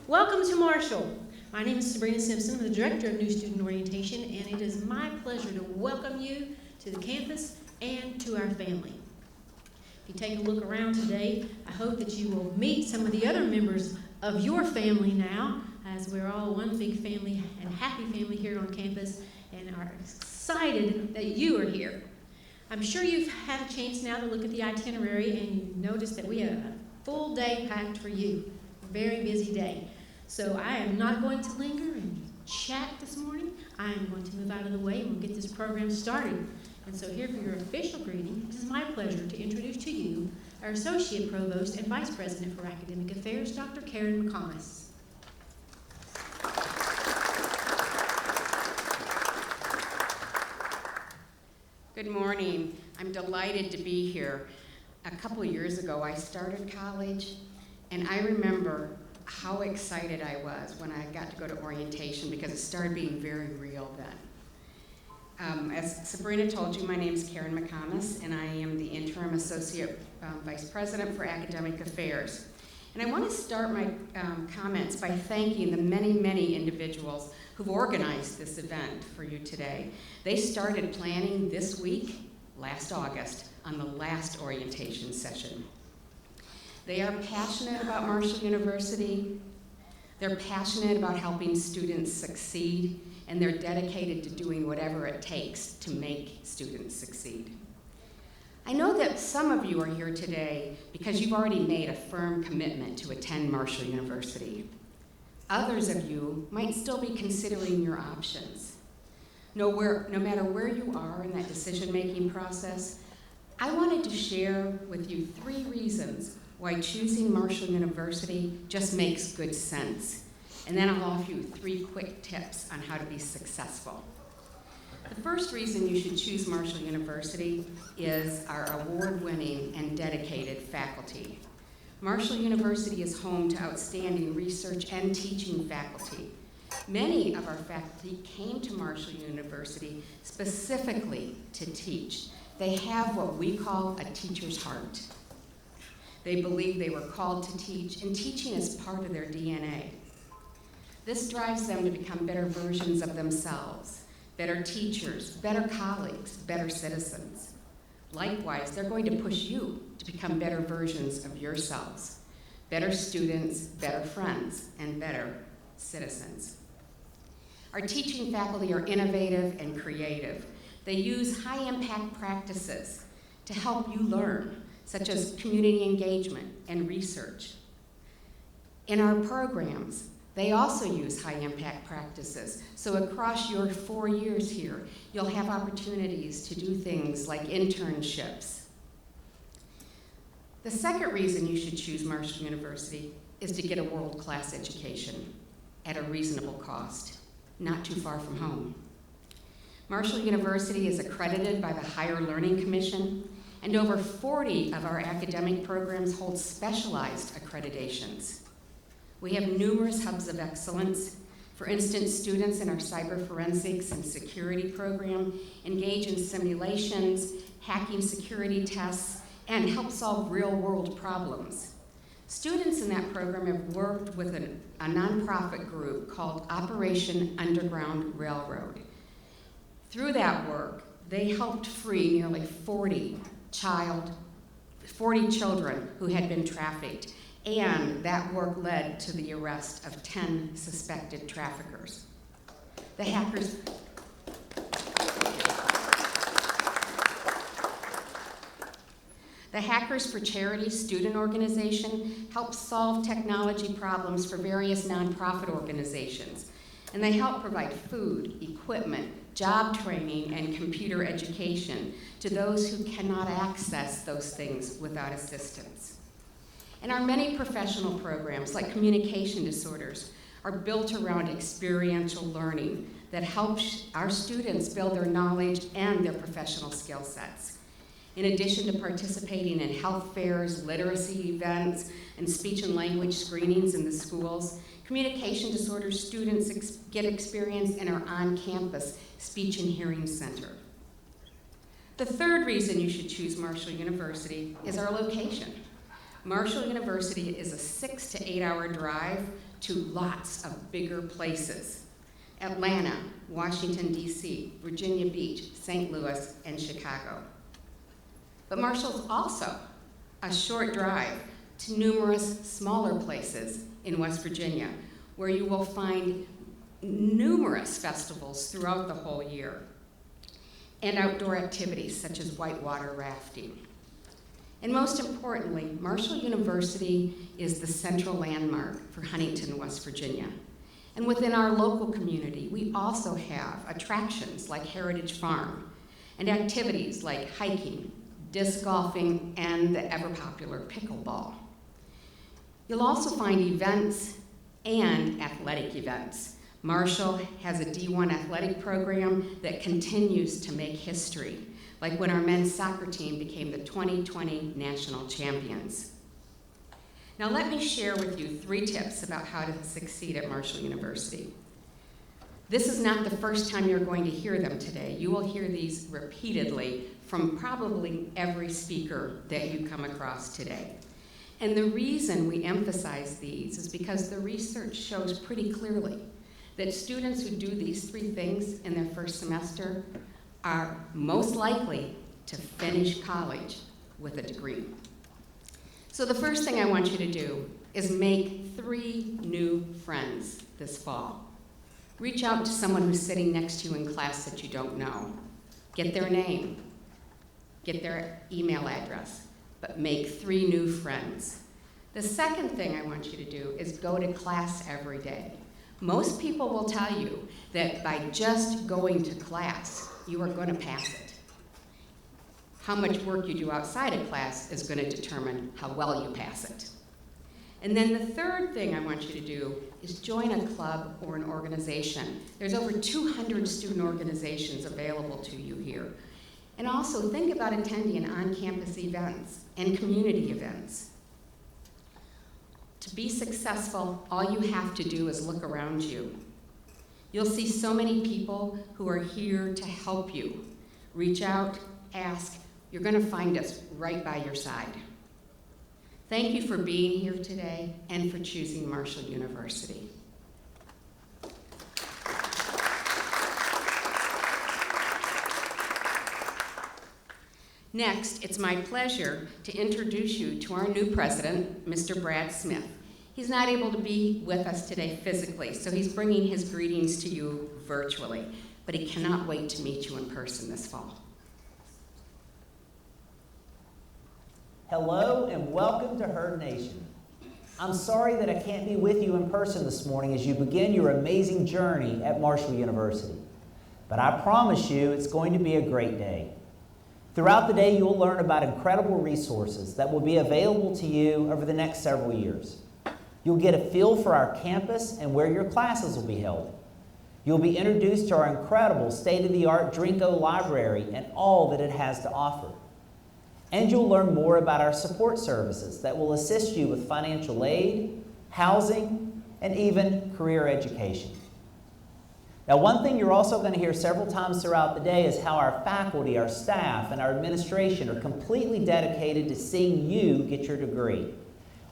Welcome to Marshall. My name is Sabrina Simpson. I'm the Director of New Student Orientation, and it is my pleasure to welcome you to the campus and to our family. If you take a look around today, I hope that you will meet some of the other members of your family now, as we're all one big family and happy family here on campus, and are excited that you are here. I'm sure you've had a chance now to look at the itinerary, and you noticed that we have a full day packed for you. A very busy day. So I am not going to linger and chat this morning. I am going to move out of the way and we'll get this program started. And so here for your official greeting, it is my pleasure to introduce to you our Associate Provost and Vice President for Academic Affairs, Dr. Karen Mccomas. Good morning. I'm delighted to be here. A couple years ago, I started college, and I remember how excited I was when I got to go to orientation because it started being very real then. As Sabrina told you, my name is Karen Mccomas, and I am the Interim Associate Vice President for Academic Affairs. And I want to start my comments by thanking the many, many individuals who've organized this event for you today. They started planning this week, last August, on the last orientation session. They are passionate about Marshall University. They're passionate about helping students succeed, and they're dedicated to doing whatever it takes to make students succeed. I know that some of you are here today because you've already made a firm commitment to attend Marshall University. Others of you might still be considering your options. No matter where you are in that decision-making process, I wanted to share with you 3 reasons why choosing Marshall University just makes good sense. And then I'll offer you 3 quick tips on how to be successful. The first reason you should choose Marshall University is our award-winning and dedicated faculty. Marshall University is home to outstanding research and teaching faculty. Many of our faculty came to Marshall University specifically to teach. They have what we call a teacher's heart. They believe they were called to teach, and teaching is part of their DNA. This drives them to become better versions of themselves, better teachers, better colleagues, better citizens. Likewise, they're going to push you to become better versions of yourselves, better students, better friends, and better citizens. Our teaching faculty are innovative and creative. They use high-impact practices to help you learn, such as community engagement and research. In our programs, they also use high-impact practices. So across your 4 years here, you'll have opportunities to do things like internships. The second reason you should choose Marshall University is to get a world-class education at a reasonable cost, not too far from home. Marshall University is accredited by the Higher Learning Commission, and over 40 of our academic programs hold specialized accreditations. We have numerous hubs of excellence. For instance, students in our cyber forensics and security program engage in simulations, hacking security tests, and help solve real-world problems. Students in that program have worked with a nonprofit group called Operation Underground Railroad. Through that work, they helped free nearly 40 children who had been trafficked, and that work led to the arrest of 10 suspected traffickers. The Hackers for Charity student organization helps solve technology problems for various nonprofit organizations, and they help provide food, equipment, job training, and computer education to those who cannot access those things without assistance. And our many professional programs, like communication disorders, are built around experiential learning that helps our students build their knowledge and their professional skill sets. In addition to participating in health fairs, literacy events, and speech and language screenings in the schools, communication disorder students get experience in our on-campus speech and hearing center. The third reason you should choose Marshall University is our location. Marshall University is a 6 to 8 hour drive to lots of bigger places: Atlanta, Washington, D.C., Virginia Beach, St. Louis, and Chicago. But Marshall's also a short drive to numerous smaller places in West Virginia, where you will find numerous festivals throughout the whole year, and outdoor activities such as whitewater rafting. And most importantly, Marshall University is the central landmark for Huntington, West Virginia. And within our local community, we also have attractions like Heritage Farm and activities like hiking, disc golfing, and the ever-popular pickleball. You'll also find events and athletic events. Marshall has a D1 athletic program that continues to make history, like when our men's soccer team became the 2020 national champions. Now let me share with you 3 tips about how to succeed at Marshall University. This is not the first time you're going to hear them today. You will hear these repeatedly from probably every speaker that you come across today. And the reason we emphasize these is because the research shows pretty clearly that students who do these 3 things in their first semester are most likely to finish college with a degree. So the first thing I want you to do is make 3 new friends this fall. Reach out to someone who's sitting next to you in class that you don't know. Get their name, get their email address, but make 3 new friends. The second thing I want you to do is go to class every day. Most people will tell you that by just going to class, you are going to pass it. How much work you do outside of class is going to determine how well you pass it. And then the third thing I want you to do is join a club or an organization. There's over 200 student organizations available to you here. And also think about attending on-campus events and community events. To be successful, all you have to do is look around you. You'll see so many people who are here to help you. Reach out, ask. You're going to find us right by your side. Thank you for being here today and for choosing Marshall University. Next, it's my pleasure to introduce you to our new president, Mr. Brad Smith. He's not able to be with us today physically, so he's bringing his greetings to you virtually, but he cannot wait to meet you in person this fall. Hello and welcome to Herd Nation. I'm sorry that I can't be with you in person this morning as you begin your amazing journey at Marshall University, but I promise you it's going to be a great day. Throughout the day, you'll learn about incredible resources that will be available to you over the next several years. You'll get a feel for our campus and where your classes will be held. You'll be introduced to our incredible state-of-the-art Drinko library and all that it has to offer. And you'll learn more about our support services that will assist you with financial aid, housing, and even career education. Now, one thing you're also going to hear several times throughout the day is how our faculty, our staff, and our administration are completely dedicated to seeing you get your degree.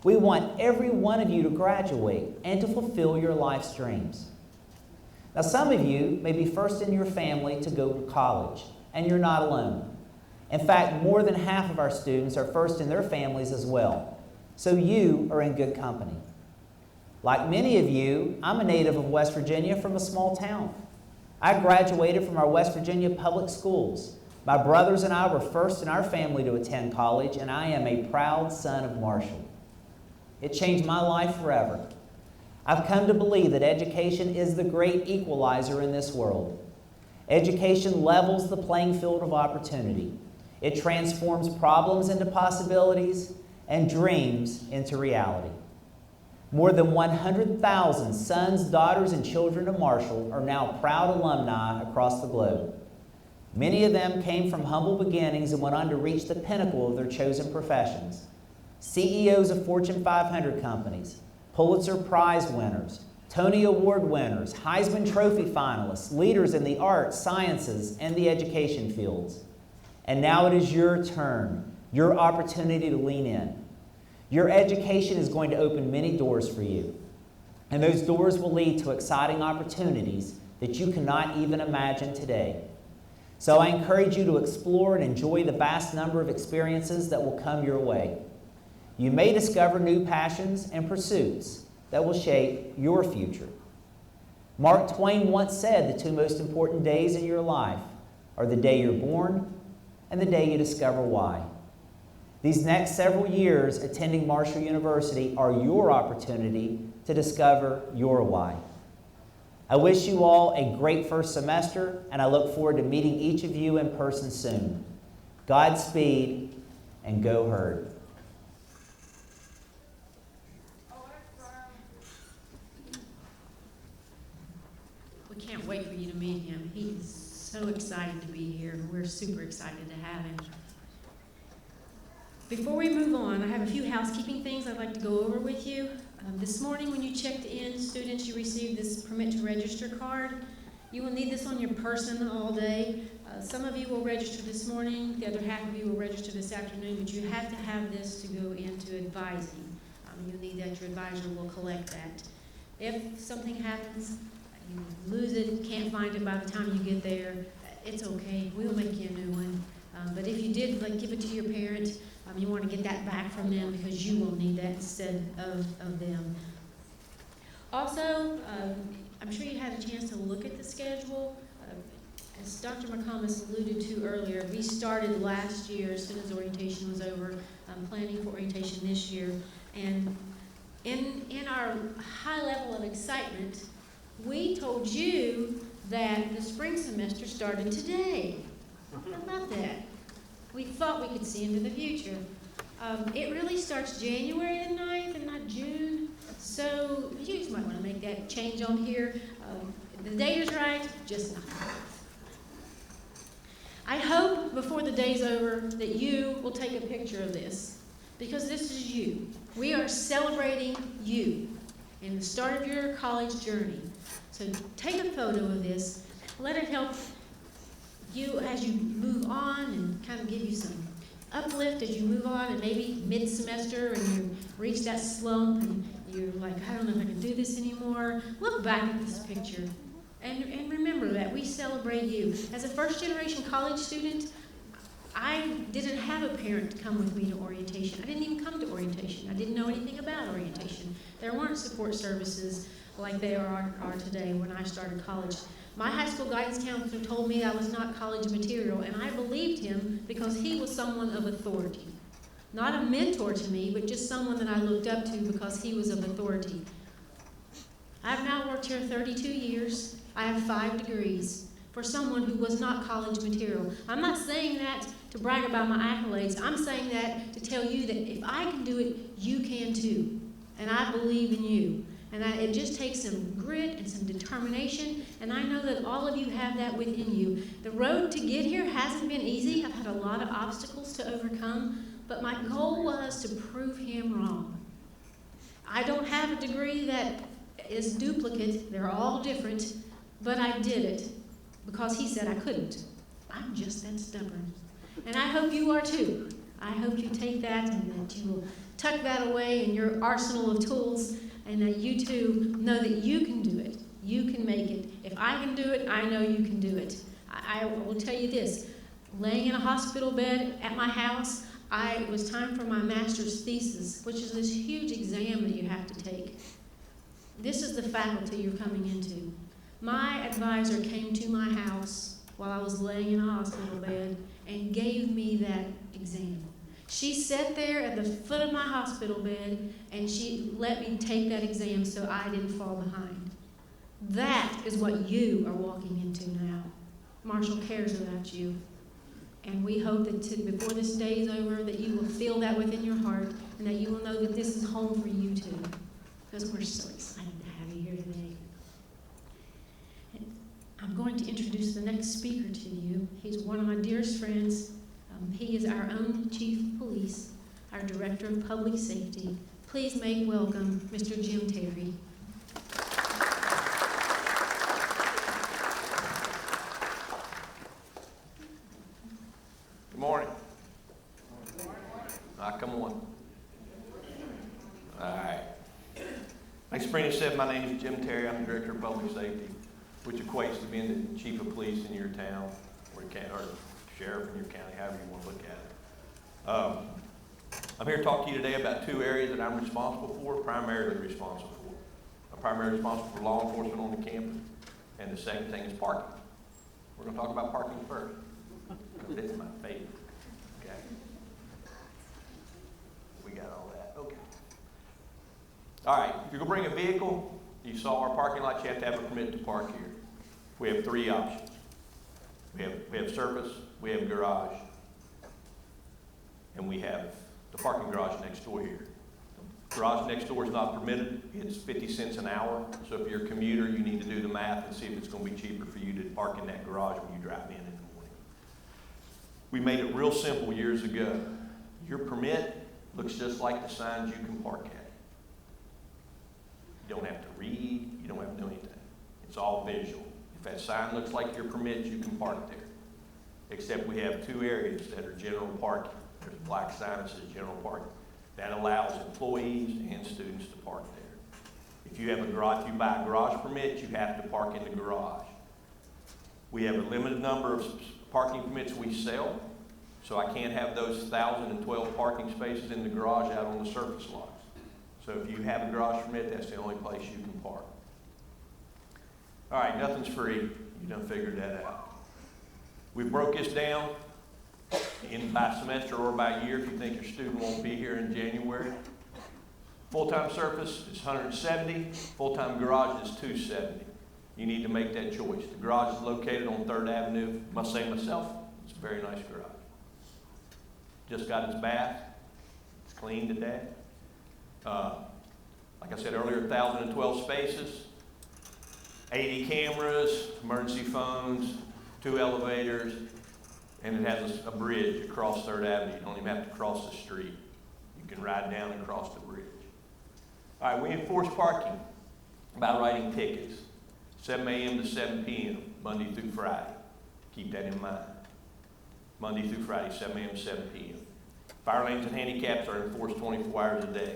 We want every one of you to graduate and to fulfill your life's dreams. Now, some of you may be first in your family to go to college, and you're not alone. In fact, more than half of our students are first in their families as well, so you are in good company. Like many of you, I'm a native of West Virginia from a small town. I graduated from our West Virginia public schools. My brothers and I were first in our family to attend college, and I am a proud son of Marshall. It changed my life forever. I've come to believe that education is the great equalizer in this world. Education levels the playing field of opportunity. It transforms problems into possibilities and dreams into reality. More than 100,000 sons, daughters, and children of Marshall are now proud alumni across the globe. Many of them came from humble beginnings and went on to reach the pinnacle of their chosen professions. CEOs of Fortune 500 companies, Pulitzer Prize winners, Tony Award winners, Heisman Trophy finalists, leaders in the arts, sciences, and the education fields. And now it is your turn, your opportunity to lean in. Your education is going to open many doors for you. And those doors will lead to exciting opportunities that you cannot even imagine today. So I encourage you to explore and enjoy the vast number of experiences that will come your way. You may discover new passions and pursuits that will shape your future. Mark Twain once said the two most important days in your life are the day you're born and the day you discover why. These next several years attending Marshall University are your opportunity to discover your why. I wish you all a great first semester, and I look forward to meeting each of you in person soon. Godspeed, and go Herd. We can't wait for you to meet him. He is so excited to be here. We're super excited to have him. Before we move on, I have a few housekeeping things I'd like to go over with you. This morning when you checked in, students, you received this permit to register card. You will need this on your person all day. Some of you will register this morning, the other half of you will register this afternoon, but you have to have this to go into advising. You'll need that, your advisor will collect that. If something happens, you lose it, can't find it by the time you get there, it's okay, we'll make you a new one. But if you did give it to your parent, you want to get that back from them because you will need that instead of them. Also, I'm sure you had a chance to look at the schedule. As Dr. Mccomas alluded to earlier, we started last year, as soon as orientation was over, planning for orientation this year. And in our high level of excitement, we told you that the spring semester started today. How about that? We thought we could see into the future. It really starts January the 9th and not June. So you just might want to make that change on here. The date is right, just not. I hope before the day's over that you will take a picture of this, because this is you. We are celebrating you in the start of your college journey. So take a photo of this. Let it help you as you move on and kind of give you some uplift as you move on, and maybe mid-semester and you reach that slump and you're like, I don't know if I can do this anymore. Look back at this picture and remember that we celebrate you. As a first-generation college student, I didn't have a parent come with me to orientation. I didn't even come to orientation. I didn't know anything about orientation. There weren't support services like they are today when I started college. My high school guidance counselor told me I was not college material, and I believed him because he was someone of authority. Not a mentor to me, but just someone that I looked up to because he was of authority. I've now worked here 32 years. I have 5 degrees for someone who was not college material. I'm not saying that to brag about my accolades. I'm saying that to tell you that if I can do it, you can too. And I believe in you. And it just takes some grit and some determination, and I know that all of you have that within you. The road to get here hasn't been easy. I've had a lot of obstacles to overcome, but my goal was to prove him wrong. I don't have a degree that is duplicate. They're all different, but I did it because he said I couldn't. I'm just that stubborn. And I hope you are too. I hope you take that and that you will tuck that away in your arsenal of tools, and that you too know that you can do it. You can make it. If I can do it, I know you can do it. I will tell you this. Laying in a hospital bed at my house, it was time for my master's thesis, which is this huge exam that you have to take. This is the faculty you're coming into. My advisor came to my house while I was laying in a hospital bed and gave me that exam. She sat there at the foot of my hospital bed and she let me take that exam so I didn't fall behind. That is what you are walking into now. Marshall cares about you. And we hope that before this day is over that you will feel that within your heart and that you will know that this is home for you too. Because we're so excited to have you here today. And I'm going to introduce the next speaker to you. He's one of my dearest friends. He is our own Chief of Police, our Director of Public Safety. Please make welcome Mr. Jim Terry. Good morning. Come on. All right. Thanks Sabrina said, my name is Jim Terry. I'm the Director of Public Safety, which equates to being the Chief of Police in your town, or Sheriff in your county, however you want to look at it. I'm here to talk to you today about two areas that I'm primarily responsible for. I'm primarily responsible for law enforcement on the campus, and the second thing is parking. We're going to talk about parking first, because it's my favorite. Okay? We got all that. Okay. All right. If you're going to bring a vehicle, you saw our parking lot, you have to have a permit to park here. We have three options. We have service, we have garage, and we have the parking garage next door here. The garage next door is not permitted. It's 50 cents an hour. So if you're a commuter, you need to do the math and see if it's going to be cheaper for you to park in that garage when you drive in the morning. We made it real simple years ago. Your permit looks just like the signs you can park at. You don't have to read. You don't have to do anything. It's all visual. If that sign looks like your permit, you can park there. Except we have two areas that are general parking. There's a black sign that says general parking. That allows employees and students to park there. If you buy a garage permit, you have to park in the garage. We have a limited number of parking permits we sell, so I can't have those 1,012 parking spaces in the garage out on the surface lots. So if you have a garage permit, that's the only place you can park. All right, nothing's free. You done figured that out. We broke this down by semester or by year if you think your student won't be here in January. Full-time surface is $170. Full-time garage is $270. You need to make that choice. The garage is located on 3rd Avenue. Must say myself, it's a very nice garage. Just got its bath. It's clean today. Like I said earlier, 1,012 spaces, 80 cameras, emergency phones, 2 elevators, and it has a bridge across 3rd Avenue. You don't even have to cross the street. You can ride down and cross the bridge. All right, we enforce parking by writing tickets, 7 a.m. to 7 p.m., Monday through Friday. Keep that in mind. Monday through Friday, 7 a.m. to 7 p.m. Fire lanes and handicaps are enforced 24 hours a day.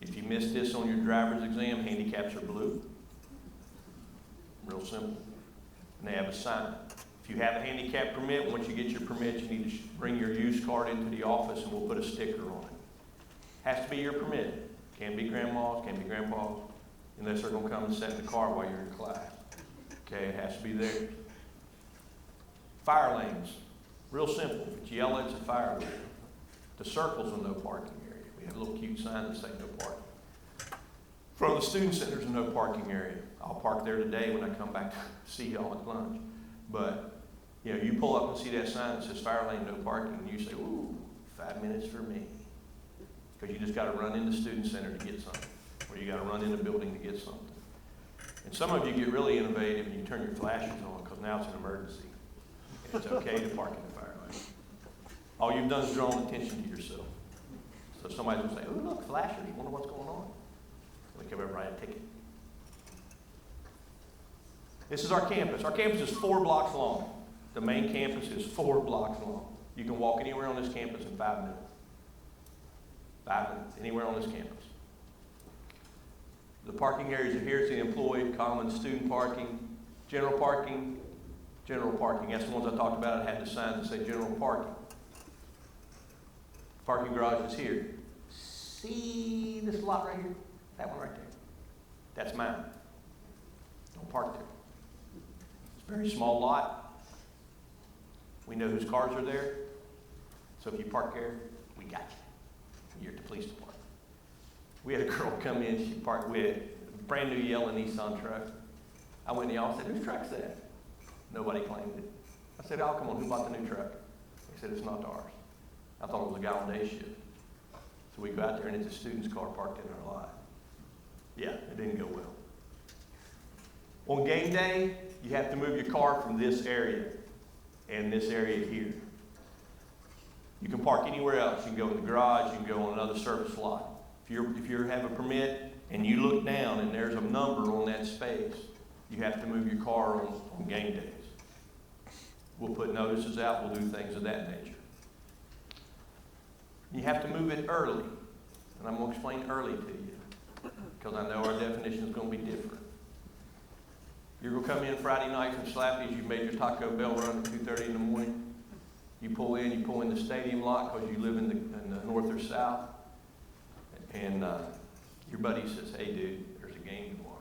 If you missed this on your driver's exam, handicaps are blue. Real simple. And they have a sign. If you have a handicap permit, once you get your permit, you need to bring your use card into the office and we'll put a sticker on it. Has to be your permit. Can't be grandma's, can't be grandpa's, unless they're going to come and sit in the car while you're in class. Okay, it has to be there. Fire lanes. Real simple. If it's yellow, it's a fire lane. The circles are no parking area. We have a little cute sign that says no parking. From the student center, there's no parking area. I'll park there today when I come back to see y'all at lunch. But, you pull up and see that sign that says fire lane, no parking, and you say, ooh, 5 minutes for me. Because you just got to run in the student center to get something. Or you got to run in the building to get something. And some of you get really innovative and you turn your flashes on because now it's an emergency. And it's okay to park in the fire lane. All you've done is drawn attention to yourself. So somebody's going to say, oh, look, flashers, wonder what's going on. We give everybody a ticket. This is our campus. Our campus is 4 blocks long. The main campus is 4 blocks long. You can walk anywhere on this campus in 5 minutes. 5 minutes, anywhere on this campus. The parking areas are here. It's the employee, common, student parking, general parking, general parking. That's the ones I talked about. I had the signs that say general parking. Parking garage is here. See this lot right here? That one right there. That's mine. Don't park there. It's a very small lot. We know whose cars are there. So if you park there, we got you. You're at the police department. We had a girl come in. She parked with a brand new yellow Nissan truck. I went in the office and said, whose truck's that? Nobody claimed it. I said, oh, come on, who bought the new truck? They said, it's not ours. I thought it was a guy on day shift. So we go out there and it's a student's car parked in our lot. Yeah, it didn't go well. On game day, you have to move your car from this area and this area here. You can park anywhere else. You can go in the garage, you can go on another surface lot. If you have a permit and you look down and there's a number on that space, you have to move your car on game days. We'll put notices out, we'll do things of that nature. You have to move it early, and I'm going to explain early to you. because I know our definition is going to be different. You're going to come in Friday night from Slappy's, you made your Taco Bell run at 2:30 in the morning. You pull in the stadium lot because you live in the north or south. And your buddy says, hey dude, there's a game tomorrow.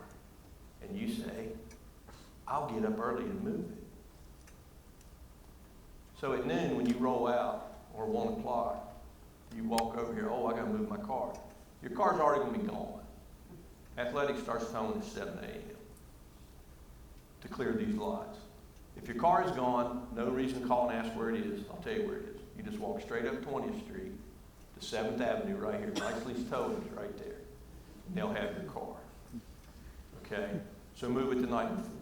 And you say, I'll get up early and move it. So at noon when you roll out, or 1 o'clock, you walk over here, oh, I got to move my car. Your car's already going to be gone. Athletics starts towing at 7 a.m. to clear these lots. If your car is gone, no reason to call and ask where it is. I'll tell you where it is. You just walk straight up 20th Street to 7th Avenue right here. Nicely's Towing is right there. And they'll have your car. Okay? So move it the night before.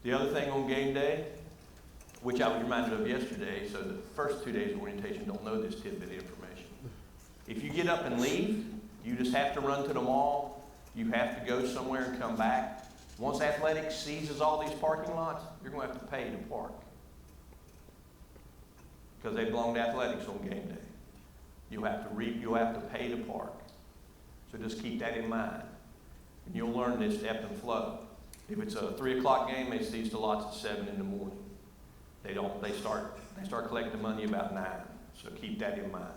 The other thing on game day, which I was reminded of yesterday, so the first 2 days of orientation don't know this tidbit of information. If you get up and leave, you just have to run to the mall. You have to go somewhere and come back. Once athletics seizes all these parking lots, you're going to have to pay to park. Because they belong to athletics on game day. You'll have to pay to park. So just keep that in mind. And you'll learn this ebb and flow. If it's a 3 o'clock game, they seize the lots at 7 in the morning. They start collecting money about 9. So keep that in mind.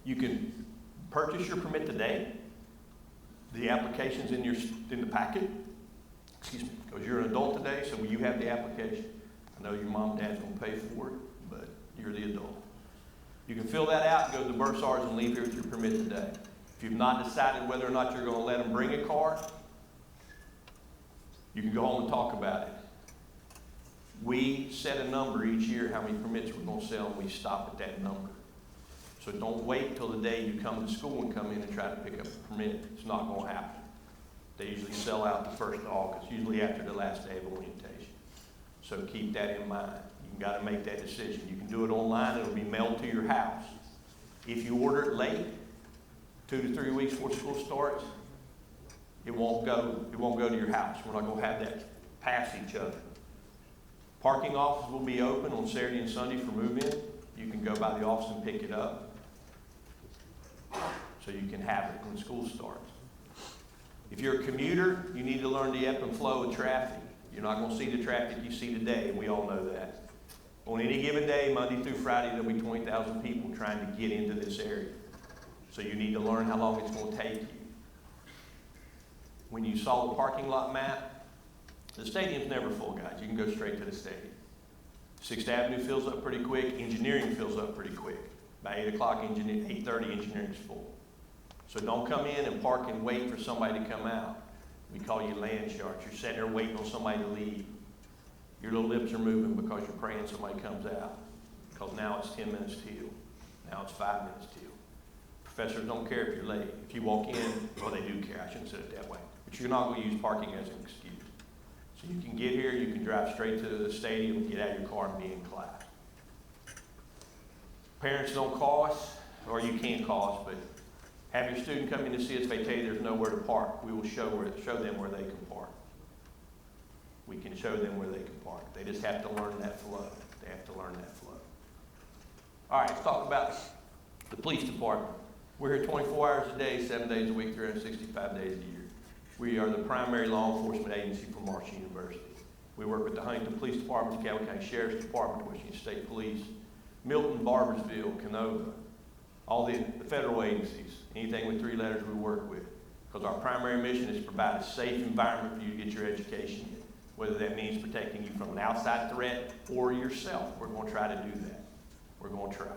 You can purchase your permit today. The application's in the packet. Excuse me, because you're an adult today, so you have the application. I know your mom and dad's going to pay for it, but you're the adult. You can fill that out, go to the bursars, and leave here with your permit today. If you've not decided whether or not you're going to let them bring a car, you can go home and talk about it. We set a number each year how many permits we're going to sell, and we stop at that number. So don't wait till the day you come to school and come in and try to pick up a permit. It's not going to happen. They usually sell out the 1st of August, usually after the last day of orientation. So keep that in mind. You've got to make that decision. You can do it online. It'll be mailed to your house. If you order it late, 2 to 3 weeks before school starts, it won't go to your house. We're not going to have that pass each other. Parking offices will be open on Saturday and Sunday for move-in. You can go by the office and pick it up. So you can have it when school starts. If you're a commuter, you need to learn the ebb and flow of traffic. You're not going to see the traffic you see today, and we all know that. On any given day, Monday through Friday, there'll be 20,000 people trying to get into this area. So you need to learn how long it's going to take you. When you saw the parking lot map, the stadium's never full, guys. You can go straight to the stadium. 6th Avenue fills up pretty quick. Engineering fills up pretty quick. By 8 o'clock, 8:30, engineering's full. So don't come in and park and wait for somebody to come out. We call you land sharks. You're sitting there waiting on somebody to leave. Your little lips are moving because you're praying somebody comes out. Because now it's 10 minutes till. Now it's 5 minutes till. Professors don't care if you're late. If you walk in, well, they do care. I shouldn't say it that way. But you're not going to use parking as an excuse. So you can get here, you can drive straight to the stadium, get out of your car and be in class. Parents don't call us, or you can't call us, but have your student come in to see us. If they tell you there's nowhere to park, we will show them where they can park. We can show them where they can park. They just have to learn that flow. They have to learn that flow. All right, let's talk about the police department. We're here 24 hours a day, 7 days a week, 365 days a year. We are the primary law enforcement agency for Marshall University. We work with the Huntington Police Department, the Calhoun County Sheriff's Department, Washington State Police, Milton, Barbersville, Canova, all the federal agencies, anything with 3 letters we work with. Because our primary mission is to provide a safe environment for you to get your education in, whether that means protecting you from an outside threat or yourself. We're going to try to do that. We're going to try.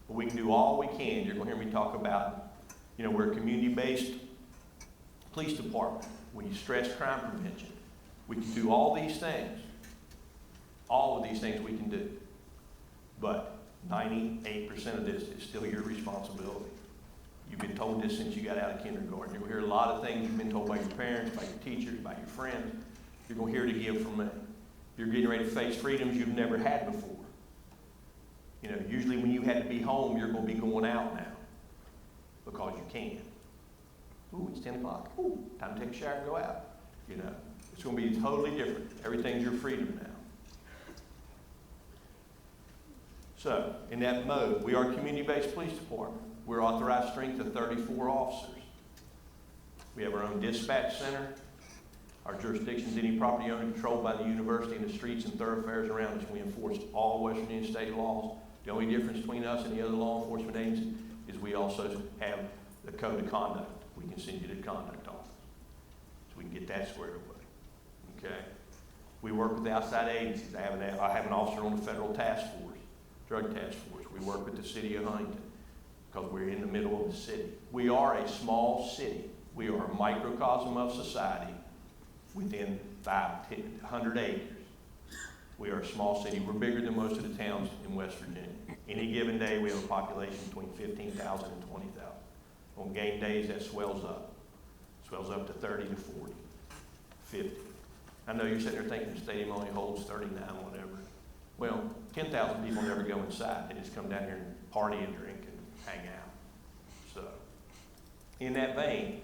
But we can do all we can. You're going to hear me talk about, we're a community-based police department. We stress crime prevention. We can do all these things. All of these things we can do. But 98% of this is still your responsibility. You've been told this since you got out of kindergarten. You'll hear a lot of things you've been told by your parents, by your teachers, by your friends. You're going to hear to give from me. You're getting ready to face freedoms you've never had before. Usually when you had to be home, you're going to be going out now because you can. Ooh, it's 10 o'clock. Ooh, time to take a shower and go out. It's going to be totally different. Everything's your freedom now. So, in that mode, we are a community-based police department. We're authorized strength of 34 officers. We have our own dispatch center. Our jurisdiction is any property owner controlled by the university and the streets and thoroughfares around us. We enforce all West Virginia state laws. The only difference between us and the other law enforcement agencies is we also have the code of conduct. We can send you to the conduct office. So we can get that squared away. Okay? We work with outside agencies. I have an officer on the federal task force, drug task force. We work with the city of Huntington because we're in the middle of the city. We are a small city. We are a microcosm of society within 500 acres. We are a small city. We're bigger than most of the towns in West Virginia. Any given day, we have a population between 15,000 and 20,000. On game days, that swells up. Swells up to 30 to 40, 50. I know you're sitting there thinking the stadium only holds 39, whatever. Well, 10,000 people never go inside. They just come down here and party and drink and hang out. So, in that vein,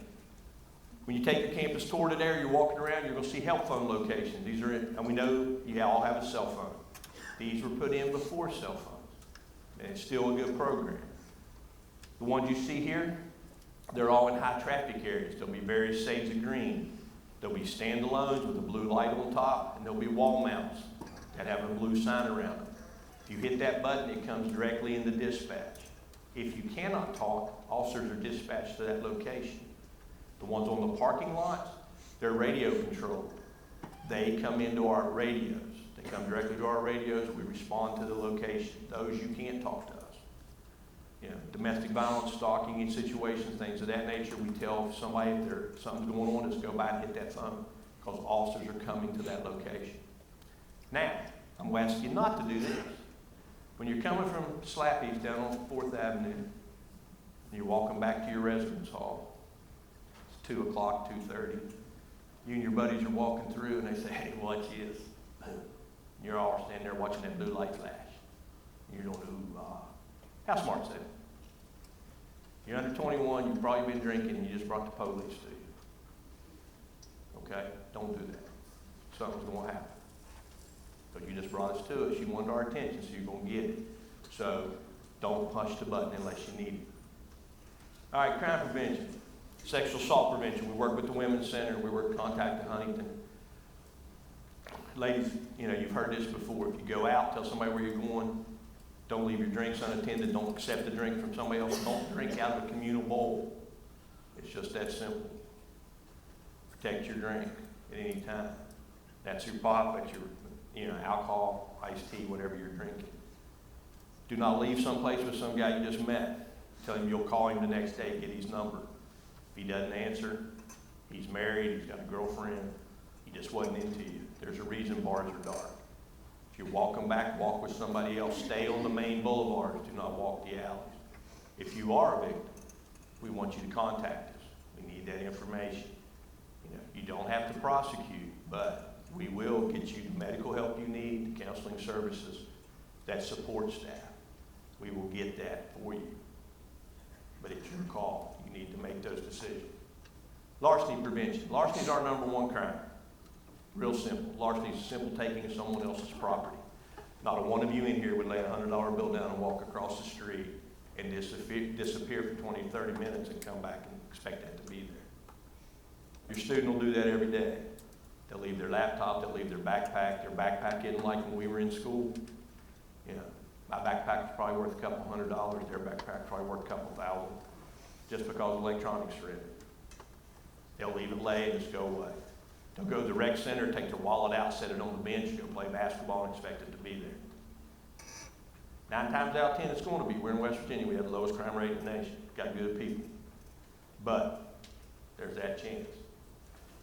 when you take your campus tour today, you're walking around, you're going to see help phone locations. These are, and we know you all have a cell phone. These were put in before cell phones, and it's still a good program. The ones you see here, they're all in high traffic areas. There'll be various shades of green. There'll be standalones with a blue light on top, and there'll be wall mounts that have a blue sign around them. If you hit that button, it comes directly into dispatch. If you cannot talk, officers are dispatched to that location. The ones on the parking lots, they're radio controlled. They come into our radios. They come directly to our radios. We respond to the location. Those you can't talk to us. You know, domestic violence, stalking in situations, things of that nature. We tell somebody if there's something's going on, just go by and hit that phone because officers are coming to that location. Now, I'm going to ask you not to do this. When you're coming from Slappy's down on 4th Avenue, and you're walking back to your residence hall, 2 o'clock, 2:30. You and your buddies are walking through and they say, hey, watch this. You're all standing there watching that blue light flash. You're going, ooh, how smart's that? You're under 21, you've probably been drinking, and you just brought the police to you. Okay? Don't do that. Something's going to happen. Because you just brought us to us. You wanted our attention, so you're going to get it. So don't push the button unless you need it. All right, crime prevention. Sexual assault prevention. We work with the Women's Center. We work with Contact to Huntington. Ladies, you know, you've heard this before. If you go out, tell somebody where you're going. Don't leave your drinks unattended. Don't accept a drink from somebody else. Don't drink out of a communal bowl. It's just that simple. Protect your drink at any time. That's your pop, that's your, you know, alcohol, iced tea, whatever you're drinking. Do not leave someplace with some guy you just met. Tell him you'll call him the next day, get his number. If he doesn't answer, he's married, he's got a girlfriend, he just wasn't into you. There's a reason bars are dark. If you're walking back, walk with somebody else. Stay on the main boulevards. Do not walk the alleys. If you are a victim, we want you to contact us. We need that information. You know, you don't have to prosecute, but we will get you the medical help you need, the counseling services, that support staff. We will get that for you. But it's your call. You need to make those decisions. Larceny prevention. Larceny is our #1 crime. Real simple. Larceny is simple taking of someone else's property. Not a one of you in here would lay a $100 bill down and walk across the street and disappear for 20, 30 minutes and come back and expect that to be there. Your student will do that every day. They'll leave their laptop, they'll leave their backpack. Their backpack isn't like when we were in school. You know, my backpack is probably worth a couple $100. Their backpack is probably worth a couple thousand just because electronics are in it. They'll leave it lay and just go away. They'll go to the rec center, take their wallet out, set it on the bench, go play basketball and expect it to be there. 9 times out of 10, it's going to be. We're in West Virginia. We have the lowest crime rate in the nation. Got good people. But there's that chance.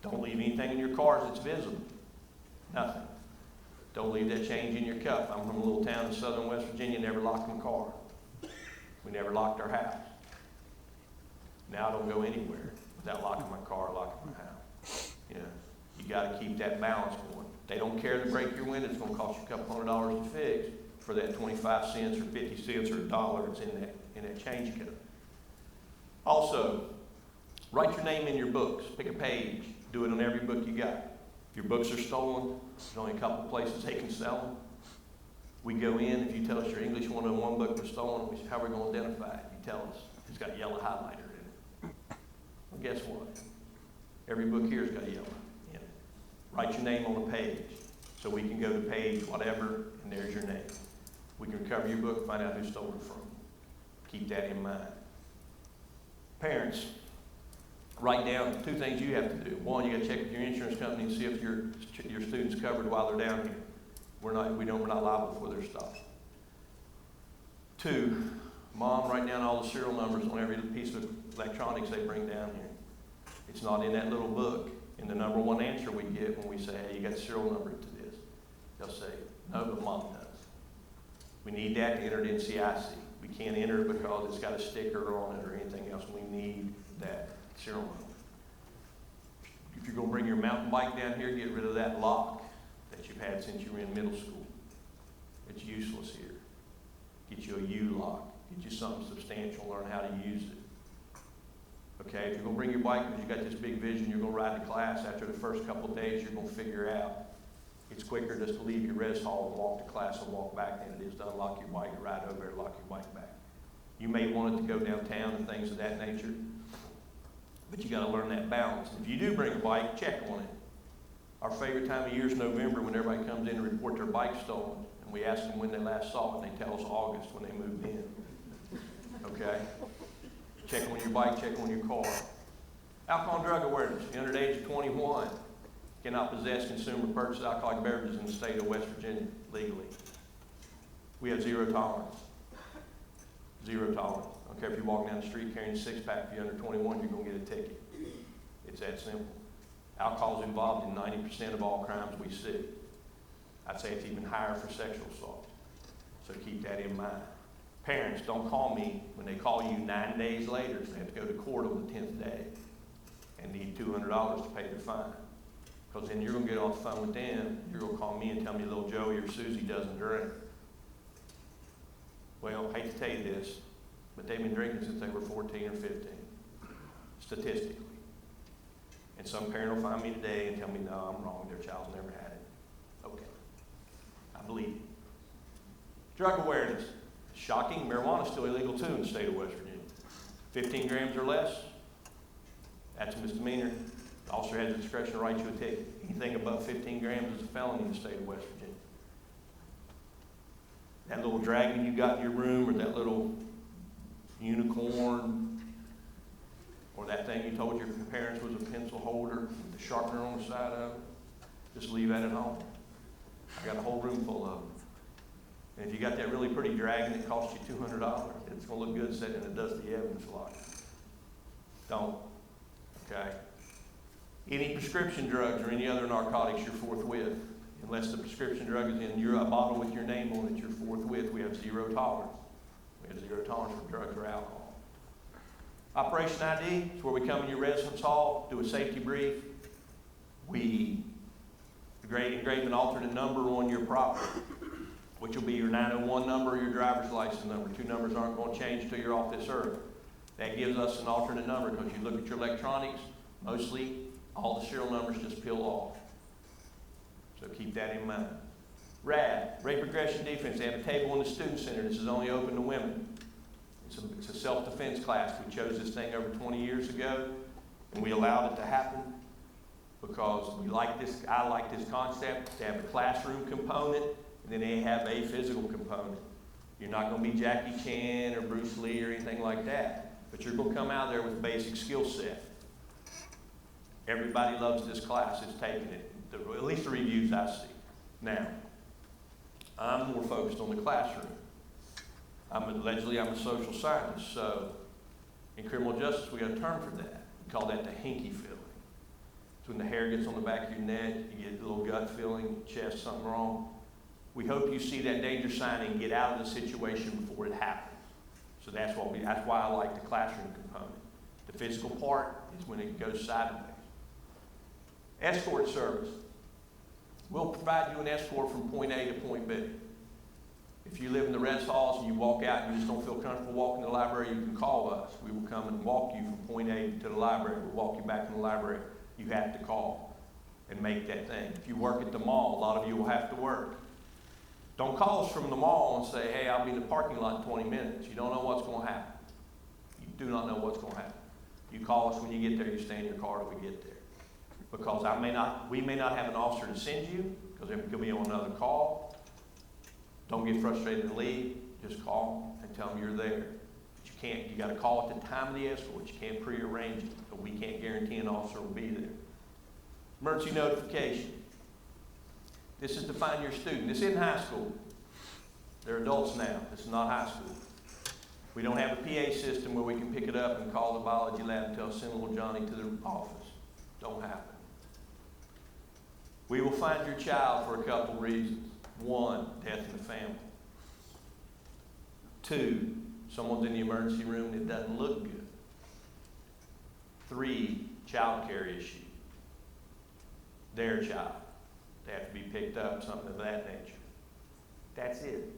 Don't leave anything in your cars that's visible. Nothing. Don't leave that change in your cup. I'm from a little town in southern West Virginia, never locked my car. We never locked our house. Now I don't go anywhere without locking my car or locking my house. You know, you got to keep that balance going. They don't care to break your window. It's going to cost you a couple $100 to fix for that 25 cents or 50 cents or $1 that's in that change cup. Also, write your name in your books. Pick a page. Do it on every book you got. If your books are stolen, there's only a couple places they can sell them. We go in, if you tell us your English 101 book was stolen, how are we going to identify it? You tell us it's got yellow highlighter in it. Well, guess what? Every book here's got yellow in it. Write your name on the page so we can go to page whatever, and there's your name. We can recover your book and find out who stole it from. Keep that in mind. Parents, write down 2 things you have to do. 1, you got to check with your insurance company and see if your student's covered while they're down here. We're not liable for their stuff. 2, Mom, write down all the serial numbers on every piece of electronics they bring down here. It's not in that little book. And the number 1 answer we get when we say, hey, you got a serial number to this, they'll say, no, but Mom does. We need that to enter it in CIC. We can't enter it because it's got a sticker on it or anything else. We need that serial number. If you're going to bring your mountain bike down here, get rid of that lock that you've had since you were in middle school. It's useless here. Get you a U-lock. Get you something substantial, learn how to use it. Okay, if you're going to bring your bike because you got this big vision, you're going to ride to class, after the first couple of days, you're going to figure out it's quicker just to leave your res hall and walk to class and walk back than it is to unlock your bike and ride over there and lock your bike back. You may want it to go downtown and things of that nature, but you got to learn that balance. And if you do bring a bike, check on it. Our favorite time of year is November when everybody comes in to report their bike stolen, and we ask them when they last saw it, and they tell us August when they moved in. Okay? Check on your bike, check on your car. Alcohol and drug awareness. If you're under the age of 21, cannot possess, consume, or purchase alcoholic beverages in the state of West Virginia legally. We have 0 tolerance. 0 tolerance. I don't care if you're walking down the street carrying a 6-pack, if you're under 21, you're going to get a ticket. It's that simple. Alcohol is involved in 90% of all crimes we see. I'd say it's even higher for sexual assault. So keep that in mind. Parents, don't call me when they call you 9 days later, so they have to go to court on the 10th day and need $200 to pay their fine. Because then you're going to get off the phone with them, you're going to call me and tell me little Joey or Susie doesn't drink. Well, I hate to tell you this, but they've been drinking since they were 14 or 15, statistically. And some parent will find me today and tell me, no, I'm wrong, their child's never had it. Okay, I believe you. Drug awareness. Shocking, marijuana is still illegal too in the state of West Virginia. 15 grams or less, that's a misdemeanor. The officer has the discretion to write you a ticket. Anything above 15 grams is a felony in the state of West Virginia. That little dragon you got in your room, or that little unicorn, or that thing you told your parents was a pencil holder with the sharpener on the side of it, just leave that at home. I got a whole room full of them. And if you got that really pretty dragon that costs you $200, it's going to look good sitting in a dusty evidence lot. Don't. Okay? Any prescription drugs or any other narcotics, you're forthwith. Unless the prescription drug is in a bottle with your name on it, you're forthwith. We have 0 tolerance. We have 0 tolerance for drugs or alcohol. Operation ID is where we come in your residence hall, do a safety brief. We engrave an alternate number on your property, which will be your 901 number or your driver's license number. 2 numbers aren't going to change until you're off this earth. That gives us an alternate number because you look at your electronics, mostly all the serial numbers just peel off. So keep that in mind. RAD, Rape Aggression Defense. They have a table in the Student Center. This is only open to women. It's a self-defense class. We chose this thing over 20 years ago, and we allowed it to happen because we like this. I like this concept. They have a classroom component, and then they have a physical component. You're not going to be Jackie Chan or Bruce Lee or anything like that, but you're going to come out there with a basic skill set. Everybody loves this class. It's taking it, at least the reviews I see. Now, I'm more focused on the classroom. Allegedly, I'm a social scientist, so in criminal justice, we got a term for that. We call that the hinky feeling. It's when the hair gets on the back of your neck, you get a little gut feeling, chest, something wrong. We hope you see that danger sign and get out of the situation before it happens. So that's why I like the classroom component. The physical part is when it goes sideways. Escort service. We'll provide you an escort from point A to point B. If you live in the res halls and you walk out and you just don't feel comfortable walking to the library, you can call us. We will come and walk you from point A to the library. We'll walk you back to the library. You have to call and make that thing. If you work at the mall, a lot of you will have to work. Don't call us from the mall and say, hey, I'll be in the parking lot in 20 minutes. You don't know what's going to happen. You do not know what's going to happen. You call us when you get there, you stay in your car till we get there. Because we may not have an officer to send you, because it could be on another call. Don't get frustrated and leave. Just call and tell them you're there. But you got to call at the time of the escort. You can't prearrange it, but we can't guarantee an officer will be there. Emergency notification. This is to find your student. This isn't high school. They're adults now. This is not high school. We don't have a PA system where we can pick it up and call the biology lab and tell send little Johnny to the office. Don't happen. We will find your child for a couple reasons. 1, death in the family. 2, someone's in the emergency room that doesn't look good. 3, child care issue. Their child. They have to be picked up, something of that nature. That's it.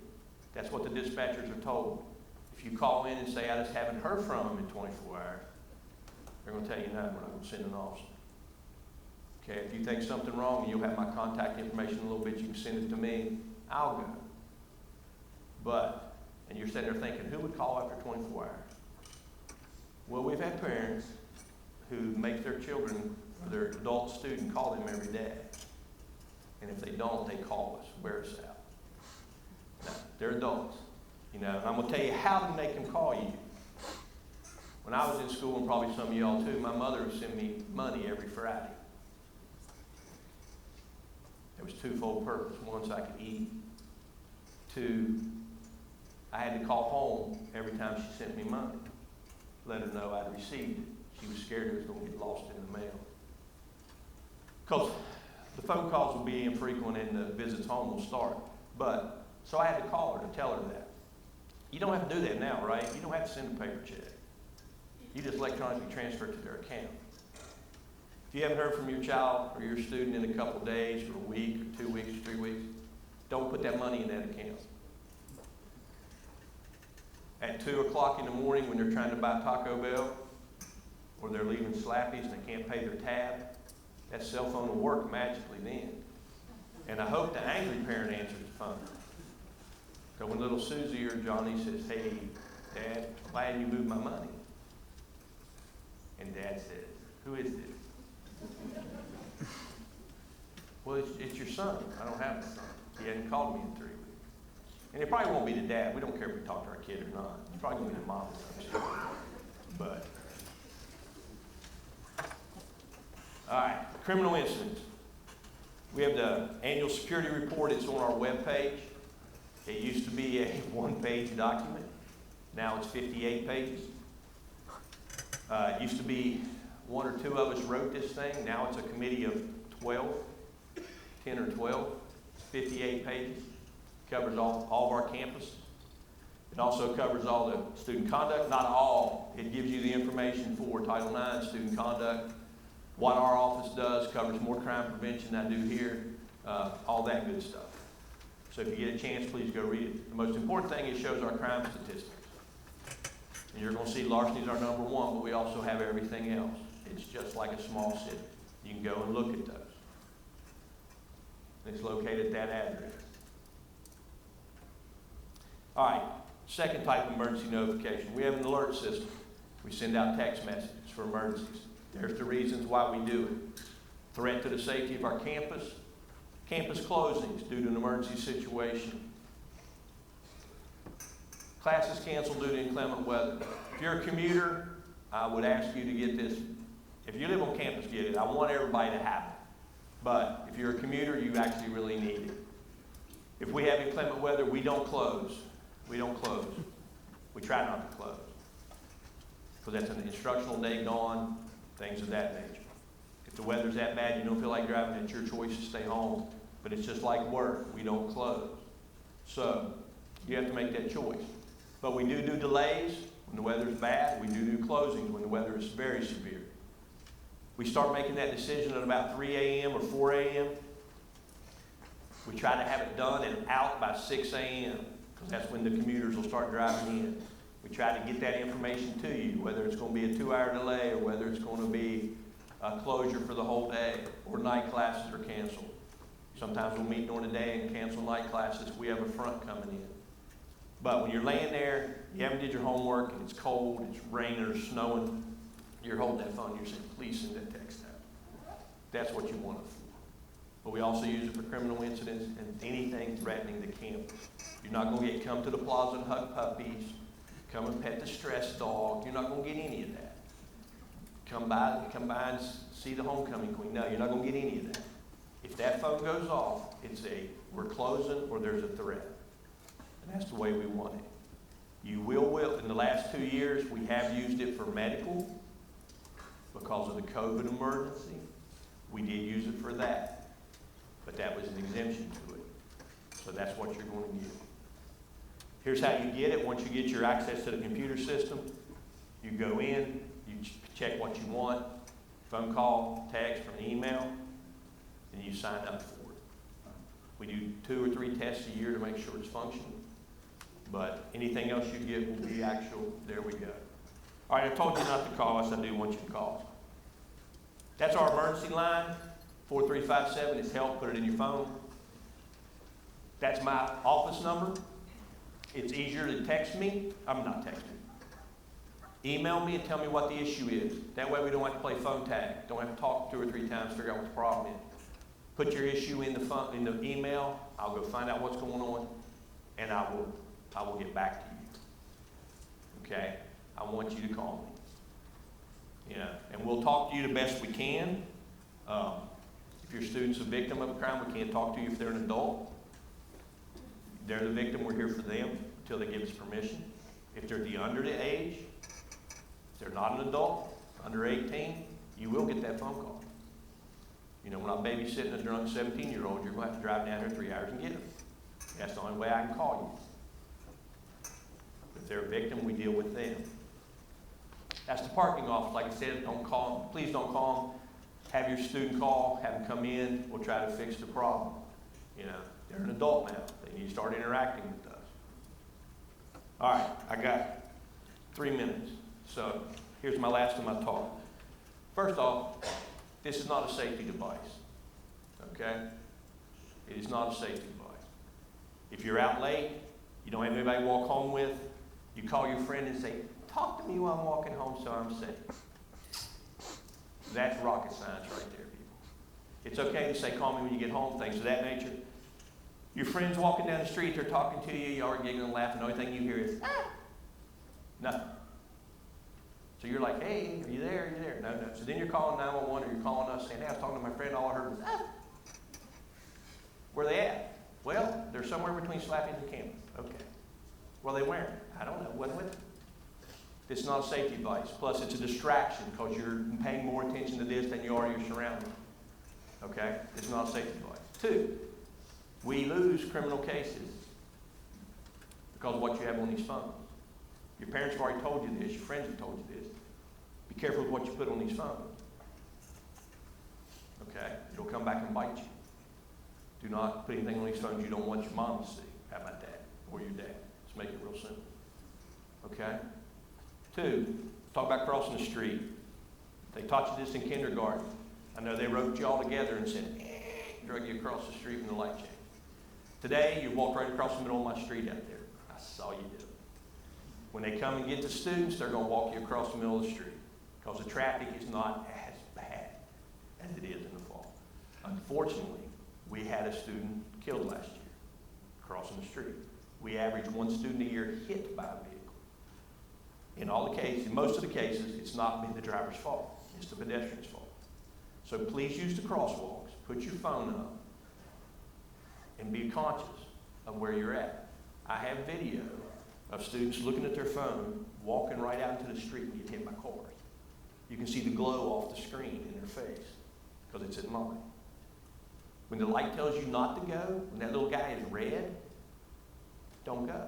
That's what the dispatchers are told. If you call in and say, I just haven't heard from them in 24 hours, they're going to tell you, no, we're not going to send an officer. Okay, if you think something wrong, and you'll have my contact information in a little bit, you can send it to me, I'll go. But, and you're sitting there thinking, who would call after 24 hours? Well, we've had parents who make their children, or their adult student, call them every day. And if they don't, they call us, wear us out. Now, they're adults, you know, and I'm going to tell you how to make them call you. When I was in school, and probably some of y'all too, my mother would send me money every Friday. There was twofold purpose. One, so I could eat. 2, I had to call home every time she sent me money. Let her know I'd received it. She was scared it was going to get lost in the mail. Because the phone calls will be infrequent and the visits home will start. But, so I had to call her to tell her that. You don't have to do that now, right? You don't have to send a paper check. You just electronically transfer it to their account. If you haven't heard from your child or your student in a couple of days or a week or 2 weeks or 3 weeks, don't put that money in that account. At 2 o'clock in the morning when they're trying to buy Taco Bell or they're leaving Slappy's and they can't pay their tab, that cell phone will work magically then. And I hope the angry parent answers the phone. So when little Susie or Johnny says, hey, Dad, why didn't you move my money? And Dad says, who is this? Well, it's your son. I don't have a son. He hasn't called me in 3 weeks. And it probably won't be the dad. We don't care if we talk to our kid or not. It's probably going to be the mom or something. But, all right, criminal incidents. We have the annual security report. It's on our webpage. It used to be a one-page document. Now it's 58 pages. It used to be 1 or 2 of us wrote this thing. Now it's a committee of 12, 10 or 12, 58 pages. Covers all of our campuses. It also covers all the student conduct. Not all. It gives you the information for Title IX student conduct. What our office does covers more crime prevention than I do here. All that good stuff. So if you get a chance, please go read it. The most important thing is it shows our crime statistics. And you're going to see larceny is our number 1, but we also have everything else. It's just like a small city. You can go and look at those. It's located at that address. All right, second type of emergency notification. We have an alert system. We send out text messages for emergencies. There's the reasons why we do it. Threat to the safety of our campus. Campus closings due to an emergency situation. Classes canceled due to inclement weather. If you're a commuter, I would ask you to get this. If you live on campus, get it. I want everybody to have it. But if you're a commuter, you actually really need it. If we have inclement weather, we don't close. We don't close. We try not to close. Because that's an instructional day gone, things of that nature. If the weather's that bad, you don't feel like driving, it's your choice to stay home. But it's just like work. We don't close. So you have to make that choice. But we do delays when the weather's bad. We do closings when the weather is very severe. We start making that decision at about 3 a.m. or 4 a.m. We try to have it done and out by 6 a.m. because that's when the commuters will start driving in. We try to get that information to you, whether it's going to be a 2-hour delay or whether it's going to be a closure for the whole day or night classes are canceled. Sometimes we'll meet during the day and cancel night classes. We have a front coming in. But when you're laying there, you haven't did your homework, and it's cold, it's raining or snowing, you're holding that phone, you're saying, please send that text out. That's what you want it for. But we also use it for criminal incidents and anything threatening the campus. You're not going to get come to the plaza and hug puppies, come and pet the stress dog. You're not going to get any of that. Come by and see the homecoming queen. No, you're not going to get any of that. If that phone goes off, it's we're closing or there's a threat. And that's the way we want it. You will, in the last 2 years, we have used it for medical because of the COVID emergency. We did use it for that, but that was an exemption to it. So that's what you're going to get. Here's how you get it. Once you get your access to the computer system, you go in, you check what you want, phone call, text, from an email, and you sign up for it. We do 2 or 3 tests a year to make sure it's functioning. But anything else you get will be actual. There we go. All right, I told you not to call us. I do want you to call us. That's our emergency line, 4357. It's help. Put it in your phone. That's my office number. It's easier to text me. I'm not texting. Email me and tell me what the issue is. That way we don't have to play phone tag. Don't have to talk 2 or 3 times to figure out what the problem is. Put your issue in the email. I'll go find out what's going on, and I will get back to you. Okay? I want you to call me. And we'll talk to you the best we can. If your student's a victim of a crime, we can't talk to you if they're an adult. They're the victim, we're here for them until they give us permission. If they're under the age, if they're not an adult, under 18, you will get that phone call. When I'm babysitting a drunk 17-year-old, you're going to have to drive down here 3 hours and get them. That's the only way I can call you. If they're a victim, we deal with them. That's the parking office. Like I said, don't call them. Please don't call them. Have your student call, have them come in. We'll try to fix the problem. They're an adult now. They need to start interacting with us. All right, I got 3 minutes. So here's my last of my talk. First off, this is not a safety device. Okay? It is not a safety device. If you're out late, you don't have anybody to walk home with, you call your friend and say, talk to me while I'm walking home so I'm safe. That's rocket science right there, people. It's okay to say, call me when you get home, things of that nature. Your friend's walking down the street, they're talking to you, you are giggling and laughing, the only thing you hear is, ah! Nothing. So you're like, hey, are you there? Are you there? No. So then you're calling 911 or you're calling us saying, hey, I was talking to my friend, all I heard was, ah! Where are they at? Well, they're somewhere between Slappy and campus. Okay. What are they wearing? I don't know. What with it? It's not a safety device. Plus, it's a distraction because you're paying more attention to this than you are your surroundings. Okay? It's not a safety device. 2, we lose criminal cases because of what you have on these phones. Your parents have already told you this. Your friends have told you this. Be careful with what you put on these phones. Okay? It'll come back and bite you. Do not put anything on these phones you don't want your mom to see. How about that? Or your dad. Let's make it real simple. Okay? 2, talk about crossing the street. They taught you this in kindergarten. I know they roped you all together and said, drug you across the street when the light changed. Today, you walked right across the middle of my street out there. I saw you do it. When they come and get the students, they're going to walk you across the middle of the street because the traffic is not as bad as it is in the fall. Unfortunately, we had a student killed last year crossing the street. We average 1 student a year hit by a vehicle. In all the cases, in most of the cases, it's not been the driver's fault. It's the pedestrian's fault. So please use the crosswalks. Put your phone up and be conscious of where you're at. I have video of students looking at their phone, walking right out into the street and get hit by cars. You can see the glow off the screen in their face because it's at mine. When the light tells you not to go, when that little guy is red, don't go.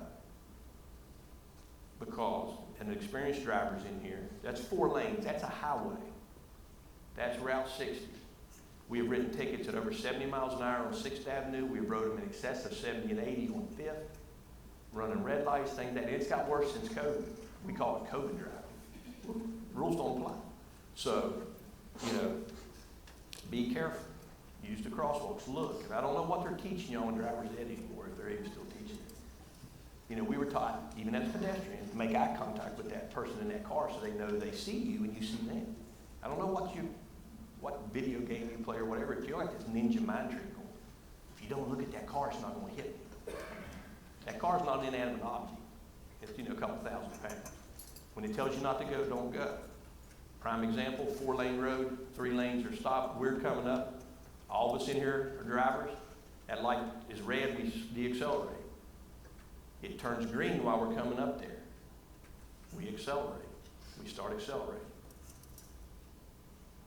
Because, and the experienced drivers in here, that's 4 lanes, that's a highway. That's Route 60. We have written tickets at over 70 miles an hour on 6th Avenue. We have wrote them in excess of 70 and 80 on 5th. Running red lights, things like that. It's got worse since COVID. We call it COVID driving. Rules don't apply. So, be careful. Use the crosswalks, look. And I don't know what they're teaching you on driver's ed anymore, if they're even still teaching it. You know, we were taught, even as pedestrians, to make eye contact with that person in that car so they know they see you and you see them. I don't know what video game you play or whatever. It feels like this ninja mind trick. If you don't look at that car, it's not going to hit you. That car's not an inanimate object. It's, a couple thousand pounds. When it tells you not to go, don't go. Prime example, 4-lane road, 3 lanes are stopped. We're coming up. All of us in here are drivers. That light is red, we deaccelerate. It turns green while we're coming up there. We accelerate. We start accelerating.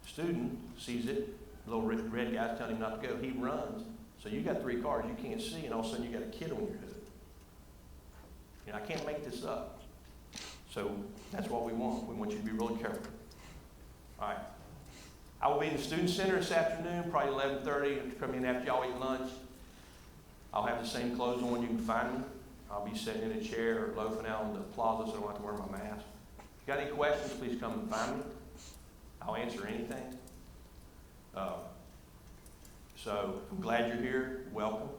Student sees it. Little red guy's telling him not to go. He runs. So you got 3 cars you can't see, and all of a sudden you got a kid on your hood. I can't make this up. So that's what we want. We want you to be really careful. All right. I will be in the Student Center this afternoon, probably 11:30. Come in after y'all eat lunch. I'll have the same clothes on. You can find me. I'll be sitting in a chair or loafing out on the plaza so I don't have to wear my mask. If you got any questions, please come and find me. I'll answer anything. So I'm glad you're here. Welcome.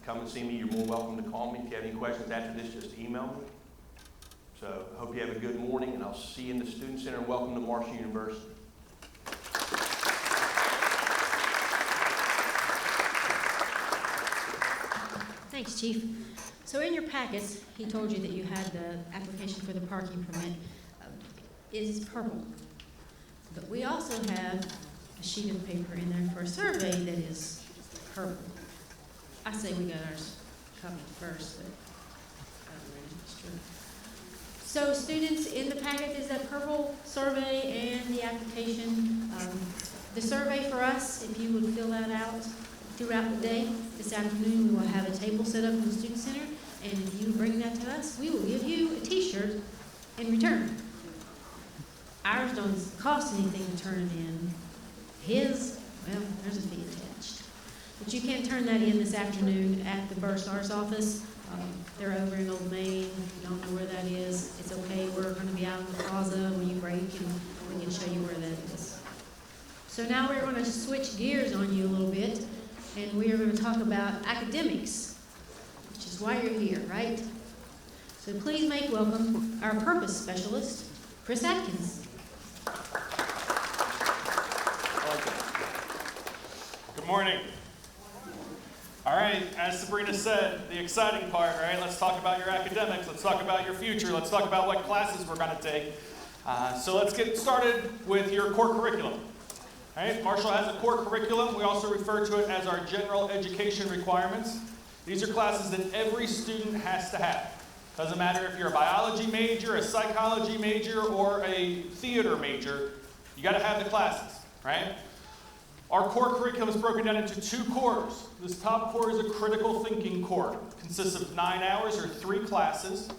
Come and see me. You're more welcome to call me. If you have any questions after this, just email me. So I hope you have a good morning, and I'll see you in the Student Center. And welcome to Marshall University. Thanks, Chief. So in your packets, he told you that you had the application for the parking permit. It is purple. But we also have a sheet of paper in there for a survey that is purple. I say we got ours covered first, but I don't know if it's true. So students, in the packet is that purple survey and the application. The survey for us, if you would fill that out throughout the day, this afternoon we will have a table set up in the Student Center, and if you bring that to us, we will give you a t-shirt in return. Ours don't cost anything to turn it in. His, well, there's a fee attached. But you can turn that in this afternoon at the Bursar's office. They're over in Old Main. If you don't know where that is, it's okay. We're going to be out in the plaza when you break, and we can show you where that is. So now we're going to switch gears on you a little bit, and we are going to talk about academics, which is why you're here, right? So please make welcome our purpose specialist, Chris Atkins. Good morning. All right, as Sabrina said, the exciting part, right? Let's talk about your academics. Let's talk about your future. Let's talk about what classes we're going to take. So let's get started with your core curriculum. All right, Marshall has a core curriculum. We also refer to it as our general education requirements. These are classes that every student has to have. Doesn't matter if you're a biology major, a psychology major, or a theater major, you got to have the classes, right? Our core curriculum is broken down into 2 cores. This top core is a critical thinking core. It consists of 9 hours or 3 classes.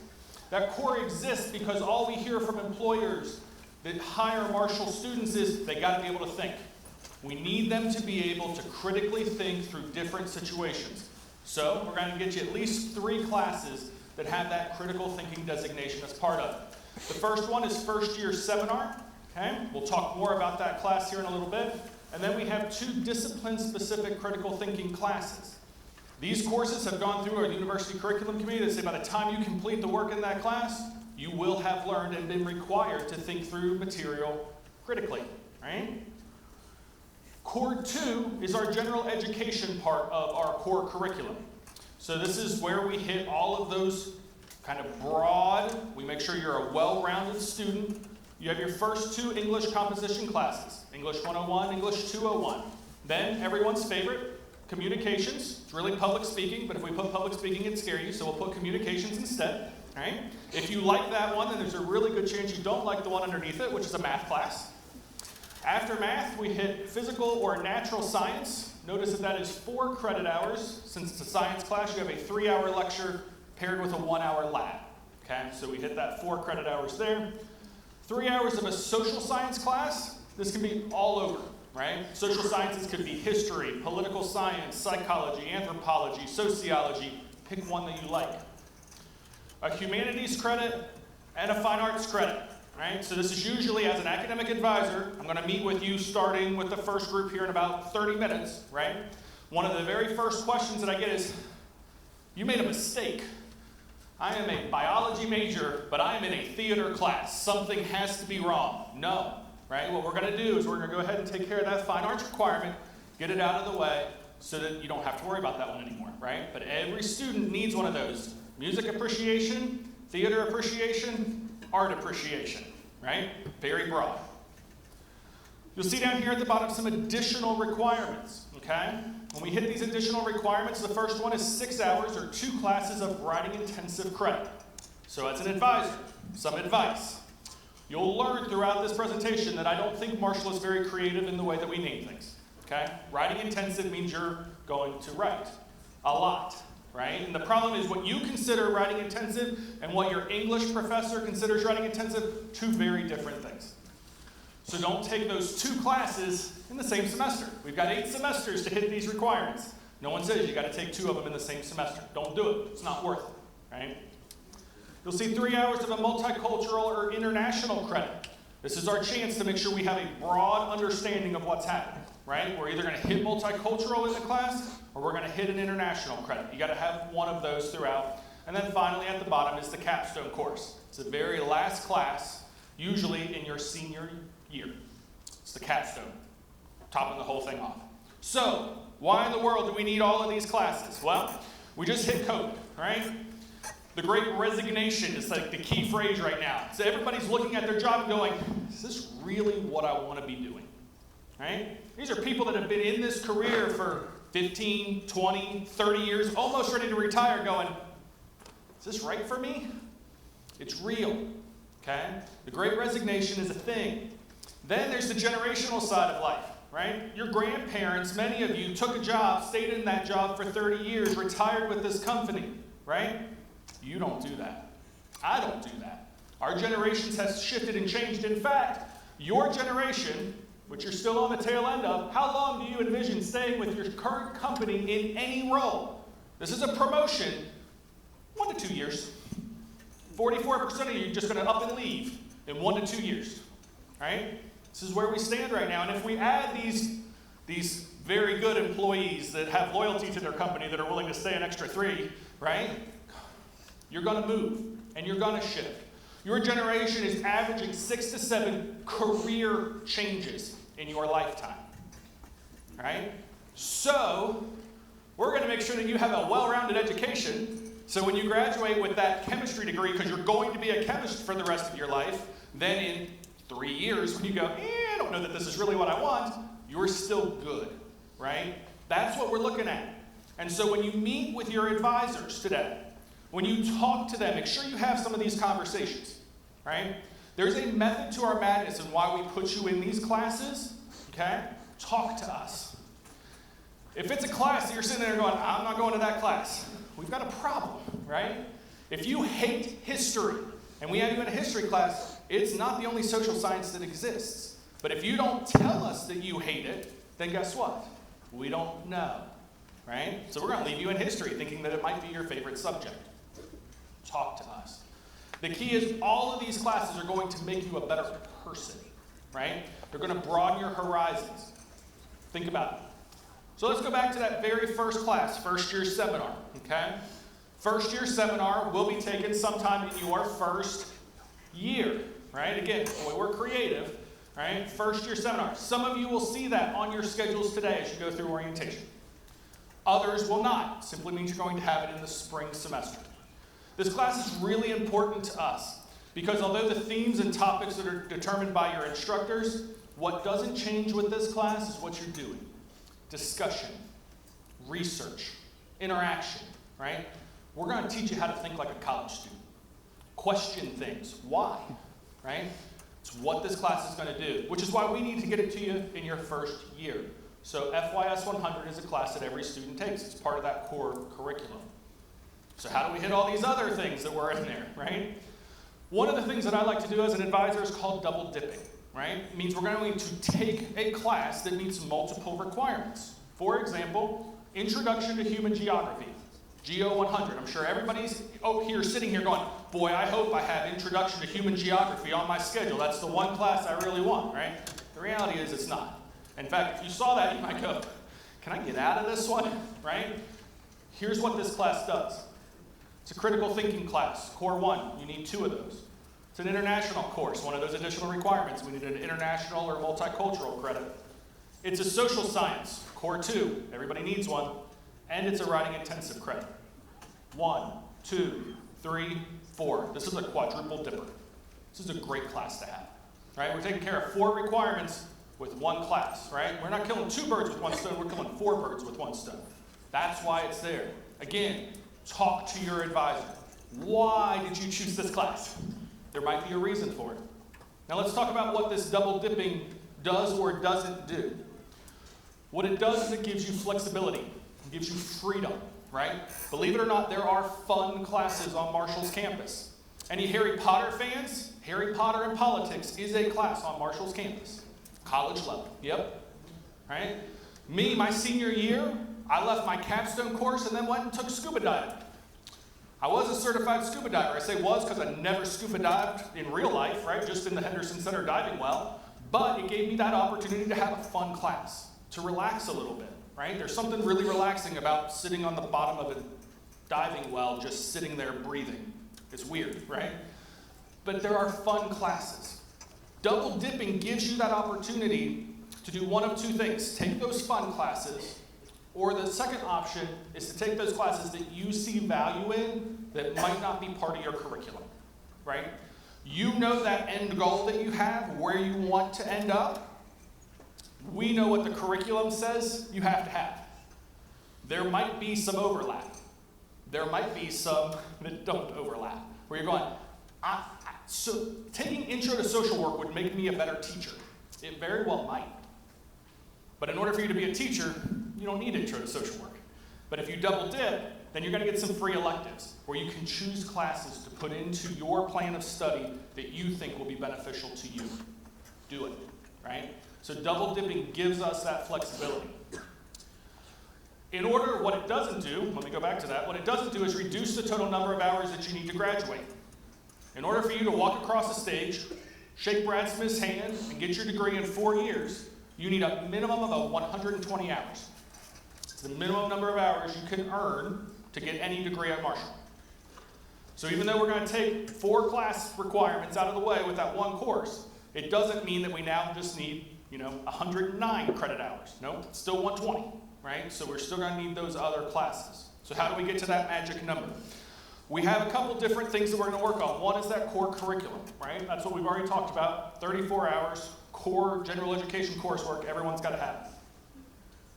That core exists because all we hear from employers that hire Marshall students is they got to be able to think. We need them to be able to critically think through different situations. So we're going to get you at least 3 classes that have that critical thinking designation as part of it. The first one is first year seminar. Okay? We'll talk more about that class here in a little bit. And then we have 2 discipline-specific critical thinking classes. These courses have gone through our university curriculum committee that say by the time you complete the work in that class, you will have learned and been required to think through material critically, right? Core 2 is our general education part of our core curriculum. So this is where we hit all of those kind of broad, we make sure you're a well-rounded student. You have your first 2 English composition classes, English 101, English 201. Then everyone's favorite, communications. It's really public speaking, but if we put public speaking, it'd scare you, so we'll put communications instead. All right? If you like that one, then there's a really good chance you don't like the one underneath it, which is a math class. After math, we hit physical or natural science. Notice that is 4 credit hours. Since it's a science class, you have a 3-hour lecture paired with a 1-hour lab. Okay? So we hit that 4 credit hours there. 3 hours of a social science class. This can be all over, right? Social sciences could be history, political science, psychology, anthropology, sociology. Pick one that you like. A humanities credit and a fine arts credit. right? So this is usually, as an academic advisor, I'm going to meet with you starting with the first group here in about 30 minutes, right? One of the very first questions that I get is, you made a mistake. I am a biology major, but I am in a theater class. Something has to be wrong. No, right? What we're going to do is we're going to go ahead and take care of that fine arts requirement, get it out of the way so that you don't have to worry about that one anymore, right? But every student needs one of those. Music appreciation, theater appreciation, art appreciation, right? Very broad. You'll see down here at the bottom some additional requirements, okay? When we hit these additional requirements, the first one is 6 hours or 2 classes of writing intensive credit. So as an advisor, some advice. You'll learn throughout this presentation that I don't think Marshall is very creative in the way that we name things, okay? Writing intensive means you're going to write a lot, right? And the problem is what you consider writing intensive and what your English professor considers writing intensive, 2 very different things. So don't take those 2 classes in the same semester. We've got 8 semesters to hit these requirements. No one says you got to take 2 of them in the same semester. Don't do it. It's not worth it, right? You'll see 3 hours of a multicultural or international credit. This is our chance to make sure we have a broad understanding of what's happening, right? We're either going to hit multicultural in the class or we're going to hit an international credit. You got to have one of those throughout. And then finally at the bottom is the Capstone course. It's the very last class, usually in your senior year. It's the Capstone, topping the whole thing off. So, why in the world do we need all of these classes? Well, we just hit COVID, right? The great resignation is like the key phrase right now. So everybody's looking at their job and going, is this really what I want to be doing, right? These are people that have been in this career for 15, 20, 30 years, almost ready to retire going, is this right for me? It's real, okay? The great resignation is a thing. Then there's the generational side of life, right? Your grandparents, many of you, took a job, stayed in that job for 30 years, retired with this company, right? You don't do that. I don't do that. Our generations has shifted and changed. In fact, your generation, which you're still on the tail end of, how long do you envision staying with your current company in any role? This is a promotion, 1 to 2 years. 44% of you are just going to up and leave in 1 to 2 years, right? This is where we stand right now. And if we add these very good employees that have loyalty to their company that are willing to stay an extra 3, right? You're going to move and you're going to shift. Your generation is averaging 6 to 7 career changes in your lifetime, right? So we're going to make sure that you have a well-rounded education. So when you graduate with that chemistry degree, because you're going to be a chemist for the rest of your life, then in 3 years, when you go, I don't know that this is really what I want, you're still good, right? That's what we're looking at. And so when you meet with your advisors today, when you talk to them, make sure you have some of these conversations, right? There's a method to our madness and why we put you in these classes, okay? Talk to us. If it's a class that you're sitting there going, I'm not going to that class, we've got a problem, right? If you hate history, and we have you in a history class, it's not the only social science that exists. But if you don't tell us that you hate it, then guess what? We don't know, right? So we're going to leave you in history thinking that it might be your favorite subject. Talk to us. The key is all of these classes are going to make you a better person, right? They're going to broaden your horizons. Think about it. So let's go back to that very first class, first year seminar, okay? First year seminar will be taken sometime in your first year, right? Again, boy, we're creative, right? First year seminar. Some of you will see that on your schedules today as you go through orientation. Others will not. Simply means you're going to have it in the spring semester. This class is really important to us because although the themes and topics that are determined by your instructors, what doesn't change with this class is what you're doing. Discussion, research, interaction, right? We're going to teach you how to think like a college student. Question things. Why? Right? It's what this class is going to do, which is why we need to get it to you in your first year. So FYS 100 is a class that every student takes. It's part of that core curriculum. So how do we hit all these other things that were in there, right? One of the things that I like to do as an advisor is called double dipping, right? It means we're going to take a class that meets multiple requirements. For example, Introduction to Human Geography, GO 100. I'm sure everybody's here sitting here going, boy, I hope I have Introduction to Human Geography on my schedule. That's the one class I really want, right? The reality is it's not. In fact, if you saw that, you might go, can I get out of this one, right? Here's what this class does. It's a critical thinking class, Core 1. You need 2 of those. It's an international course, one of those additional requirements. We need an international or multicultural credit. It's a social science, Core 2. Everybody needs one. And it's a writing intensive credit. 1, 2, 3, 4. This is a quadruple dipper. This is a great class to have, right? We're taking care of 4 requirements with 1 class, right? We're not killing 2 birds with 1 stone, we're killing 4 birds with 1 stone. That's why it's there. Again, talk to your advisor. Why did you choose this class? There might be a reason for it. Now let's talk about what this double dipping does or doesn't do. What it does is it gives you flexibility. It gives you freedom, right? Believe it or not, there are fun classes on Marshall's campus. Any Harry Potter fans? Harry Potter and Politics is a class on Marshall's campus. College level, yep. Right? Me, my senior year, I left my Capstone course and then went and took scuba diving. I was a certified scuba diver. I say was because I never scuba dived in real life, right? Just in the Henderson Center diving well. But it gave me that opportunity to have a fun class, to relax a little bit, right? There's something really relaxing about sitting on the bottom of a diving well, just sitting there breathing. It's weird, right? But there are fun classes. Double dipping gives you that opportunity to do one of 2 things. Take those fun classes, or the second option is to take those classes that you see value in that might not be part of your curriculum, right? You know that end goal that you have, where you want to end up. We know what the curriculum says you have to have. There might be some overlap. There might be some that don't overlap, where you're going, so taking intro to social work would make me a better teacher. It very well might. But in order for you to be a teacher, you don't need intro to social work. But if you double dip, then you're going to get some free electives where you can choose classes to put into your plan of study that you think will be beneficial to you. Do it, right? So double dipping gives us that flexibility. In order, what it doesn't do, let me go back to that, what it doesn't do is reduce the total number of hours that you need to graduate. In order for you to walk across the stage, shake Brad Smith's hand, and get your degree in 4 years, you need a minimum of 120 hours. It's the minimum number of hours you can earn to get any degree at Marshall. So even though we're going to take 4 class requirements out of the way with that 1 course, it doesn't mean that we now just need, 109 credit hours. No, it's still 120, right? So we're still going to need those other classes. So how do we get to that magic number? We have a couple different things that we're going to work on. One is that core curriculum, right? That's what we've already talked about. 34 hours, core general education coursework everyone's got to have.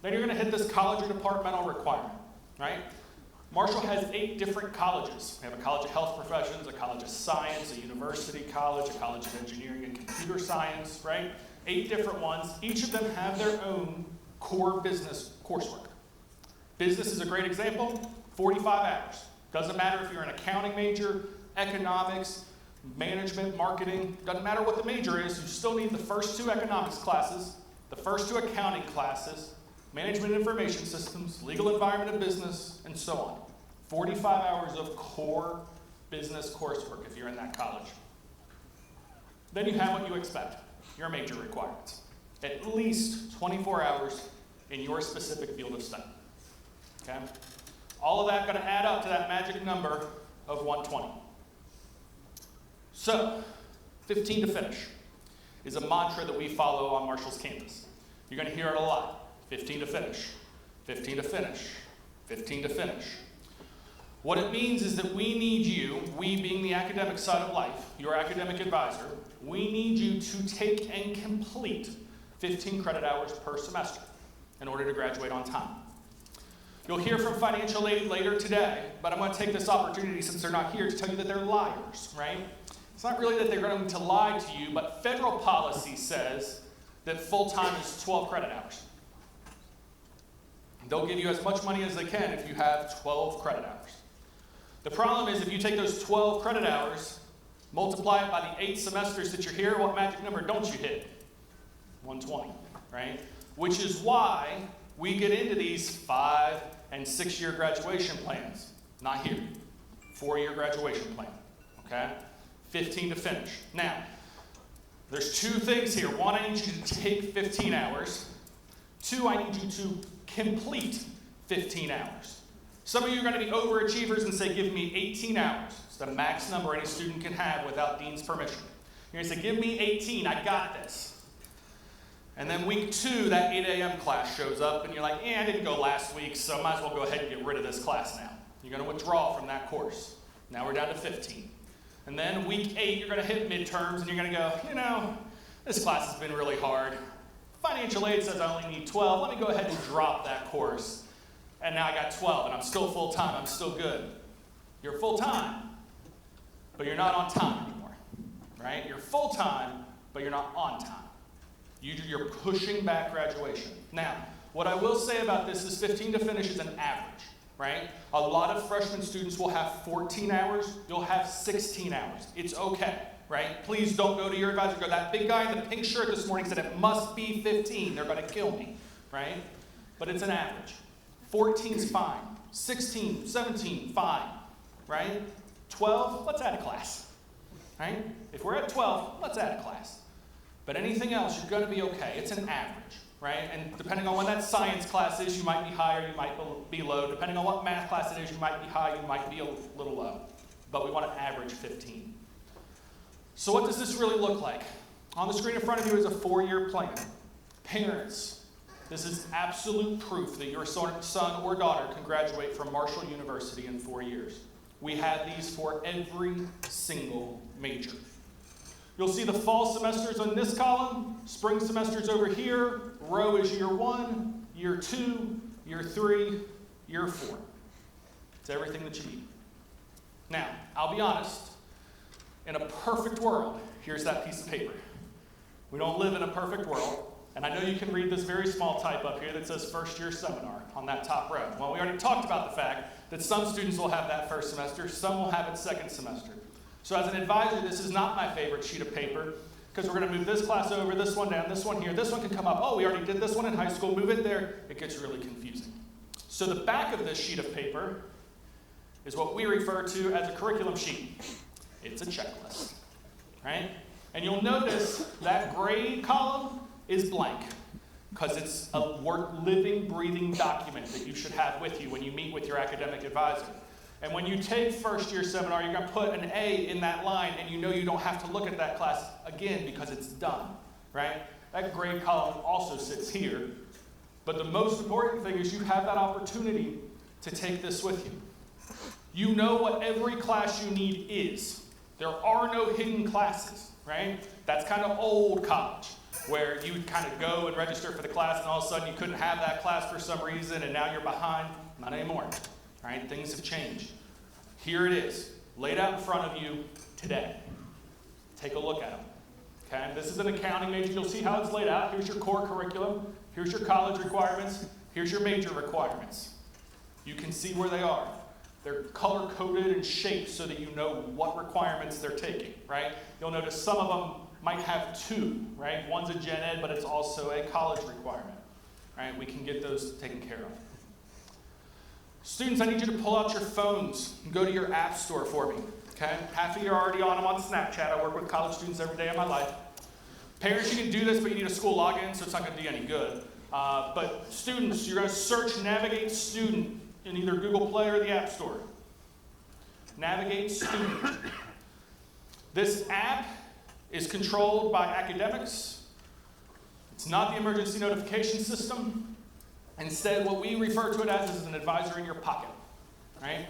Then you're going to hit this college or departmental requirement, right? Marshall has 8 different colleges. We have a college of health professions, a college of science, a university college, a college of engineering and computer science, right? 8 different ones. Each of them have their own core business coursework. Business is a great example, 45 hours. Doesn't matter if you're an accounting major, economics, management, marketing, doesn't matter what the major is, you still need the first 2 economics classes, the first 2 accounting classes, management and information systems, legal environment and business, and so on. 45 hours of core business coursework if you're in that college. Then you have what you expect, your major requirements. At least 24 hours in your specific field of study, okay? All of that going to add up to that magic number of 120. So, 15 to finish is a mantra that we follow on Marshall's campus. You're going to hear it a lot. 15 to finish, 15 to finish, 15 to finish. What it means is that we need you, we being the academic side of life, your academic advisor, we need you to take and complete 15 credit hours per semester in order to graduate on time. You'll hear from financial aid later today, but I'm going to take this opportunity since they're not here to tell you that they're liars, right? It's not really that they're going to lie to you, but federal policy says that full-time is 12 credit hours. They'll give you as much money as they can if you have 12 credit hours. The problem is if you take those 12 credit hours, multiply it by the 8 semesters that you're here, what magic number don't you hit? 120, right? Which is why we get into these 5- and 6-year graduation plans. Not here. 4-year graduation plan, okay? 15 to finish. Now, there's two things here. One, I need you to take 15 hours. Two, I need you to complete 15 hours. Some of you are going to be overachievers and say, give me 18 hours. It's the max number any student can have without dean's permission. You're going to say, give me 18, I got this. And then week 2, that 8 a.m. class shows up, and you're like, I didn't go last week, so I might as well go ahead and get rid of this class now. You're going to withdraw from that course. Now we're down to 15. And then week 8, you're going to hit midterms, and you're going to go, this class has been really hard. Financial aid says I only need 12. Let me go ahead and drop that course. And now I got 12, and I'm still full-time. I'm still good. You're full-time, but you're not on time anymore, right? You're full-time, but you're not on time. You're pushing back graduation. Now, what I will say about this is 15 to finish is an average, right? A lot of freshman students will have 14 hours. You'll have 16 hours. It's okay, right? Please don't go to your advisor and go, that big guy in the pink shirt this morning said it must be 15. They're going to kill me, right? But it's an average. 14's fine. 16, 17, fine, right? 12, let's add a class, right? If we're at 12, let's add a class. But anything else, you're going to be okay. It's an average, right? And depending on when that science class is, you might be higher, you might be low. Depending on what math class it is, you might be high, you might be a little low. But we want to average 15. So what does this really look like? On the screen in front of you is a 4-year plan. Parents, this is absolute proof that your son or daughter can graduate from Marshall University in 4 years. We have these for every single major. You'll see the fall semesters on this column, spring semesters over here, row is year 1, year 2, year 3, year 4. It's everything that you need. Now, I'll be honest, in a perfect world, here's that piece of paper. We don't live in a perfect world, and I know you can read this very small type up here that says first year seminar on that top row. Well, we already talked about the fact that some students will have that first semester, some will have it second semester. So as an advisor, this is not my favorite sheet of paper because we're going to move this class over, this one down, this one here. This one can come up. Oh, we already did this one in high school. Move it there. It gets really confusing. So the back of this sheet of paper is what we refer to as a curriculum sheet. It's a checklist, right? And you'll notice that grade column is blank because it's a living, breathing document that you should have with you when you meet with your academic advisor. And when you take first year seminar, you're going to put an A in that line, and you know you don't have to look at that class again because it's done, right? That grade column also sits here. But the most important thing is you have that opportunity to take this with you. You know what every class you need is. There are no hidden classes, right? That's kind of old college, where you would kind of go and register for the class, and all of a sudden you couldn't have that class for some reason, and now you're behind. Not anymore. Right? Things have changed. Here it is, laid out in front of you today. Take a look at them. Okay? This is an accounting major. You'll see how it's laid out. Here's your core curriculum. Here's your college requirements. Here's your major requirements. You can see where they are. They're color-coded and shaped so that you know what requirements they're taking. Right? You'll notice some of them might have 2. Right? One's a gen ed, but it's also a college requirement. Right? We can get those taken care of. Students, I need you to pull out your phones and go to your app store for me, okay? Half of you are already on them on Snapchat. I work with college students every day of my life. Parents, you can do this, but you need a school login, so it's not going to do any good. But students, you're going to search Navigate Student in either Google Play or the App Store. Navigate Student. This app is controlled by academics. It's not the emergency notification system. Instead, what we refer to it as is an advisor in your pocket, right?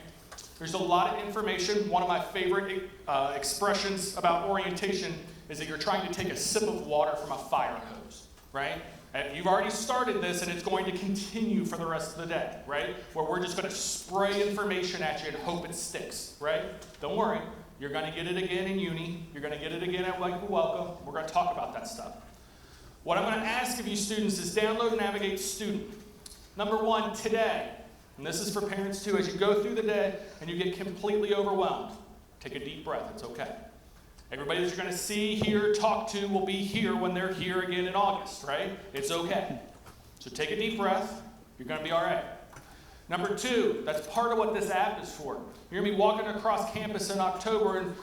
There's a lot of information. One of my favorite expressions about orientation is that you're trying to take a sip of water from a fire hose, right? And you've already started this, and it's going to continue for the rest of the day, right? Where we're just going to spray information at you and hope it sticks, right? Don't worry. You're going to get it again in uni. You're going to get it again at Like Welcome. We're going to talk about that stuff. What I'm going to ask of you students is download Navigate Student. Number 1, today, and this is for parents too, as you go through the day and you get completely overwhelmed, take a deep breath, it's okay. Everybody that you're going to see, hear, talk to will be here when they're here again in August, right? It's okay. So take a deep breath, you're going to be all right. Number 2, that's part of what this app is for. You're going to be walking across campus in October, and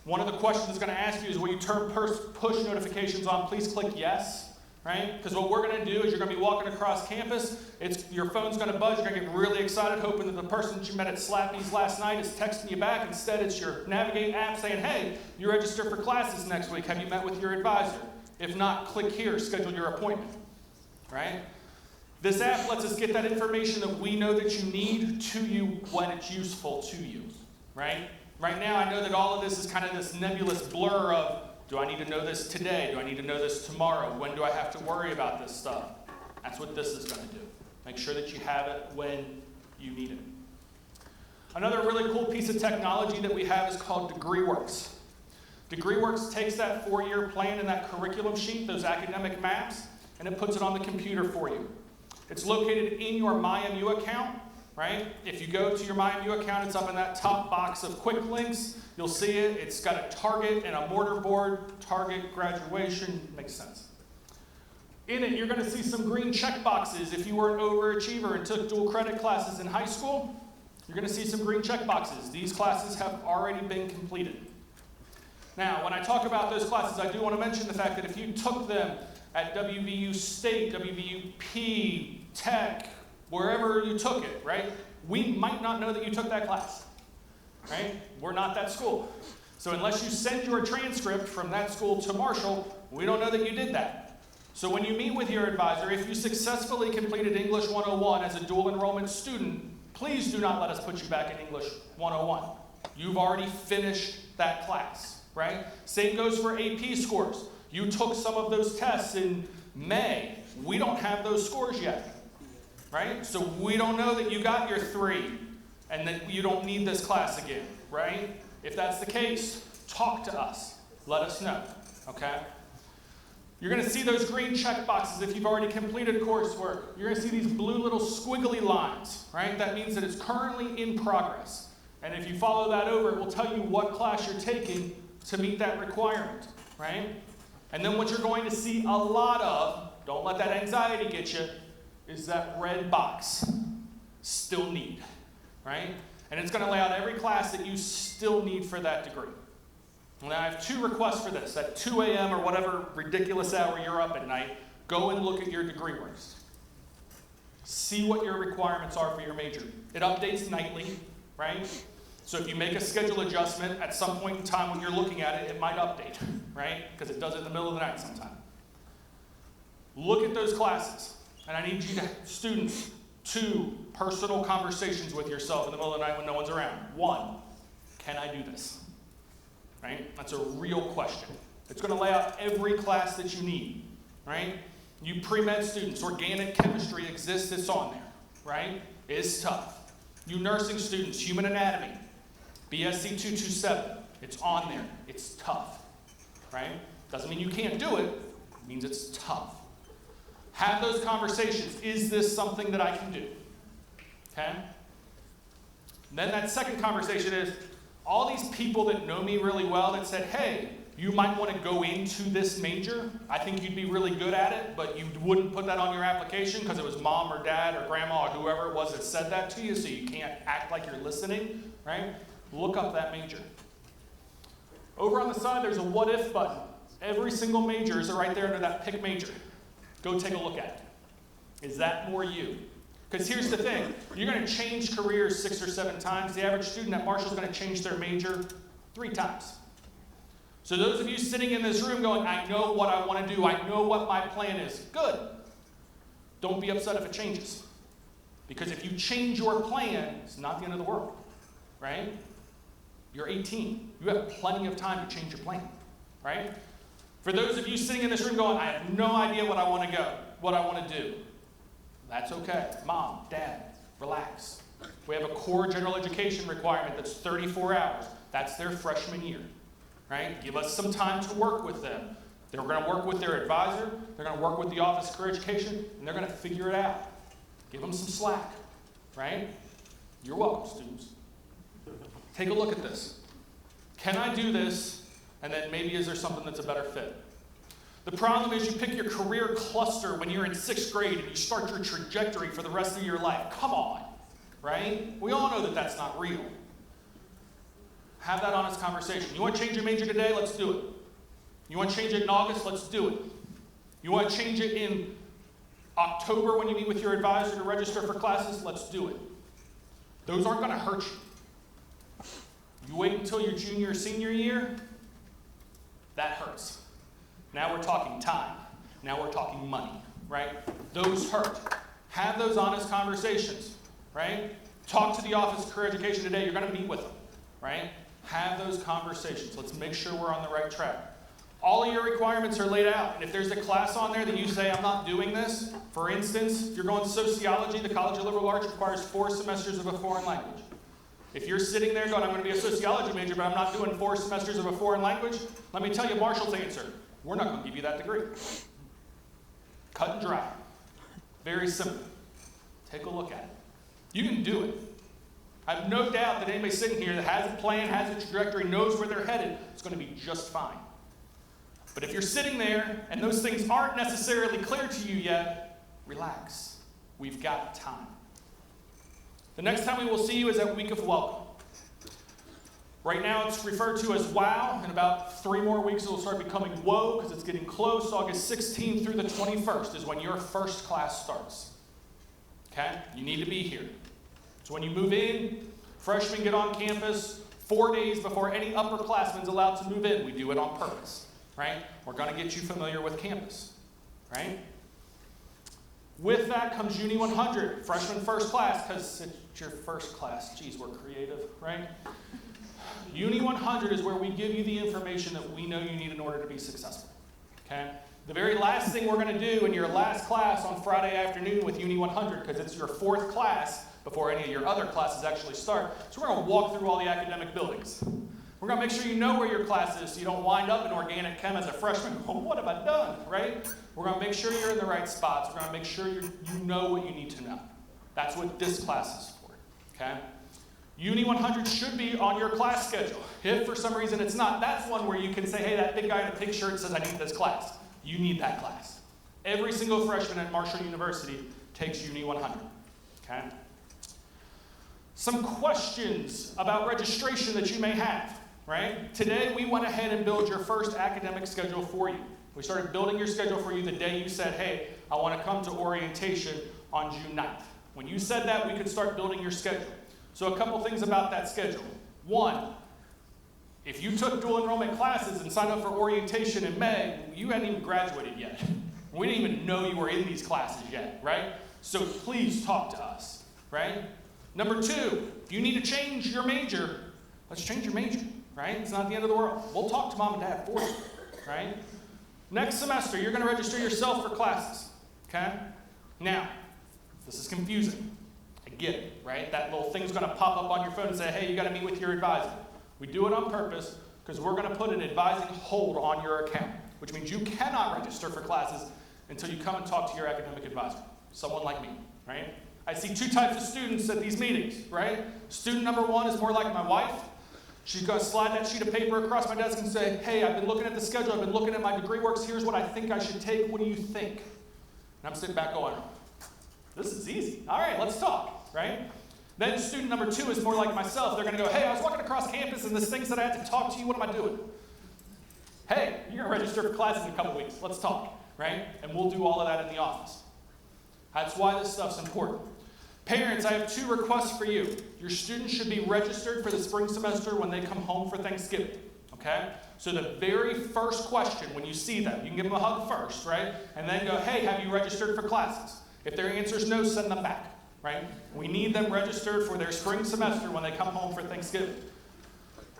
One of the questions it's going to ask you is, will you turn push notifications on? Please click yes, right? Because what we're going to do is you're going to be walking across campus. Your phone's going to buzz. You're going to get really excited, hoping that the person that you met at Slappy's last night is texting you back. Instead, it's your Navigate app saying, hey, you registered for classes next week. Have you met with your advisor? If not, click here, schedule your appointment, right? This app lets us get that information that we know that you need to you when it's useful to you, right? Right now, I know that all of this is kind of this nebulous blur of, do I need to know this today? Do I need to know this tomorrow? When do I have to worry about this stuff? That's what this is going to do. Make sure that you have it when you need it. Another really cool piece of technology that we have is called DegreeWorks. DegreeWorks takes that 4-year plan and that curriculum sheet, those academic maps, and it puts it on the computer for you. It's located in your MyMU account. Right? If you go to your MyMU account, it's up in that top box of quick links. You'll see it. It's got a target and a mortarboard. Target, graduation, makes sense. In it, you're going to see some green check boxes. If you were an overachiever and took dual credit classes in high school, you're going to see some green check boxes. These classes have already been completed. Now, when I talk about those classes, I do want to mention the fact that if you took them at WVU State, WVUP, Tech, wherever you took it, right? We might not know that you took that class, right? We're not that school. So unless you send your transcript from that school to Marshall, we don't know that you did that. So when you meet with your advisor, if you successfully completed English 101 as a dual enrollment student, please do not let us put you back in English 101. You've already finished that class, right? Same goes for AP scores. You took some of those tests in May. We don't have those scores yet. Right? So we don't know that you got your 3 and that you don't need this class again, right? If that's the case, talk to us. Let us know, okay? You're going to see those green check boxes if you've already completed coursework. You're going to see these blue little squiggly lines, right? That means that it's currently in progress. And if you follow that over, it will tell you what class you're taking to meet that requirement, right? And then what you're going to see a lot of, don't let that anxiety get you, is that red box, still need, right? And it's going to lay out every class that you still need for that degree. Now I have 2 requests for this. At 2 a.m. or whatever ridiculous hour you're up at night, go and look at your DegreeWorks. See what your requirements are for your major. It updates nightly, right? So if you make a schedule adjustment at some point in time when you're looking at it, it might update, right? Because it does it in the middle of the night sometime. Look at those classes. And I need you to, students, 2 personal conversations with yourself in the middle of the night when no one's around. 1, can I do this? Right? That's a real question. It's going to lay out every class that you need, right? You pre-med students, organic chemistry exists, it's on there, right? It's tough. You nursing students, human anatomy, BSc 227, it's on there. It's tough, right? Doesn't mean you can't do it. It means it's tough. Have those conversations. Is this something that I can do? Okay? Then that second conversation is, all these people that know me really well that said, hey, you might want to go into this major. I think you'd be really good at it, but you wouldn't put that on your application because it was mom or dad or grandma or whoever it was that said that to you, so you can't act like you're listening, right? Look up that major. Over on the side, there's a what if button. Every single major is right there under that pick major. Go take a look at it. Is that more you? Because here's the thing. You're going to change careers 6 or 7 times. The average student at Marshall is going to change their major 3 times. So those of you sitting in this room going, I know what I want to do. I know what my plan is. Good. Don't be upset if it changes. Because if you change your plan, it's not the end of the world. Right? You're 18. You have plenty of time to change your plan. Right? For those of you sitting in this room going, I have no idea what I want to go, what I want to do. That's okay. Mom, dad, relax. We have a core general education requirement that's 34 hours. That's their freshman year, right? Give us some time to work with them. They're going to work with their advisor. They're going to work with the Office of Career Education, and they're going to figure it out. Give them some slack, right? You're welcome, students. Take a look at this. Can I do this? And then maybe is there something that's a better fit? The problem is you pick your career cluster when you're in 6th grade and you start your trajectory for the rest of your life. Come on, right? We all know that that's not real. Have that honest conversation. You want to change your major today? Let's do it. You want to change it in August? Let's do it. You want to change it in October when you meet with your advisor to register for classes? Let's do it. Those aren't going to hurt you. You wait until your junior or senior year, that hurts. Now we're talking time. Now we're talking money, right? Those hurt. Have those honest conversations, right? Talk to the Office of Career Education today. You're going to meet with them, right? Have those conversations. Let's make sure we're on the right track. All of your requirements are laid out. And if there's a class on there that you say, I'm not doing this, for instance, if you're going sociology, the College of Liberal Arts requires 4 semesters of a foreign language. If you're sitting there going, I'm going to be a sociology major, but I'm not doing 4 semesters of a foreign language, let me tell you Marshall's answer. We're not going to give you that degree. Cut and dry. Very simple. Take a look at it. You can do it. I have no doubt that anybody sitting here that has a plan, has a trajectory, knows where they're headed, is going to be just fine. But if you're sitting there and those things aren't necessarily clear to you yet, relax. We've got time. The next time we will see you is at Week of Welcome. Right now it's referred to as WOW. In about 3 more weeks it will start becoming WOA because it's getting close. August 16th through the 21st is when your first class starts. Okay? You need to be here. So when you move in, freshmen get on campus 4 days before any upperclassmen's allowed to move in. We do it on purpose, right? We're going to get you familiar with campus, right? With that comes Uni 100, freshman first class, because it's your first class. Geez, we're creative, right? Uni 100 is where we give you the information that we know you need in order to be successful, okay? The very last thing we're going to do in your last class on Friday afternoon with Uni 100, because it's your 4th class before any of your other classes actually start, so we're going to walk through all the academic buildings. We're going to make sure you know where your class is so you don't wind up in organic chem as a freshman. Oh, what have I done, right? We're going to make sure you're in the right spots. We're going to make sure you know what you need to know. That's what this class is for, okay? Uni 100 should be on your class schedule. If for some reason it's not, that's one where you can say, hey, that big guy in a pink shirt says I need this class. You need that class. Every single freshman at Marshall University takes Uni 100, okay? Some questions about registration that you may have. Right? Today, we went ahead and built your first academic schedule for you. We started building your schedule for you the day you said, hey, I want to come to orientation on June 9th. When you said that, we could start building your schedule. So a couple things about that schedule. 1, if you took dual enrollment classes and signed up for orientation in May, you hadn't even graduated yet. We didn't even know you were in these classes yet, right? So please talk to us, right? Number 2, if you need to change your major, let's change your major. Right? It's not the end of the world. We'll talk to mom and dad for you, right? Next semester, you're going to register yourself for classes, okay? Now, this is confusing. I get it, right? That little thing's going to pop up on your phone and say, hey, you got to meet with your advisor. We do it on purpose because we're going to put an advising hold on your account, which means you cannot register for classes until you come and talk to your academic advisor, someone like me, right? I see 2 types of students at these meetings, right? Student number 1 is more like my wife. She's going to slide that sheet of paper across my desk and say, hey, I've been looking at the schedule, I've been looking at my degree works, here's what I think I should take, what do you think? And I'm sitting back going, this is easy. All right, let's talk, right? Then student number 2 is more like myself. They're going to go, hey, I was walking across campus and this thing said I had to talk to you, what am I doing? Hey, you're going to register for classes in a couple weeks, let's talk, right? And we'll do all of that in the office. That's why this stuff's important. Parents, I have 2 requests for you. Your students should be registered for the spring semester when they come home for Thanksgiving, okay? So the very first question when you see them, you can give them a hug first, right? And then go, hey, have you registered for classes? If their answer is no, send them back, right? We need them registered for their spring semester when they come home for Thanksgiving.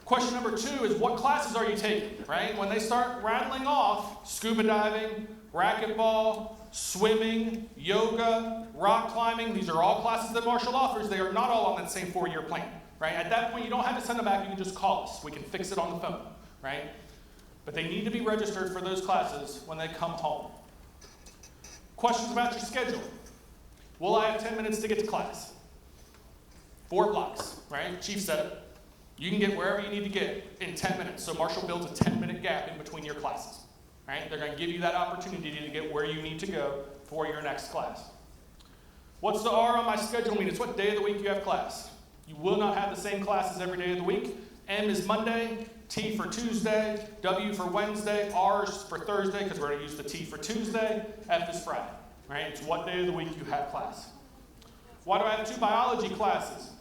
Question number 2 is what classes are you taking, right? When they start rattling off scuba diving, racquetball, swimming, yoga, rock climbing, these are all classes that Marshall offers. They are not all on that same 4-year plan, right? At that point, you don't have to send them back. You can just call us. We can fix it on the phone, right? But they need to be registered for those classes when they come home. Questions about your schedule. Will I have 10 minutes to get to class? 4 blocks, right? Chief said it. You can get wherever you need to get in 10 minutes. So Marshall builds a 10-minute gap in between your classes. Right? They're going to give you that opportunity to get where you need to go for your next class. What's the R on my schedule mean? It's what day of the week you have class. You will not have the same classes every day of the week. M is Monday, T for Tuesday, W for Wednesday, R is for Thursday, because we're going to use the T for Tuesday, F is Friday, right? It's what day of the week you have class. Why do I have 2 biology classes?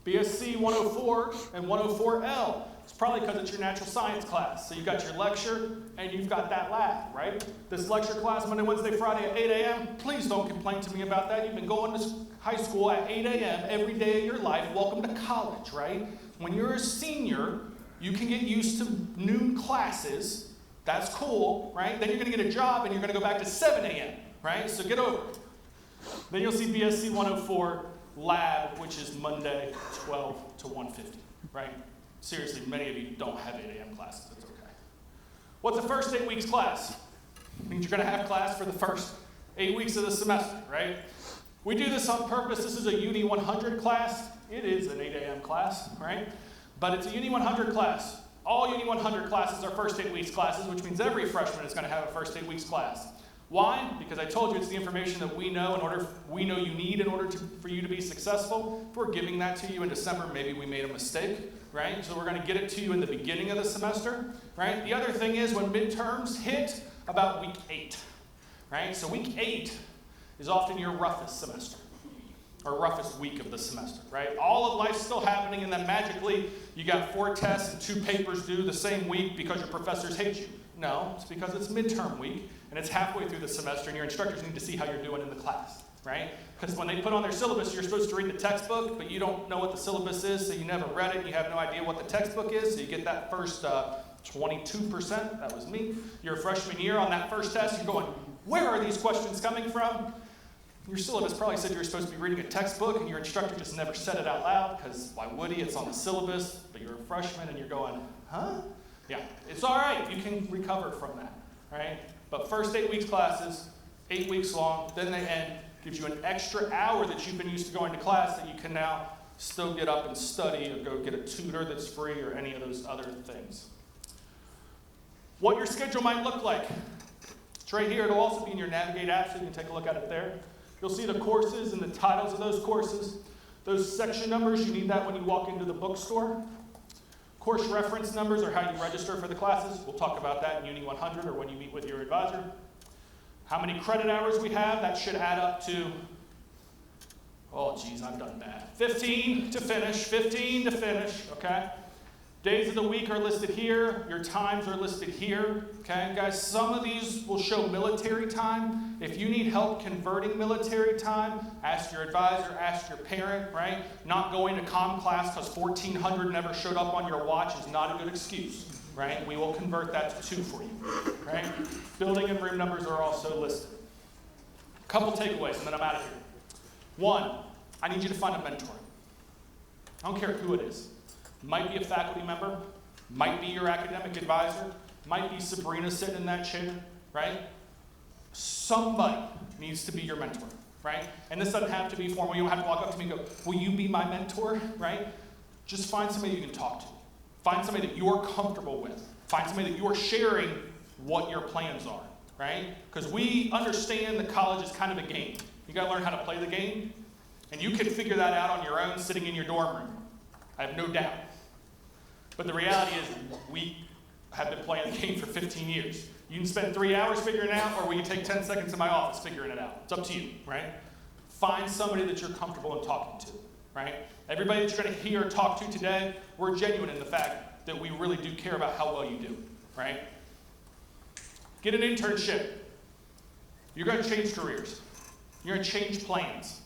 BSc 104 and 104L. It's probably because it's your natural science class. So you've got your lecture and you've got that lab, right? This lecture class, Monday, Wednesday, Friday at 8 a.m., please don't complain to me about that. You've been going to high school at 8 a.m. every day of your life. Welcome to college, right? When you're a senior, you can get used to noon classes. That's cool, right? Then you're going to get a job and you're going to go back to 7 a.m., right? So get over it. Then you'll see BSc 104 lab, which is Monday, 12 to 1:50, right? Seriously, many of you don't have 8 a.m. classes. It's okay. What's the first 8 weeks class? It means you're going to have class for the first 8 weeks of the semester, right? We do this on purpose. This is a Uni 100 class. It is an 8 a.m. class, right? But it's a Uni 100 class. All Uni 100 classes are first 8 weeks classes, which means every freshman is going to have a first 8 weeks class. Why? Because I told you it's the information that we know you need in order for you to be successful. If we're giving that to you in December, maybe we made a mistake, right? So we're going to get it to you in the beginning of the semester, right? The other thing is when midterms hit about week 8, right? So week 8 is often your roughest semester, or roughest week of the semester, right? All of life's still happening, and then magically you got 4 tests and 2 papers due the same week because your professors hate you. No, it's because it's midterm week, and it's halfway through the semester, and your instructors need to see how you're doing in the class, right? Because when they put on their syllabus, you're supposed to read the textbook, but you don't know what the syllabus is, so you never read it, and you have no idea what the textbook is, so you get that first 22%, that was me, your freshman year on that first test, you're going, where are these questions coming from? Your syllabus probably said you were supposed to be reading a textbook, and your instructor just never said it out loud, because why would he? It's on the syllabus, but you're a freshman, and you're going, huh? Yeah, it's all right. You can recover from that, right? But first 8 weeks classes, 8 weeks long, then they end, gives you an extra hour that you've been used to going to class that you can now still get up and study or go get a tutor that's free or any of those other things. What your schedule might look like. It's right here. It'll also be in your Navigate app, so you can take a look at it there. You'll see the courses and the titles of those courses. Those section numbers, you need that when you walk into the bookstore. Course reference numbers are how you register for the classes. We'll talk about that in Uni 100 or when you meet with your advisor. How many credit hours we have, that should add up to, oh geez, I've done bad. 15 to finish, okay? Days of the week are listed here. Your times are listed here, okay? Guys, some of these will show military time. If you need help converting military time, ask your advisor, ask your parent, right? Not going to comm class because 1,400 never showed up on your watch is not a good excuse, right? We will convert that to 2 for you, right? Building and room numbers are also listed. A couple takeaways, and then I'm out of here. 1, I need you to find a mentor. I don't care who it is. Might be a faculty member, might be your academic advisor, might be Sabrina sitting in that chair, right? Somebody needs to be your mentor, right? And this doesn't have to be formal. You don't have to walk up to me and go, will you be my mentor, right? Just find somebody you can talk to. Find somebody that you're comfortable with. Find somebody that you're sharing what your plans are, right? Because we understand that college is kind of a game. You got to learn how to play the game, and you can figure that out on your own sitting in your dorm room. I have no doubt. But the reality is we have been playing the game for 15 years. You can spend 3 hours figuring it out, or we can take 10 seconds in my office figuring it out. It's up to you, right? Find somebody that you're comfortable in talking to, right? Everybody that you're going to hear or talk to today, we're genuine in the fact that we really do care about how well you do, right? Get an internship. You're going to change careers. You're going to change plans.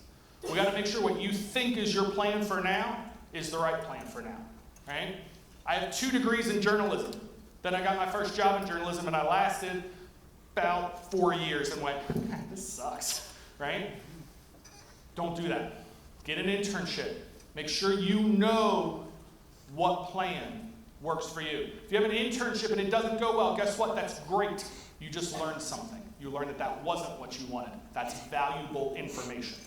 We got to make sure what you think is your plan for now is the right plan for now, right? I have 2 degrees in journalism. Then I got my first job in journalism, and I lasted about 4 years and went, this sucks, right? Don't do that. Get an internship. Make sure you know what plan works for you. If you have an internship and it doesn't go well, guess what? That's great. You just learned something. You learned that that wasn't what you wanted. That's valuable information.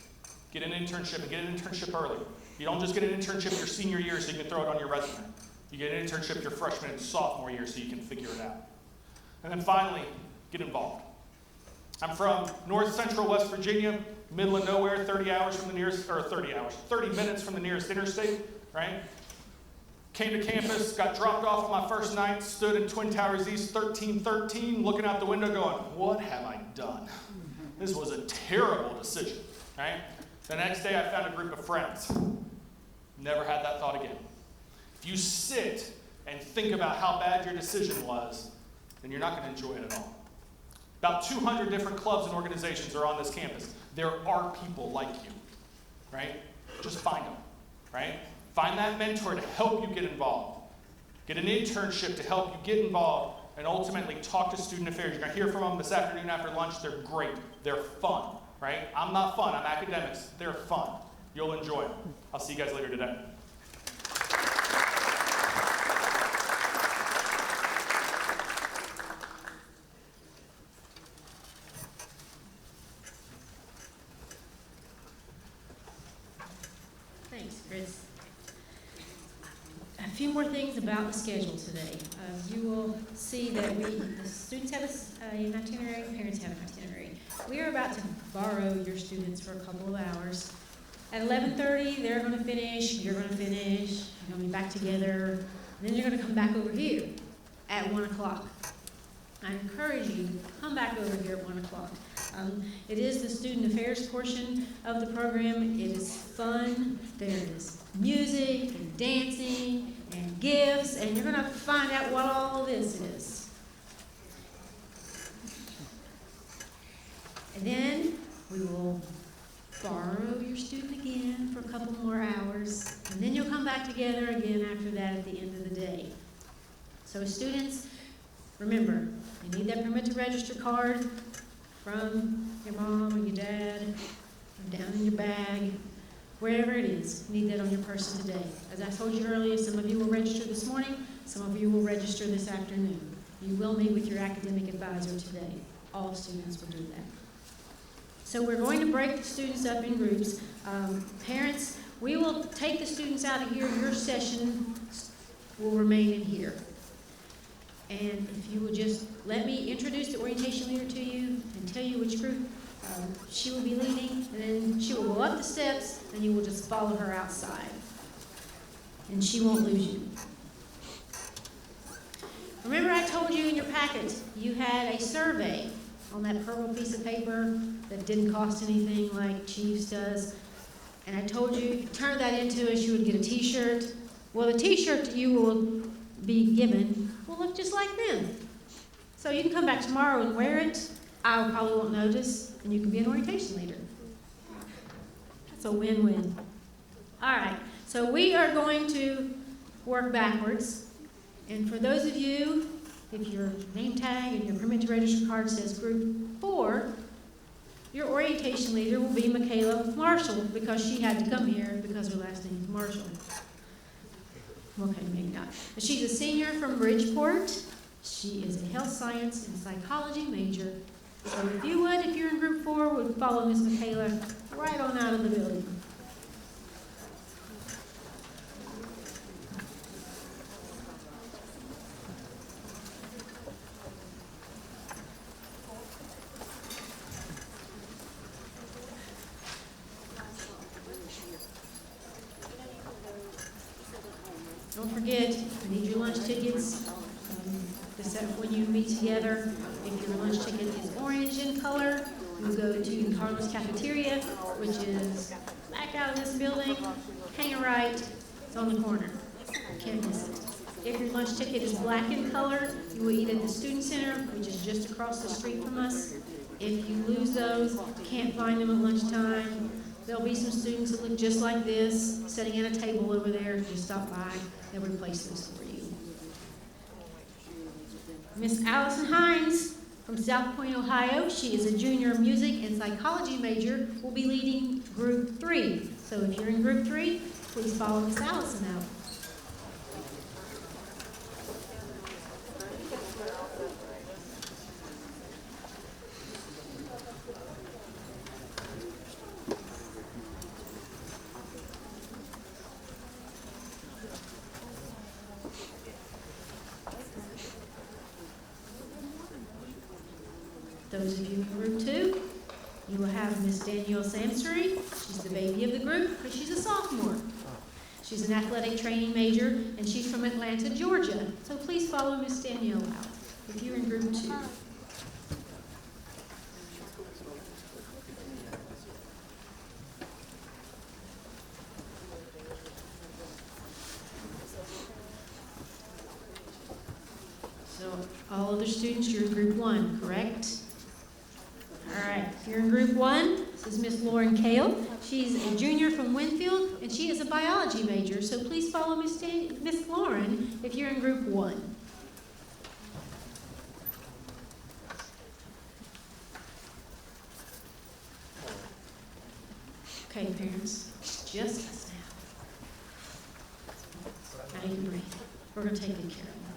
Get an internship, and get an internship early. You don't just get an internship your senior year so you can throw it on your resume. You get an internship your freshman and sophomore year so you can figure it out. And then finally, get involved. I'm from north central West Virginia, middle of nowhere, 30 minutes from the nearest interstate, right? Came to campus, got dropped off on my first night, stood in Twin Towers East 1313, looking out the window going, what have I done? This was a terrible decision, right? The next day I found a group of friends. Never had that thought again. If you sit and think about how bad your decision was, then you're not going to enjoy it at all. About 200 different clubs and organizations are on this campus. There are people like you, right? Just find them, right? Find that mentor to help you get involved. Get an internship to help you get involved, and ultimately talk to student affairs. You're going to hear from them this afternoon after lunch. They're great. They're fun, right? I'm not fun. I'm academics. They're fun. You'll enjoy them. I'll see you guys later today. Thanks, Chris. A few more things about the schedule today. You will see that the students have an itinerary, parents have an itinerary. We are about to borrow your students for a couple of hours. At 11:30, they're going to finish, you're going to finish, you're going to be back together, and then you're going to come back over here at 1 o'clock. I encourage you to come back over here at 1 o'clock. It is the student affairs portion of the program. It is fun. There is music and dancing and gifts, and you're going to find out what all of this is. And then we will borrow your student again for a couple more hours, and then you'll come back together again after that at the end of the day. So students, remember, you need that permit to register card from your mom or your dad, or down in your bag, wherever it is. You need that on your person today. As I told you earlier, some of you will register this morning, some of you will register this afternoon. You will meet with your academic advisor today. All students will do that. So we're going to break the students up in groups. Parents, we will take the students out of here. Your session will remain in here. And if you will just let me introduce the orientation leader to you and tell you which group she will be leading, and then she will go up the steps, and you will just follow her outside. And she won't lose you. Remember I told you in your packet you had a survey on that purple piece of paper that didn't cost anything like Chiefs does. And I told you if you turned that into us, you would get a t-shirt. Well, the t-shirt that you will be given will look just like them. So you can come back tomorrow and wear it. I probably won't notice, and you can be an orientation leader. That's a win-win. All right, so we are going to work backwards. And for those of you, if your name tag and your permit to register card says group 4, your orientation leader will be Michaela Marshall, because she had to come here because her last name is Marshall. Okay, maybe not. But she's a senior from Bridgeport. She is a health science and psychology major. So if you would, if you're in group 4, would follow Miss Michaela right on out of the building. Don't forget, you need your lunch tickets. When you meet together, if your lunch ticket is orange in color, you go to the Carlos Cafeteria, which is back out of this building. Hang a right, it's on the corner. Can't miss it. If your lunch ticket is black in color, you will eat at the Student Center, which is just across the street from us. If you lose those, can't find them at lunchtime, there'll be some students that look just like this, sitting at a table over there. Just stop by, they'll replace those for you. Miss Allison Hines from South Point, Ohio. She is a junior music and psychology major, will be leading group 3. So if you're in group 3, please follow Miss Allison out. Those of you in group 2, you will have Miss Danielle Samsbury. She's the baby of the group because she's a sophomore. She's an athletic training major, and she's from Atlanta, Georgia. So please follow Miss Danielle out if you're in group 2. So all other students, you're in group 1, correct? All right, if you're in group 1, this is Miss Lauren Kale. She's a junior from Winfield, and she is a biology major. So please follow Miss Lauren if you're in group 1. Okay, parents, just us now. Now you can breathe. We're going to take good care of them.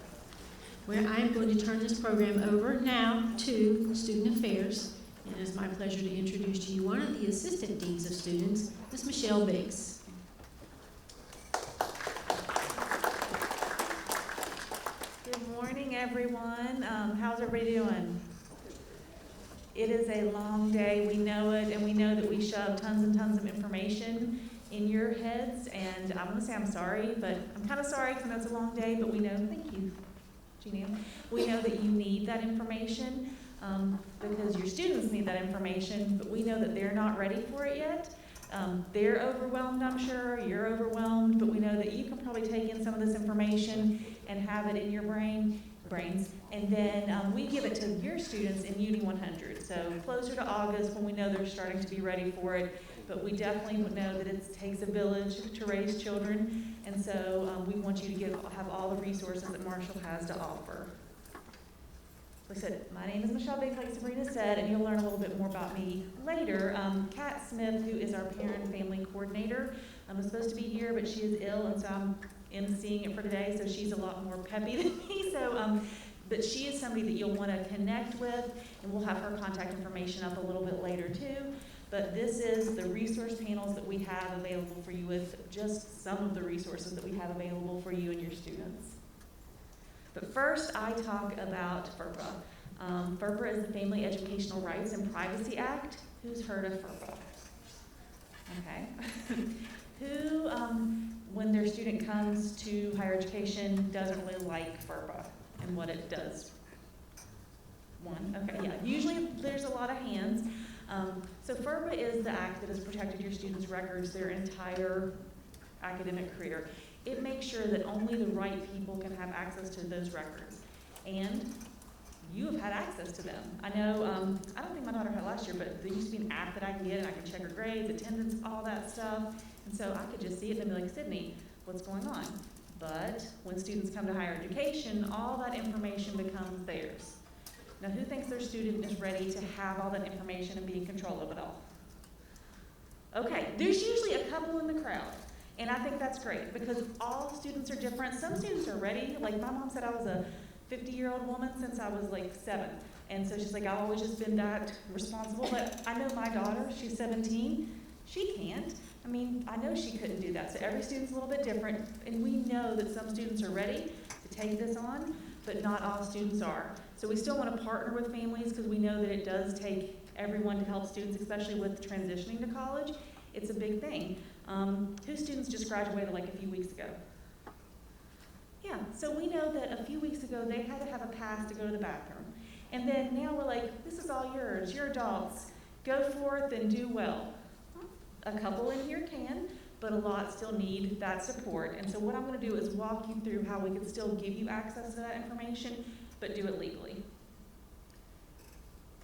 Well, I am going to turn this program over now to Student Affairs. And it is my pleasure to introduce to you one of the Assistant Deans of Students, Ms. Michelle Biggs. Good morning, everyone. How's everybody doing? It is a long day, we know it, and we know that we shove tons and tons of information in your heads, and I want to say I'm sorry, but I'm kind of sorry because I know it's a long day, but we know, thank you, Jeannie, we know that you need that information. Because your students need that information, but we know that they're not ready for it yet. They're overwhelmed, I'm sure, you're overwhelmed, but we know that you can probably take in some of this information and have it in your brains, and then we give it to your students in Uni 100, so closer to August when we know they're starting to be ready for it, but we definitely know that it takes a village to raise children, and so we want you to have all the resources that Marshall has to offer. Like I said, my name is Michelle Biggs, like Sabrina said, and you'll learn a little bit more about me later. Kat Smith, who is our parent and family coordinator, was supposed to be here, but she is ill, and so I'm emceeing it for today, so she's a lot more peppy than me. So, but she is somebody that you'll want to connect with, and we'll have her contact information up a little bit later too. But this is the resource panels that we have available for you, with just some of the resources that we have available for you and your students. But first, I talk about FERPA. FERPA is the Family Educational Rights and Privacy Act. Who's heard of FERPA? Okay. Who, when their student comes to higher education, doesn't really like FERPA and what it does? One, okay, yeah. Usually there's a lot of hands. So FERPA is the act that has protected your students' records their entire academic career. It makes sure that only the right people can have access to those records. And you have had access to them. I know, I don't think my daughter had last year, but there used to be an app that I can get and I can check her grades, attendance, all that stuff. And so I could just see it and be like, Sydney, what's going on? But when students come to higher education, all that information becomes theirs. Now, who thinks their student is ready to have all that information and be in control of it all? Okay, there's usually a couple in the crowd. And I think that's great because all students are different. Some students are ready. Like my mom said, I was a 50-year-old woman since I was like 7. And so she's like, I've always just been that responsible. But I know my daughter, she's 17. She can't. I mean, I know she couldn't do that. So every student's a little bit different. And we know that some students are ready to take this on, but not all students are. So we still want to partner with families because we know that it does take everyone to help students, especially with transitioning to college. It's a big thing. Whose students just graduated like a few weeks ago? Yeah, so we know that a few weeks ago they had to have a pass to go to the bathroom. And then now we're like, this is all yours, you're adults. Go forth and do well. A couple in here can, but a lot still need that support. And so what I'm going to do is walk you through how we can still give you access to that information, but do it legally.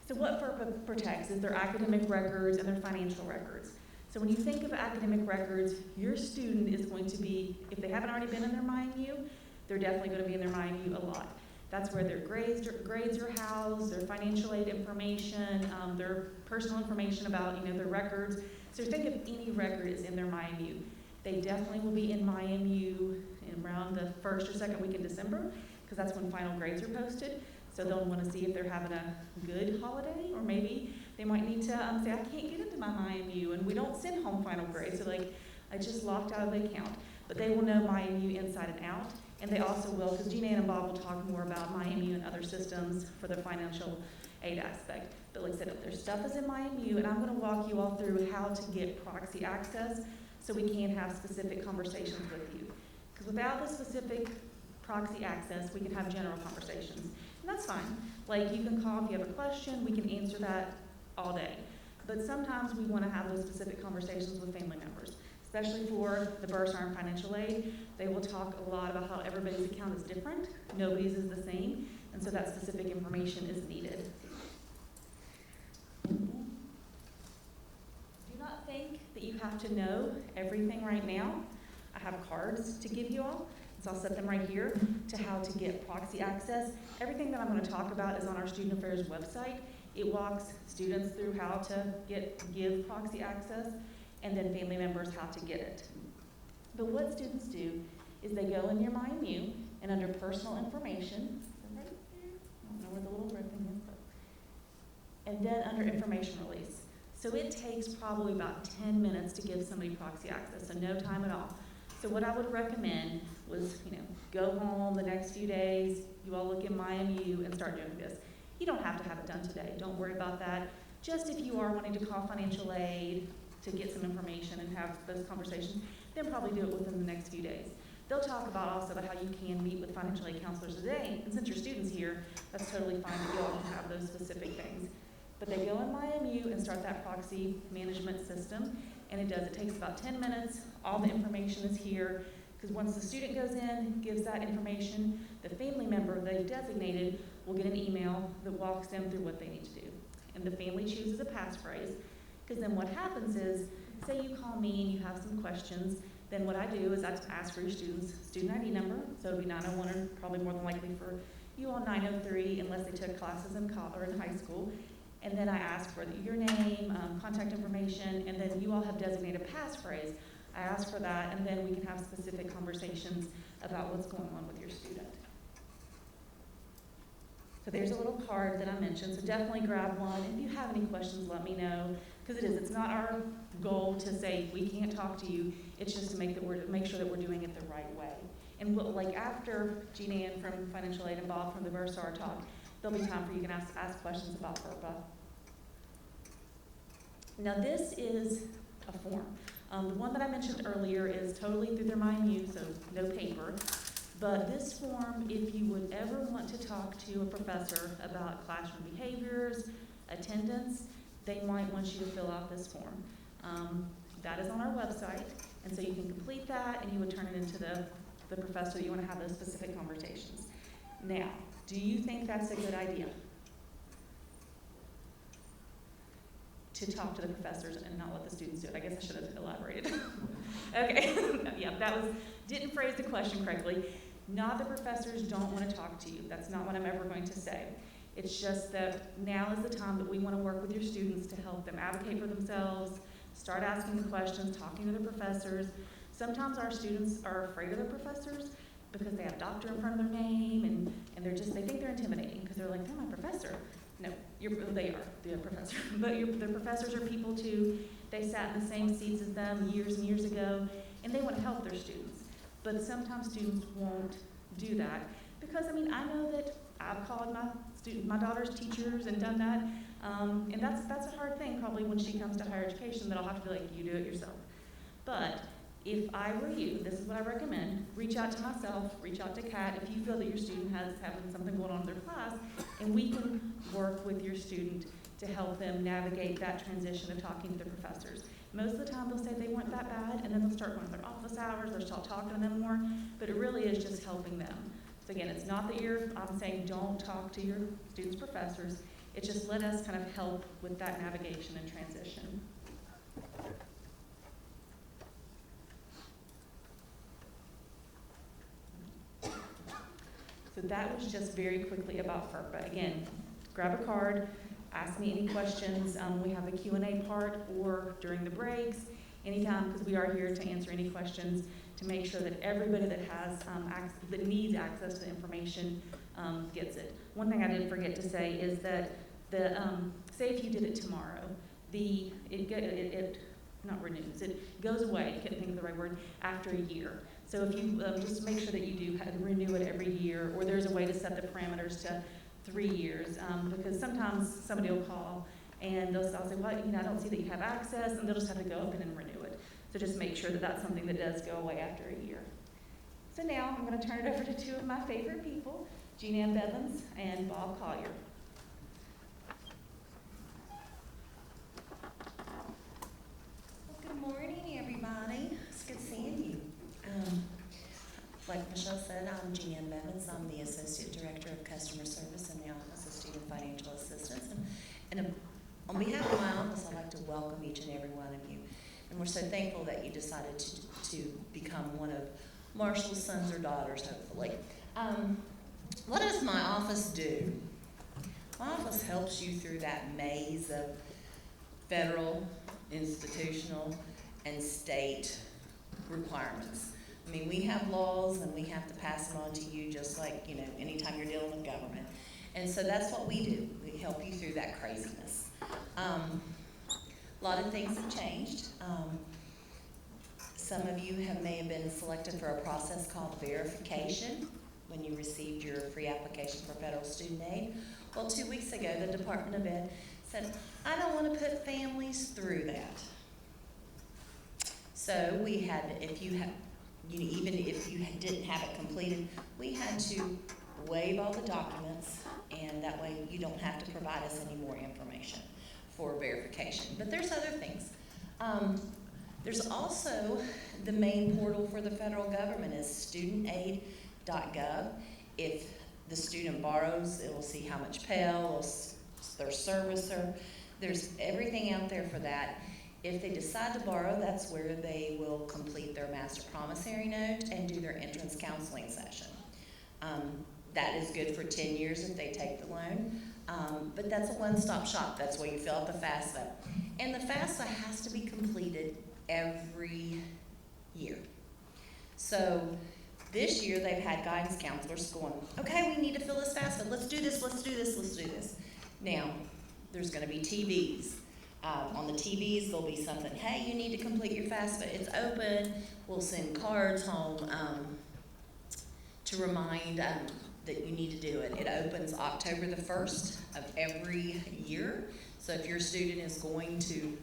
So what FERPA protects is their academic records and their financial records. So when you think of academic records, your student is going to be, if they haven't already been in their MyMU, they're definitely going to be in their MyMU a lot. That's where their grades are housed, their financial aid information, their personal information about their records. So think of any record is in their MyMU. They definitely will be in MyMU around the first or second week in December, because that's when final grades are posted. So they'll want to see if they're having a good holiday, or maybe they might need to say, I can't get into my MyMU, and we don't send home final grades. So like, I just locked out of the account. But they will know MyMU inside and out, and they also will, because Gina and Bob will talk more about MyMU and other systems for the financial aid aspect. But like I said, their stuff is in MyMU, and I'm going to walk you all through how to get proxy access so we can have specific conversations with you. Because without the specific proxy access, we can have general conversations. And that's fine. Like, you can call if you have a question, we can answer that all day. But sometimes we want to have those specific conversations with family members, especially for the bursar and financial aid. They will talk a lot about how everybody's account is different, nobody's is the same, and so that specific information is needed. Do not think that you have to know everything right now. I have cards to give you all, so I'll set them right here to how to get proxy access. Everything that I'm going to talk about is on our Student Affairs website. It walks students through how to give proxy access, and then family members how to get it. But what students do is they go in your MyMU, and under personal information, right there? I don't know where the little red thing is, but, and then under information release. So it takes probably about 10 minutes to give somebody proxy access, so no time at all. So what I would recommend was, go home the next few days, you all look in MyMU and start doing this. You don't have to have it done today, don't worry about that. Just if you are wanting to call financial aid to get some information and have those conversations, then probably do it within the next few days. They'll talk about also about how you can meet with financial aid counselors today, and since your students here, that's totally fine that you all can have those specific things. But they go in MyMU and start that proxy management system, and it takes about 10 minutes, all the information is here, because once the student goes in, gives that information, the family member they've designated will get an email that walks them through what they need to do. And the family chooses a passphrase, because then what happens is, say you call me and you have some questions, then what I do is I ask for your student's student ID number, so it'll be 901 or probably more than likely for you all 903 unless they took classes in high school. And then I ask for your name, contact information, and then you all have designated a passphrase. I ask for that, and then we can have specific conversations about what's going on with your student. So there's a little card that I mentioned, so definitely grab one. If you have any questions, let me know, because it's not our goal to say we can't talk to you, it's just to make sure that we're doing it the right way. And like after Jean Ann from Financial Aid and Bob from the Bursar talk, there'll be time for you to ask questions about FERPA. Now this is a form. The one that I mentioned earlier is totally through their MyMU, so no paper. But this form, if you would ever want to talk to a professor about classroom behaviors, attendance, they might want you to fill out this form. That is on our website, and so you can complete that and you would turn it into the professor that you want to have those specific conversations. Now, do you think that's a good idea? To talk to the professors and not let the students do it. I guess I should have elaborated. Okay, yeah, didn't phrase the question correctly. Not the professors don't want to talk to you. That's not what I'm ever going to say. It's just that now is the time that we want to work with your students to help them advocate for themselves, start asking the questions, talking to the professors. Sometimes our students are afraid of their professors because they have doctor in front of their name and they think they're intimidating because they're like, they're my professor. No, they are the professor, but the professors are people too. They sat in the same seats as them years and years ago, and they want to help their students. But sometimes students won't do that because, I know that I've called my daughter's teachers and done that, and that's a hard thing probably when she comes to higher education that I'll have to be like, you do it yourself. But if I were you, this is what I recommend, reach out to myself, reach out to Kat if you feel that your student has having something going on in their class, and we can work with your student to help them navigate that transition of talking to the professors. Most of the time they'll say they weren't that bad, and then they'll start going to their office hours, they'll start talking to them more, but it really is just helping them. So again, it's not that I'm saying don't talk to your students' professors, it's just let us kind of help with that navigation and transition. So that was just very quickly about FERPA. Again, grab a card, ask me any questions. We have a Q&A part or during the breaks, anytime, because we are here to answer any questions to make sure that everybody that has that needs access to the information gets it. One thing I did forget to say is that say if you did it tomorrow, it not renews, it goes away, I can't think of the right word, after a year. So if you just make sure that you do renew it every year, or there's a way to set the parameters to 3 years, because sometimes somebody will call and I'll say, well, I don't see that you have access, and they'll just have to go up and renew it. So just make sure that that's something that does go away after a year. So now I'm going to turn it over to two of my favorite people, Ann Bevins and Bob Collier. Good morning, everybody. It's good seeing you. Like Michelle said, I'm Ann Bevins. I'm the Associate Director of Customer Service in the Office of Student Financial Assistance. And on behalf of my office, I'd like to welcome each and every one of you. And we're so thankful that you decided to become one of Marshall's sons or daughters, hopefully. What does my office do? My office helps you through that maze of federal, institutional, and state requirements. I mean, we have laws and we have to pass them on to you just like, anytime you're dealing with government. And so that's what we do. We help you through that craziness. A lot of things have changed. Some of you may have been selected for a process called verification when you received your free application for federal student aid. Well, 2 weeks ago, the Department of Ed said, I don't want to put families through that. So we had, even if you didn't have it completed, we had to waive all the documents, and that way you don't have to provide us any more information for verification. But there's other things. There's also the main portal for the federal government is studentaid.gov. If the student borrows, it will see how much Pell, their servicer. There's everything out there for that. If they decide to borrow, that's where they will complete their master promissory note and do their entrance counseling session. That is good for 10 years if they take the loan. But that's a one-stop shop. That's where you fill out the FAFSA. And the FAFSA has to be completed every year. So this year they've had guidance counselors going, okay, we need to fill this FAFSA. Let's do this, let's do this, let's do this. Now, there's going to be TVs. On the TVs, there'll be something, hey, you need to complete your FAFSA. It's open. We'll send cards home to remind that you need to do it. It opens October the 1st of every year. So if your student is going to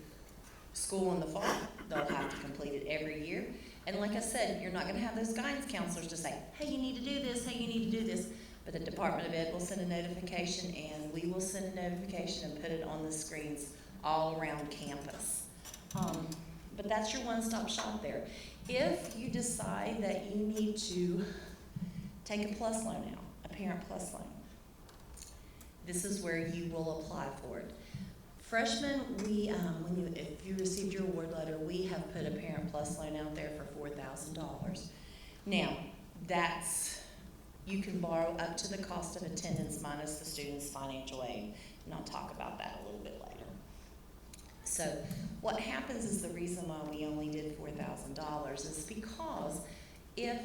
school in the fall, they'll have to complete it every year. And like I said, you're not going to have those guidance counselors to say, hey, you need to do this, hey, you need to do this. But the Department of Ed will send a notification, and we will send a notification and put it on the screens all around campus. But that's your one-stop shop there. If you decide that you need to take a PLUS loan out, a Parent PLUS loan, this is where you will apply for it. Freshmen, if you received your award letter, we have put a Parent PLUS loan out there for $4,000. Now, you can borrow up to the cost of attendance minus the student's financial aid, and I'll talk about that a little bit later. So what happens is the reason why we only did $4,000 is because if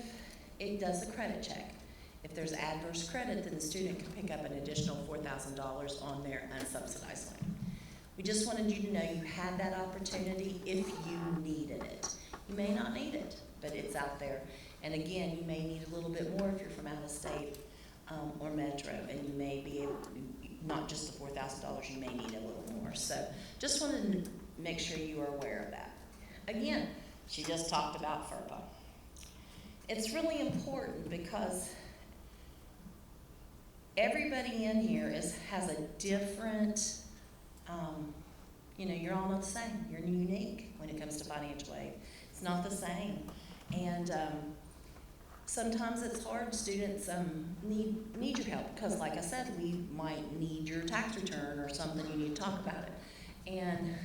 it does a credit check, if there's adverse credit, then the student can pick up an additional $4,000 on their unsubsidized loan. We just wanted you to know you had that opportunity if you needed it. You may not need it, but it's out there. And again, you may need a little bit more if you're from out of state or metro, and you may be able to, not just the $4,000, you may need a little more. So just wanted to make sure you are aware of that. Again, she just talked about FERPA. It's really important because everybody in here has a different, you're all not the same. You're unique when it comes to financial aid. It's not the same. And sometimes it's hard. Students need your help because, like I said, we might need your tax return or something. You need to talk about it. And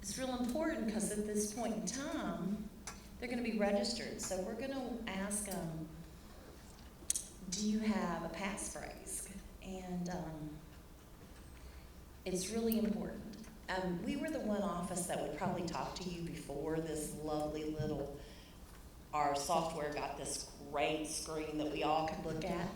it's real important because at this point in time, they're going to be registered. So we're going to ask them, do you have a passphrase? And it's really important. We were the one office that would probably talk to you before this lovely little, our software got this great screen that we all could look at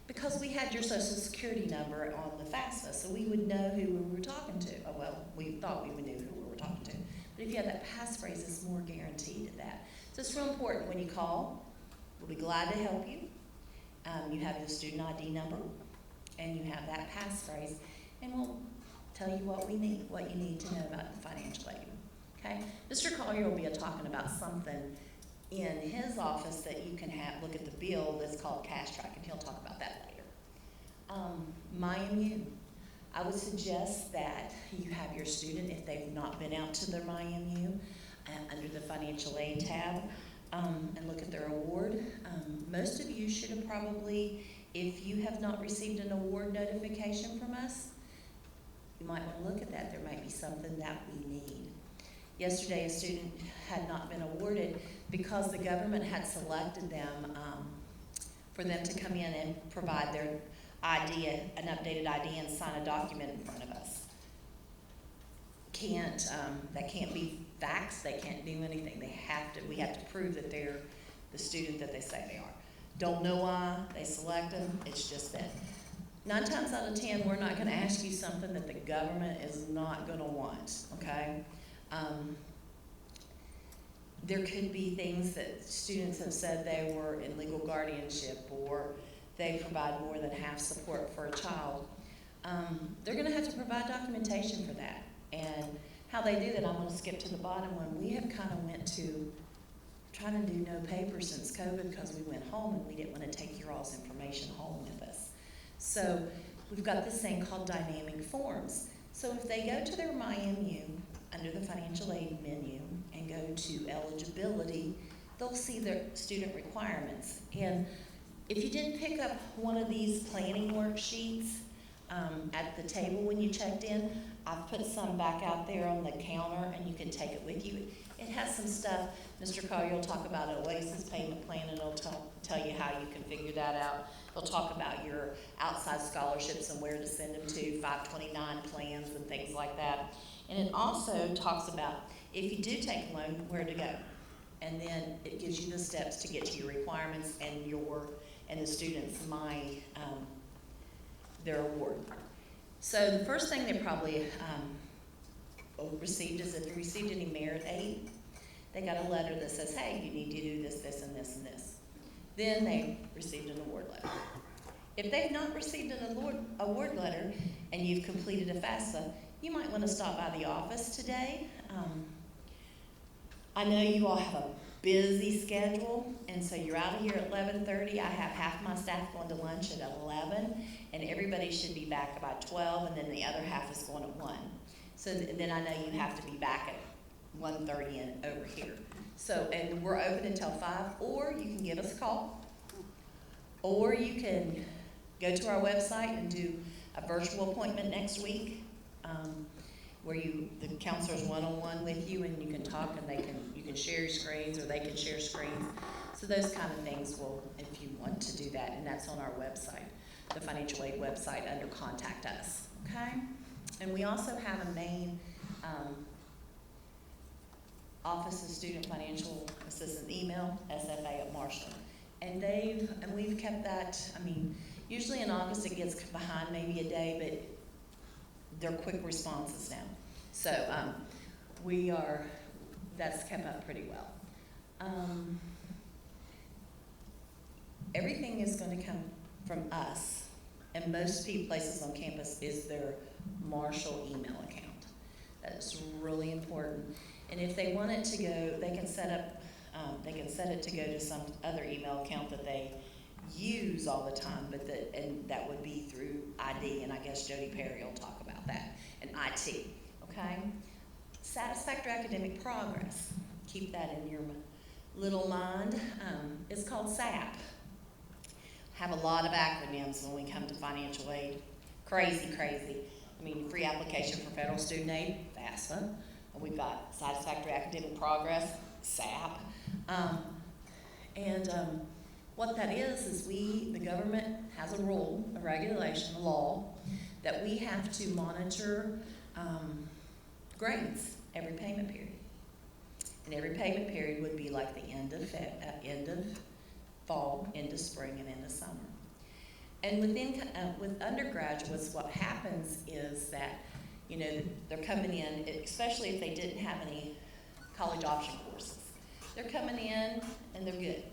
because we had your social security number on the FAFSA, so we would know who we were talking to. Oh, well, we thought we would know who we were talking to. But if you have that passphrase, it's more guaranteed at that. So it's real important when you call. We'll be glad to help you. You have your student ID number, and you have that passphrase, and we'll tell you what you need to know about the financial aid. Okay? Mr. Collier will be talking about something in his office that you can have, look at the bill that's called Cash Track, and he'll talk about that later. MyMU. I would suggest that you have your student, if they've not been out to their MyMU, under the financial aid tab, and look at their award. Most of you should have probably, if you have not received an award notification from us, you might want to look at that. There might be something that we need. Yesterday, a student had not been awarded because the government had selected them for them to come in and provide their ID, an updated ID, and sign a document in front of us. That can't be faxed. They can't do anything. We have to prove that they're the student that they say they are. Don't know why they select them. It's just that 9 times out of 10, we're not going to ask you something that the government is not going to want. Okay. There could be things that students have said they were in legal guardianship, or they provide more than half support for a child. They're going to have to provide documentation for that. And how they do that, I'm going to skip to the bottom one. We have kind of went to trying to do no paper since COVID because we went home and we didn't want to take your all's information home with us. So we've got this thing called dynamic forms. So if they go to their MyMU under the financial aid menu and go to eligibility, they'll see their student requirements. And if you didn't pick up one of these planning worksheets at the table when you checked in, I've put some back out there on the counter and you can take it with you. It has some stuff. Mr. Collier will talk about an OASIS payment plan, and it'll tell you how you can figure that out. They'll talk about your outside scholarships and where to send them to, 529 plans and things like that. And it also talks about if you do take a loan, where to go. And then it gives you the steps to get to your requirements and the students' their award. So the first thing they probably received is if they received any merit aid, they got a letter that says, hey, you need to do this, this, and this, and this. Then they received an award letter. If they've not received an award letter and you've completed a FAFSA, you might want to stop by the office today. I know you all have a busy schedule, and so you're out of here at 11:30. I have half my staff going to lunch at 11, and everybody should be back about 12, and then the other half is going at 1. So then I know you have to be back at 1:30 and over here. So, and we're open until 5, or you can give us a call, or you can go to our website and do a virtual appointment next week, where the counselor's one-on-one with you, and you can talk, and you can share your screens, or they can share screens. So those kind of things will, if you want to do that, and that's on our website, the financial aid website under Contact Us. Okay, and we also have a main Office of Student Financial Assistance email, SFA@Marshall, and we've kept that. I mean, usually in August it gets behind maybe a day, but they're quick responses now. So that's kept up pretty well. Everything is going to come from us, and most places on campus is their Marshall email account. That is really important. And if they want it to go, they can set it to go to some other email account that they use all the time, and that would be through ID, and I guess Jody Perry will talk about that, and IT, okay? Satisfactory academic progress. Keep that in your little mind. It's called SAP. Have a lot of acronyms when we come to financial aid. Crazy. I mean, free application for federal student aid, FAFSA. We've got satisfactory academic progress, SAP. What that is the government has a rule, a regulation, a law, that we have to monitor grades every payment period. And every payment period would be like the end of fall, end of spring, and end of summer. And with undergraduates, what happens is that, they're coming in, especially if they didn't have any college option courses. They're coming in and they're good.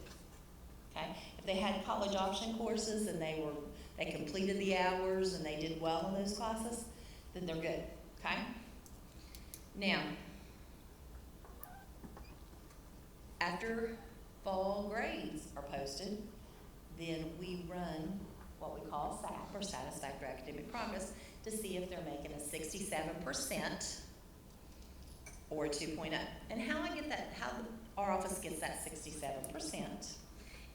Okay? If they had college option courses and they completed the hours and they did well in those classes, then they're good. Okay? Now, after fall grades are posted, then we run what we call SAP, or Satisfactory Academic Progress, to see if they're making a 67% or a 2.0. And how our office gets that 67%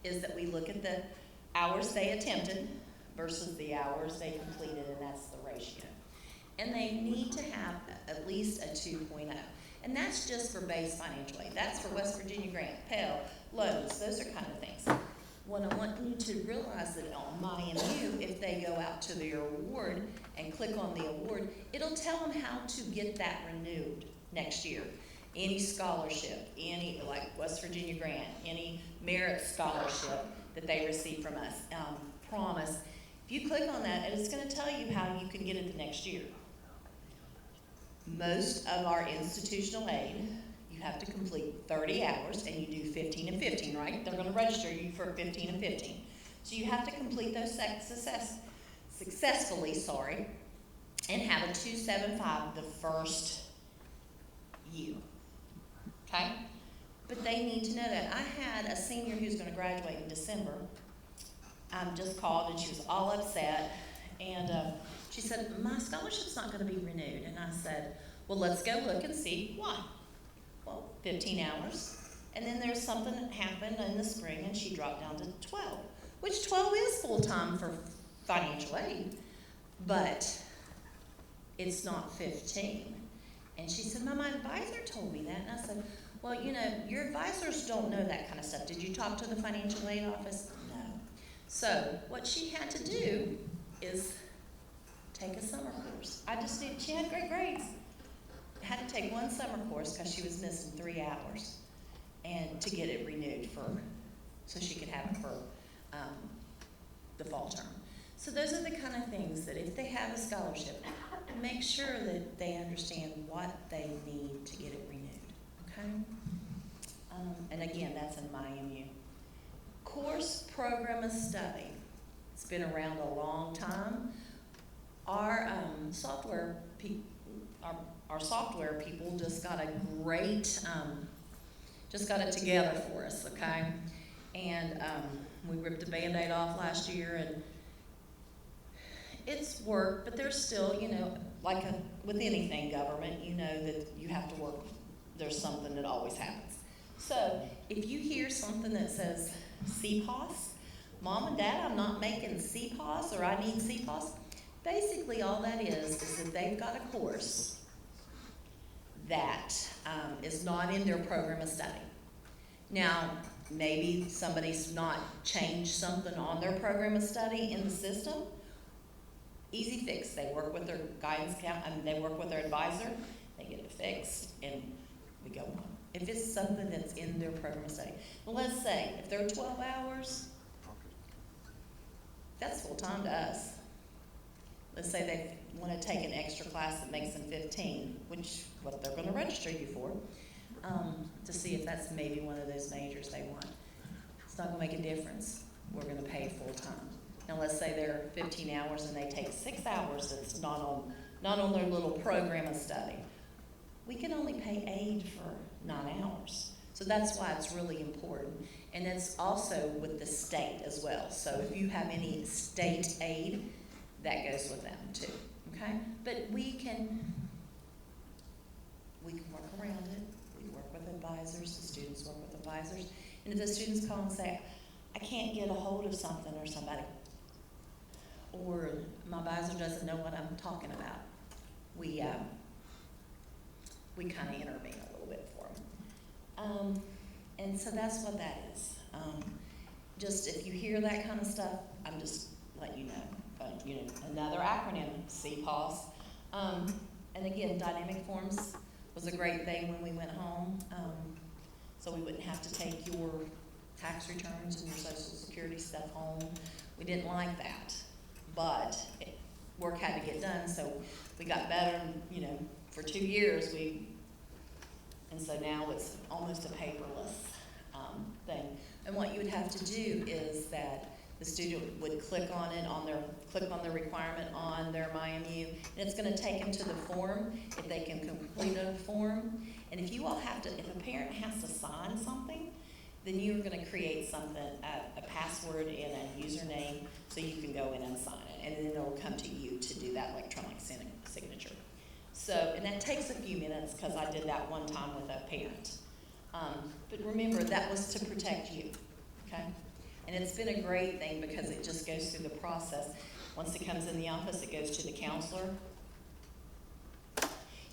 is that we look at the hours they attempted versus the hours they completed, and that's the ratio. And they need to have at least a 2.0. And that's just for base financial aid. That's for West Virginia Grant, Pell, loans, those are kind of things. What I want you to realize that on MyMU, if they go out to their award and click on the award, it'll tell them how to get that renewed next year. Any scholarship, any, like West Virginia Grant, any merit scholarship that they receive from us, promise. If you click on that, it's going to tell you how you can get it the next year. Most of our institutional aid, you have to complete 30 hours, and you do 15 and 15, right? They're going to register you for 15 and 15. So you have to complete those successfully, and have a 275 the first year, okay? But they need to know that. I had a senior who's going to graduate in December, just called, and she was all upset, and she said, my scholarship's not going to be renewed. And I said, well, let's go look and see why. Well, 15 hours. And then there's something that happened in the spring, and she dropped down to 12, which 12 is full-time for financial aid, but it's not 15. And she said, my advisor told me that. And I said, well, you know, your advisors don't know that kind of stuff. Did you talk to the financial aid office? No. So what she had to do is take a summer course. She had great grades. Had to take one summer course because she was missing 3 hours, and to get it renewed so she could have it for the fall term. So those are the kind of things that if they have a scholarship, make sure that they understand what they need to get it renewed, okay? And again, that's in MyMU. Course program of study. It's been around a long time. Our software people just got a great, just got it together for us, okay? And we ripped the Band-Aid off last year, and it's worked, but there's still, you know, with anything government, you know that you have to work. There's something that always happens. So if you hear something that says CPOS, Mom and Dad, I'm not making CPOS, or I need CPOS, basically all that is that they've got a course that is not in their program of study. Now, maybe somebody's not changed something on their program of study in the system. Easy fix. They work with their guidance they work with their advisor, they get it fixed, and we go on. If it's something that's in their program of study. Well, let's say if they're 12 hours, that's full time to us. Let's say they want to take an extra class that makes them 15, which what they're going to register you for, to see if that's maybe one of those majors they want. It's not going to make a difference. We're going to pay full time. Now let's say they're 15 hours and they take 6 hours that's not on their little program of study. We can only pay aid for 9 hours. So that's why it's really important. And it's also with the state as well. So if you have any state aid, that goes with them too, okay? But we can work around it. We work with advisors, the students work with advisors. And if the students call and say, I can't get a hold of something or somebody, or my advisor doesn't know what I'm talking about, we kind of intervene a little bit for them. And so that's what that is. Just if you hear that kind of stuff, I'm just letting you know. Another acronym, CPOS. And again, dynamic forms was a great thing when we went home. So we wouldn't have to take your tax returns and your Social Security stuff home. We didn't like that, but work had to get done, so we got better, for 2 years and so now it's almost a paperless thing. And what you would have to do is that the student would click on the requirement on their MyMU, and it's going to take them to the form if they can complete a form. And if a parent has to sign something, then you're gonna create something, a password and a username, so you can go in and sign it, and then it'll come to you to do that electronic signature. So, and that takes a few minutes, because I did that one time with a parent. But remember, that was to protect you, okay? And it's been a great thing, because it just goes through the process. Once it comes in the office, it goes to the counselor.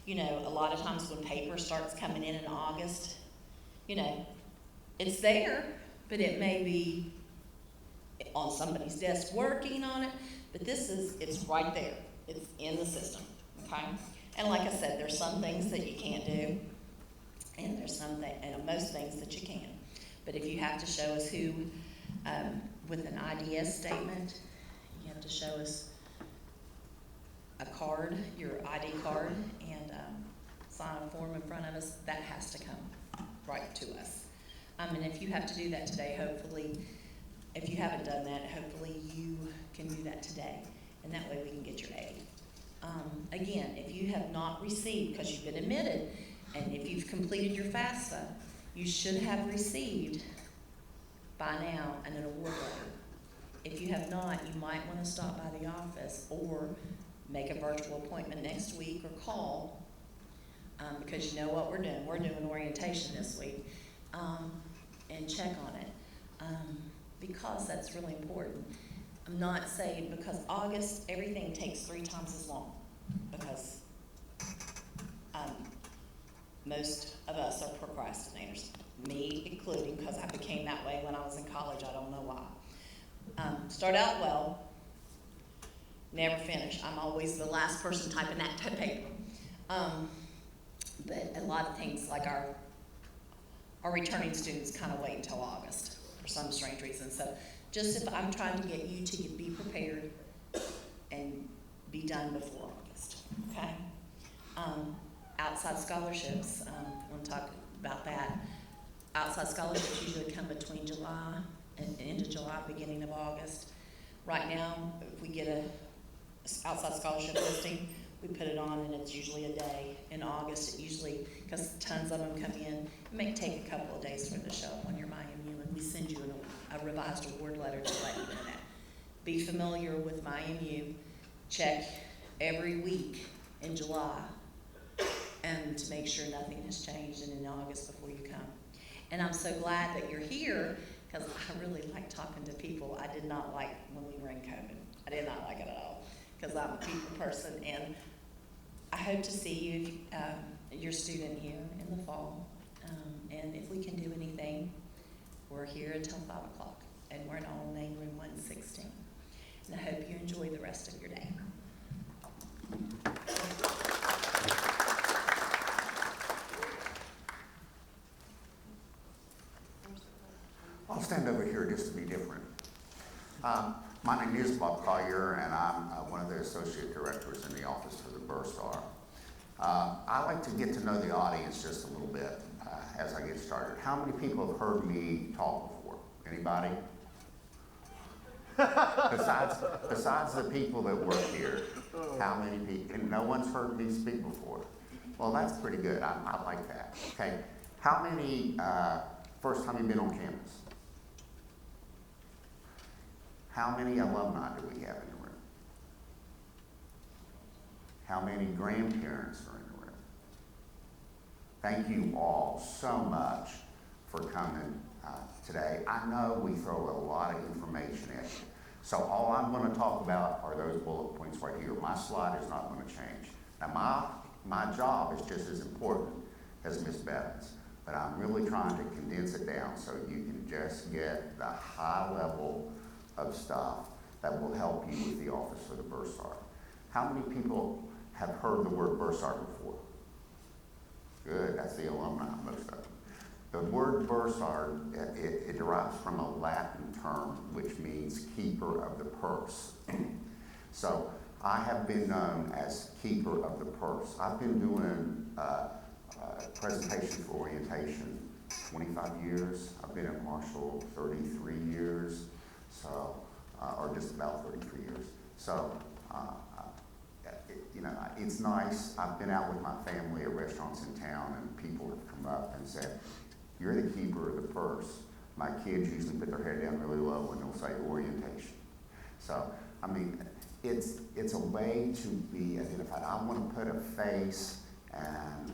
You know, a lot of times when paper starts coming in August, you know, it's there, but it may be on somebody's desk working on it, but it's right there. It's in the system, okay? And like I said, there's some things that you can't do, and there's most things that you can. But if you have to show us who, with an IDS statement, you have to show us a card, your ID card, and sign a form in front of us, that has to come right to us. And if you have to do that today, hopefully, if you haven't done that, hopefully you can do that today, and that way we can get your aid. Again, if you have not received, because you've been admitted, and if you've completed your FAFSA, you should have received by now an award letter. If you have not, you might want to stop by the office or make a virtual appointment next week or call, because you know what we're doing. We're doing orientation this week, and check on it, because that's really important. I'm not saying, because August, everything takes 3 times as long, because most of us are procrastinators, me including, because I became that way when I was in college. I don't know why. Start out well, never finish. I'm always the last person typing that paper. But a lot of things, like our returning students, kind of wait until August for some strange reason. So just if I'm trying to get you to be prepared and be done before August, okay? Outside scholarships, I want to talk about that. Outside scholarships usually come between July and end of July, beginning of August. Right now, if we get a outside scholarship listing, we put it on, and it's usually a day. In August, it usually, because tons of them come in, it may take a couple of days for them to show up on your MyMU, and we send you a revised award letter to let you know that. Be familiar with MyMU. Check every week in July, and to make sure nothing has changed, and in August before you come. And I'm so glad that you're here, because I really like talking to people. I did not like when we were in COVID. I did not like it at all, because I'm a people person, and I hope to see you, your student here in the fall. And if we can do anything, we're here until 5 o'clock, and we're in all name room 116. And I hope you enjoy the rest of your day. I'll stand over here just to be different. My name is Bob Collier, and I'm one of the associate directors in the Office for the Bursar. I like to get to know the audience just a little bit as I get started. How many people have heard me talk before? Anybody? Besides the people that work here, how many people? And no one's heard me speak before. Well, that's pretty good. I like that. Okay. How many first time you've been on campus? How many alumni do we have in the room? How many grandparents are in the room? Thank you all so much for coming today. I know we throw a lot of information at you. So all I'm going to talk about are those bullet points right here. My slide is not going to change. Now my job is just as important as Ms. Bevins, but I'm really trying to condense it down so you can just get the high level of stuff that will help you with the Office for the Bursar. How many people have heard the word Bursar before? Good, that's the alumni, most of them. The word Bursar, it derives from a Latin term which means keeper of the purse. So I have been known as keeper of the purse. I've been doing presentation for orientation 25 years. I've been at Marshall 33 years. So, or just about 33 years. So, you know, it's nice. I've been out with my family at restaurants in town, and people have come up and said, "You're the keeper of the purse." My kids usually put their head down really low when they'll say orientation. So, I mean, it's a way to be identified. I want to put a face and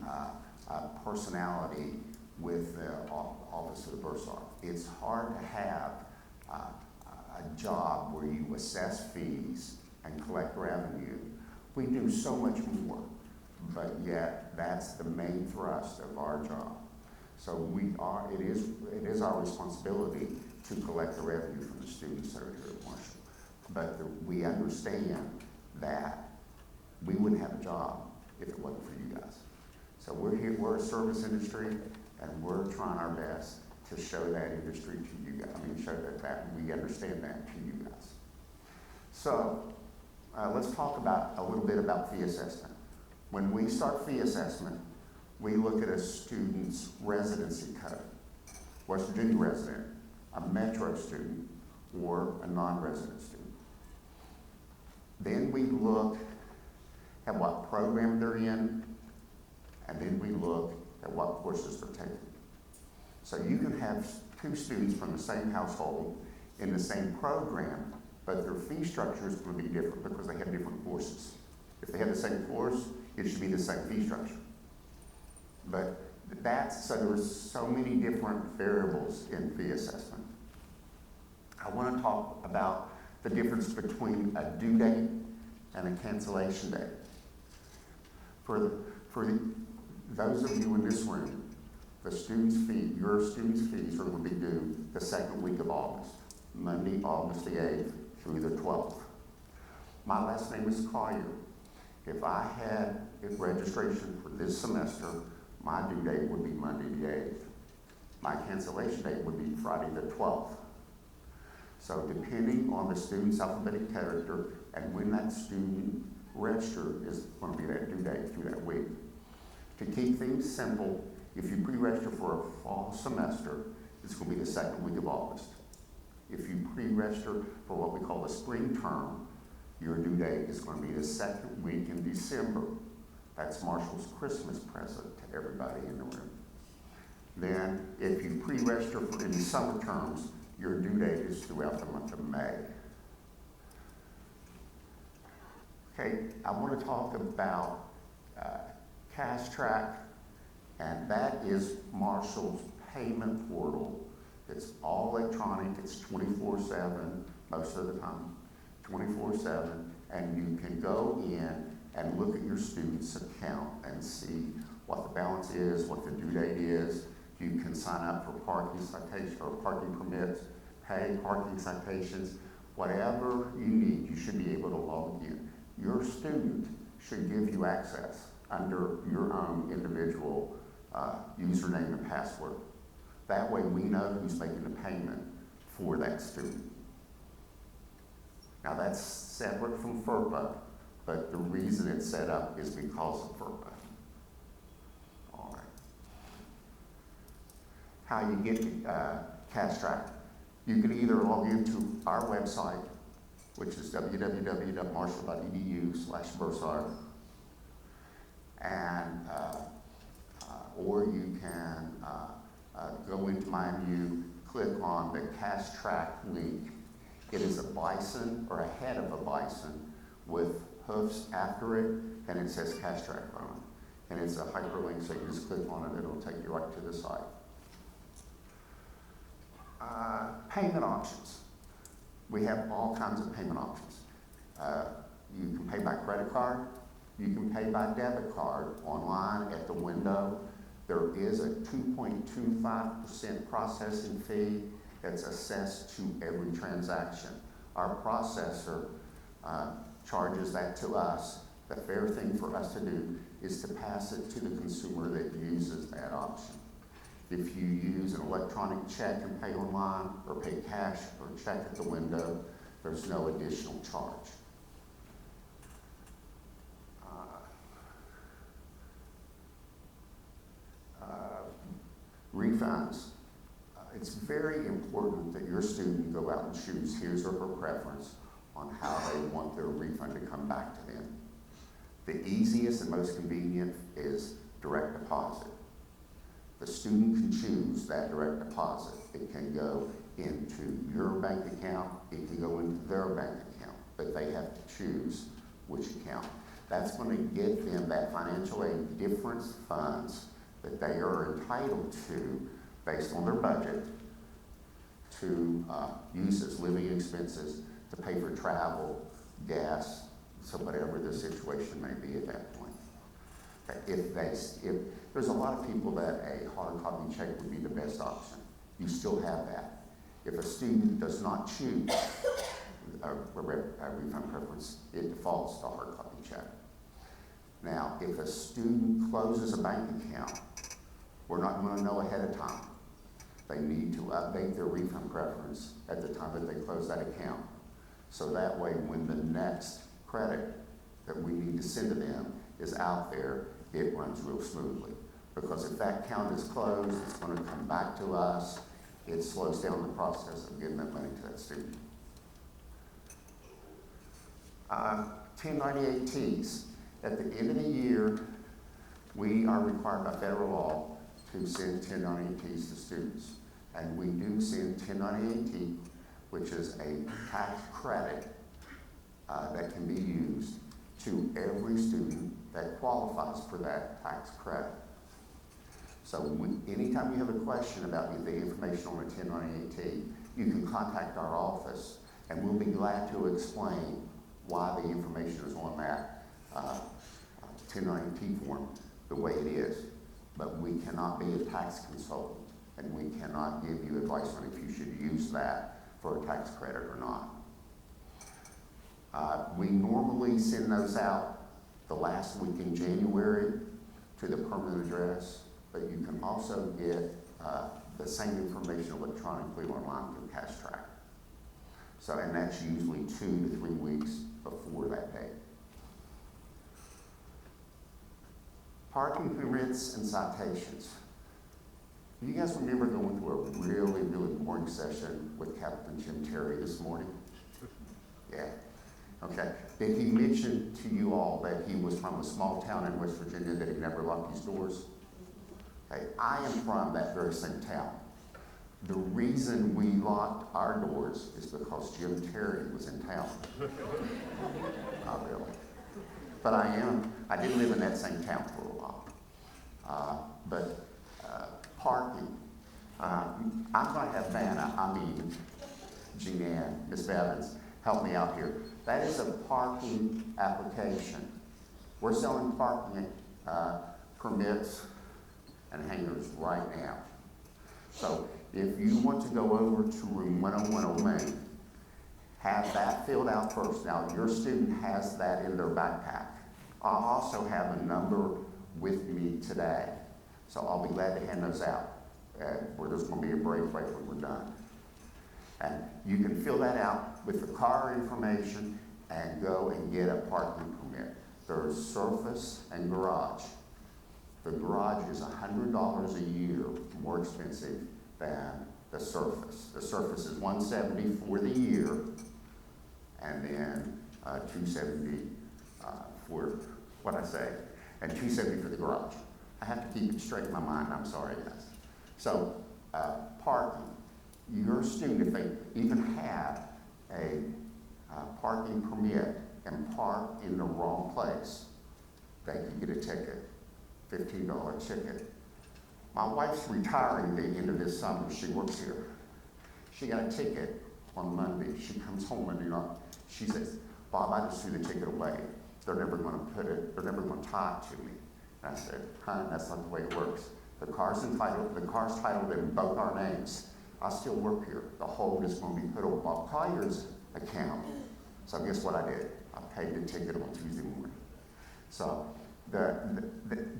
a personality with the Office of the Bursar. It's hard to have a job where you assess fees and collect revenue. We do so much more, but yet that's the main thrust of our job. So it is our responsibility to collect the revenue from the students that are here at Marshall. But we understand that we wouldn't have a job if it wasn't for you guys. So we're a service industry, and we're trying our best to show that industry to you guys. Show that we understand that to you guys. So let's talk a little bit about fee assessment. When we start fee assessment, we look at a student's residency code. West Virginia resident, a Metro student, or a non-resident student. Then we look at what program they're in, and then we look at what courses they're taking. So you can have two students from the same household in the same program, but their fee structure is going to be different because they have different courses. If they have the same course, it should be the same fee structure. But so there's so many different variables in fee assessment. I want to talk about the difference between a due date and a cancellation date. For those of you in this room, your students' fees are going to be due the second week of August, Monday, August the 8th through the 12th. My last name is Collier. If I had registration for this semester, my due date would be Monday the 8th. My cancellation date would be Friday the 12th. So depending on the student's alphabetic character and when that student registered is going to be that due date through that week. To keep things simple, if you pre-register for a fall semester, it's going to be the second week of August. If you pre-register for what we call a spring term, your due date is going to be the second week in December. That's Marshall's Christmas present to everybody in the room. Then, if you pre-register for any summer terms, your due date is throughout the month of May. Okay, I want to talk about Cash Track, and that is Marshall's payment portal. It's all electronic, it's 24/7 most of the time, 24/7, and you can go in and look at your student's account and see what the balance is, what the due date is. You can sign up for parking citation or parking permits, pay parking citations, whatever you need, you should be able to log in. Your student should give you access under your own individual username and password. That way we know who's making the payment for that student. Now that's separate from FERPA, but the reason it's set up is because of FERPA. All right. How you get Cash Track. You can either log into our website, which is www.marshall.edu/Bursar, and or you can go into my menu, click on the Cash Track link. It is a bison or a head of a bison with hoofs after it, and it says Cash Track on it. And it's a hyperlink, so you just click on it, and it'll take you right to the site. Payment options. We have all kinds of payment options. You can pay by credit card. You can pay by debit card online at the window. There is a 2.25% processing fee that's assessed to every transaction. Our processor charges that to us. The fair thing for us to do is to pass it to the consumer that uses that option. If you use an electronic check and pay online, or pay cash or check at the window, there's no additional charge. Refunds. It's very important that your student go out and choose his or her preference on how they want their refund to come back to them. The easiest and most convenient is direct deposit. The student can choose that direct deposit. It can go into your bank account, it can go into their bank account, but they have to choose which account. That's going to get them that financial aid difference funds that they are entitled to based on their budget to use as living expenses, to pay for travel, gas, so whatever the situation may be at that point. Okay, if there's a lot of people that a hard copy check would be the best option. You still have that. If a student does not choose a refund preference, it defaults to hard copy check. Now, if a student closes a bank account, we're not going to know ahead of time. They need to update their refund preference at the time that they close that account. So that way, when the next credit that we need to send to them is out there, it runs real smoothly. Because if that account is closed, it's going to come back to us. It slows down the process of getting that money to that student. 1098Ts. At the end of the year, we are required by federal law to send 1098Ts to students. And we do send 1098T, which is a tax credit that can be used to every student that qualifies for that tax credit. So anytime you have a question about the information on a 1098T, you can contact our office and we'll be glad to explain why the information is on that 1098T form the way it is. But we cannot be a tax consultant and we cannot give you advice on if you should use that for a tax credit or not. We normally send those out the last week in January to the permanent address, but you can also get the same information electronically online through Cash Track. So, and that's usually 2 to 3 weeks before that date. Parking permits and citations. Do you guys remember going through a really, really boring session with Captain Jim Terry this morning? Yeah. Okay. Did he mention to you all that he was from a small town in West Virginia that he never locked his doors? Okay. I am from that very same town. The reason we locked our doors is because Jim Terry was in town. Not really. But I did live in that same town for a while. Parking. I'm going to have Jean Ann, Miss Bevins, help me out here. That is a parking application. We're selling parking permits and hangers right now. So if you want to go over to room 101 on Main, have that filled out first. Now, your student has that in their backpack. I also have a number with me today, so I'll be glad to hand those out. Where there's going to be a break right when we're done. And you can fill that out with the car information and go and get a parking permit. There's surface and garage. The garage is $100 a year more expensive than the surface. The surface is $170 for the year, and then $270 for what I say, and $270 for the garage. I have to keep it straight in my mind. I'm sorry, guys. So, parking. Your student, if they even have a parking permit and park in the wrong place, they can get a ticket, $15 ticket. My wife's retiring the end of this summer. She works here. She got a ticket on Monday. She comes home and she says, "Bob, I just threw the ticket away. They're never going to tie it to me." And I said, "Hon, that's not the way it works. The car's titled in both our names. I still work here. The hold is going to be put on Bob Collier's account." So guess what I did? I paid the ticket on Tuesday morning. So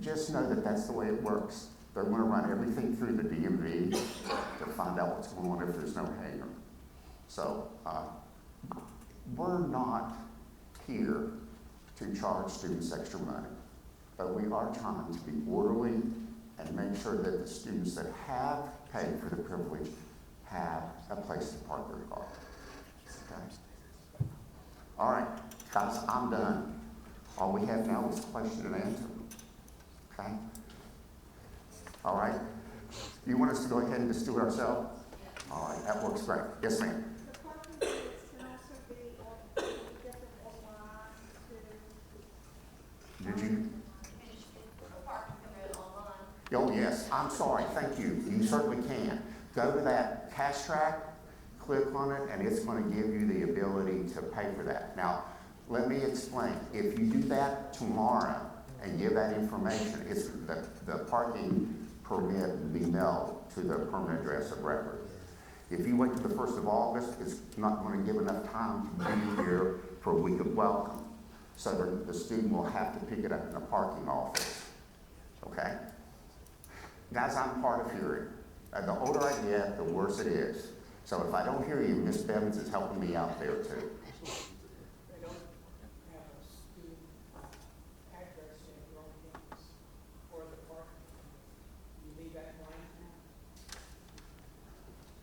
just know that that's the way it works. They're going to run everything through the DMV to find out what's going on if there's no hanger. So we're not here to charge students extra money, but we are trying to be orderly and make sure that the students that have paid for the privilege have a place to park their car. Okay? All right, guys, I'm done. All we have now is question and answer. Okay? All right? You want us to go ahead and just do it ourselves? All right, that works great. Yes, ma'am. The parking tickets can also be different online too. Did you? Parking permit online. Oh, yes. I'm sorry. Thank you. You certainly can. Go to that cash track, click on it, and it's going to give you the ability to pay for that. Now, let me explain. If you do that tomorrow and give that information, it's the parking permit will be mailed to the permanent address of record. If you wait till the 1st of August, it's not going to give enough time to be here for a week of welcome. So the student will have to pick it up in the parking office. Okay? Guys, I'm hard of hearing. The older I get, the worse it is. So if I don't hear you, Miss Bevins is helping me out there too. They don't have a student address yet on campus for the parking. You leave that blank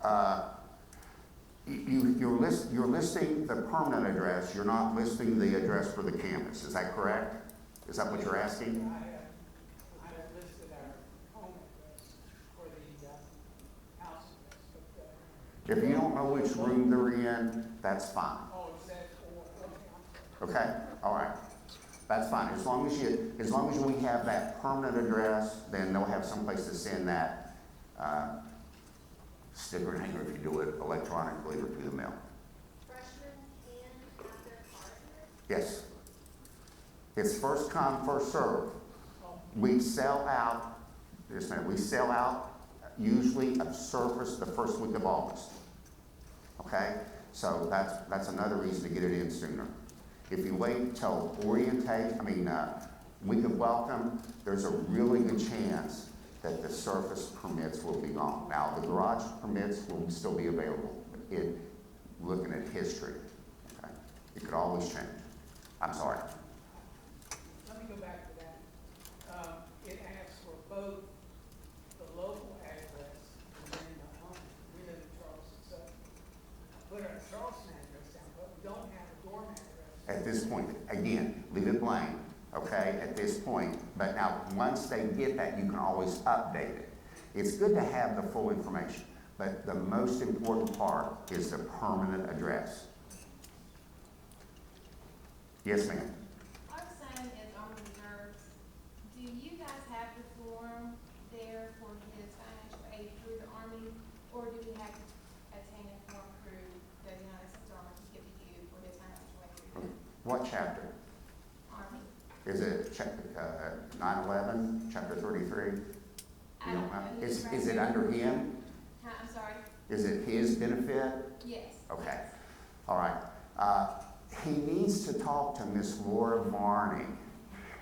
now? You're listing the permanent address. You're not listing the address for the campus. Is that correct? Is that what you're asking? I have listed our home address for the house address. But, If you don't know which room they're in, that's fine. oh, is that for, okay, Okay? All right. That's fine. As long as we have that permanent address, then they'll have someplace to send that sticker hanger if you do it electronically or through the mail. Freshmen can have their card in it. Yes. It's first come, first serve. We sell out, just a minute, we sell out usually of Surface the first week of August. Okay? So that's another reason to get it in sooner. If you wait till week of welcome, there's a really good chance that the Surface permits will be gone. Now, the garage permits will still be available. Looking at history, okay? It could always change. I'm sorry. let me go back to that. It asks for both the local address and then the home. We live in Charleston, so put our Charleston address down, but we don't have a dorm address. At this point, again, leave it blank, okay, at this point. But now, once they get that, you can always update it. It's good to have the full information, but the most important part is the permanent address. Yes, ma'am. Our son is on reserves. Do you guys have the form there for his financial aid through the Army, or do we have to attain a form through the United States Army to give to you for his financial aid? What chapter? Army. Is it 9/11, chapter 33? I You don't don't know. know? Is it under him? I'm sorry? Is it his benefit? Yes. Okay, all right. He needs to talk to Miss Laura Varney,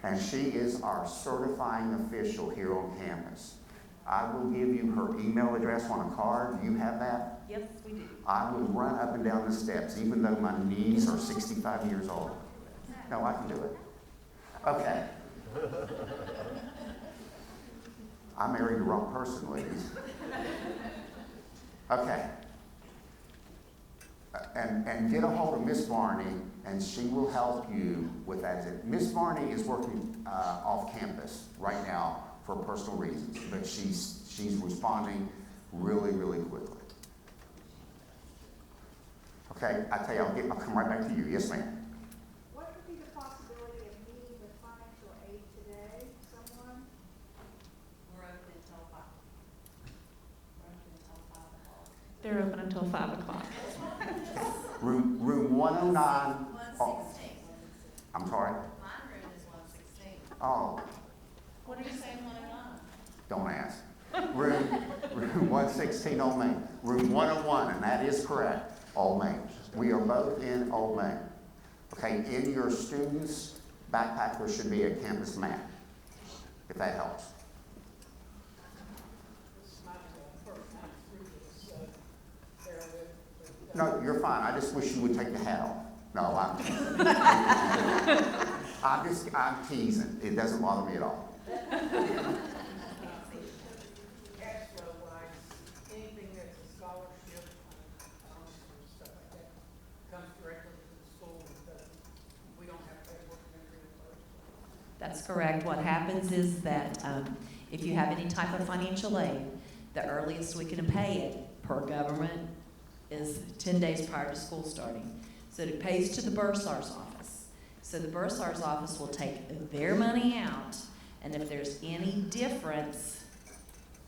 and she is our certifying official here on campus. I will give you her email address on a card. Do you have that? Yes, we do. I would run up and down the steps, even though my knees are 65 years old. No, I can do it. Okay. I married the wrong person, ladies. Okay. And get a hold of Miss Varney, and she will help you with that. Miss Varney is working off campus right now for personal reasons, but she's responding really, really quickly. Okay, I tell you, I'll come right back to you. Yes, ma'am. What would be the possibility of meeting with financial aid today, someone? We're open until 5. They're open until 5 o'clock. Room 109. 116. I'm sorry? My room is 116. Oh, What are you saying, 109? don't ask. Room 116 Old Main. Room 101, and that is correct, Old Main. We are both in Old Main. Okay, in your students' backpack there should be a campus map, if that helps. This is my first time through this, there with. No, you're fine. I just wish you would take the hat off. No, I'm teasing. I'm teasing. It doesn't bother me at all. Cash flow wise, anything that's a scholarship, or stuff like that, comes directly to the school, we don't have paperwork and reimbursement. That's correct. What happens is that if you have any type of financial aid, The earliest we can pay it per government is 10 days prior to school starting. So it pays to the bursar's office. So the bursar's office will take their money out, and if there's any difference,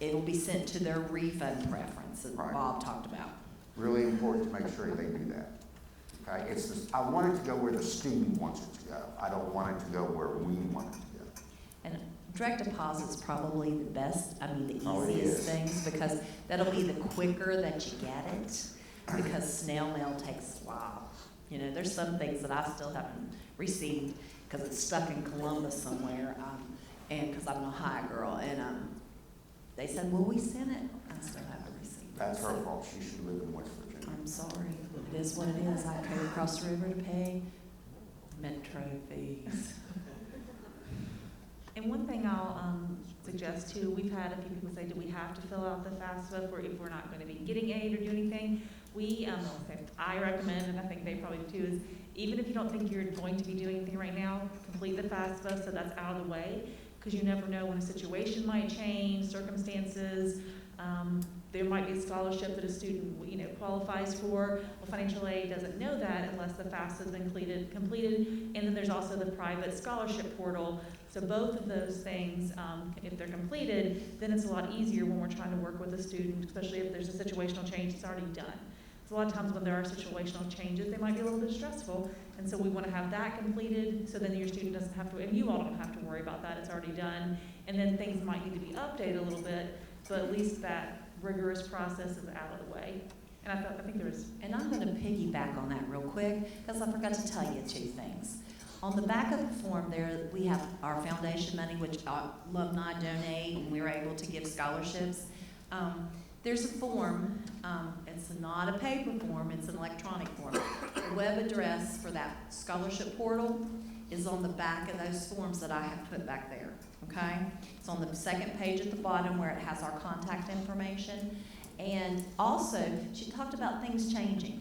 it'll be sent to their refund preference that Right. Bob talked about. Really important to make sure they do that. Okay, I want it to go where the student wants it to go. I don't want it to go where we want it to go. And direct deposit is probably the best, the Oh, it easiest is. things, because that'll be the quicker that you get it, because snail mail takes a while. You know, there's some things that I still haven't received because it's stuck in Columbus somewhere, and because I'm an Ohio girl, and they said, well, we sent it. I still haven't received it. That's her So, fault. She should live in West Virginia. I'm sorry. It is what it is. I go across the river to pay metro fees. And one thing I'll suggest too, we've had a few people say, do we have to fill out the FAFSA if we're not going to be getting aid or do anything? I recommend, and I think they probably do too, is even if you don't think you're going to be doing anything right now, complete the FAFSA so that's out of the way, because you never know when a situation might change, circumstances. There might be a scholarship that a student qualifies for. Well, financial aid doesn't know that unless the FAFSA has been completed. And then there's also the private scholarship portal. So both of those things, if they're completed, then it's a lot easier when we're trying to work with a student, especially if there's a situational change that's already done. So a lot of times when there are situational changes, they might be a little bit stressful. And so we want to have that completed so then your student doesn't have to, and you all don't have to worry about that, it's already done. And then things might need to be updated a little bit, but at least that rigorous process is out of the way. And I think there was. And I'm going to piggyback on that real quick, because I forgot to tell you two things. On the back of the form there, we have our foundation money, which alumni donate, and we're able to give scholarships. There's a form. It's not a paper form, it's an electronic form. The web address for that scholarship portal is on the back of those forms that I have put back there, okay? It's on the second page at the bottom where it has our contact information. And also, she talked about things changing.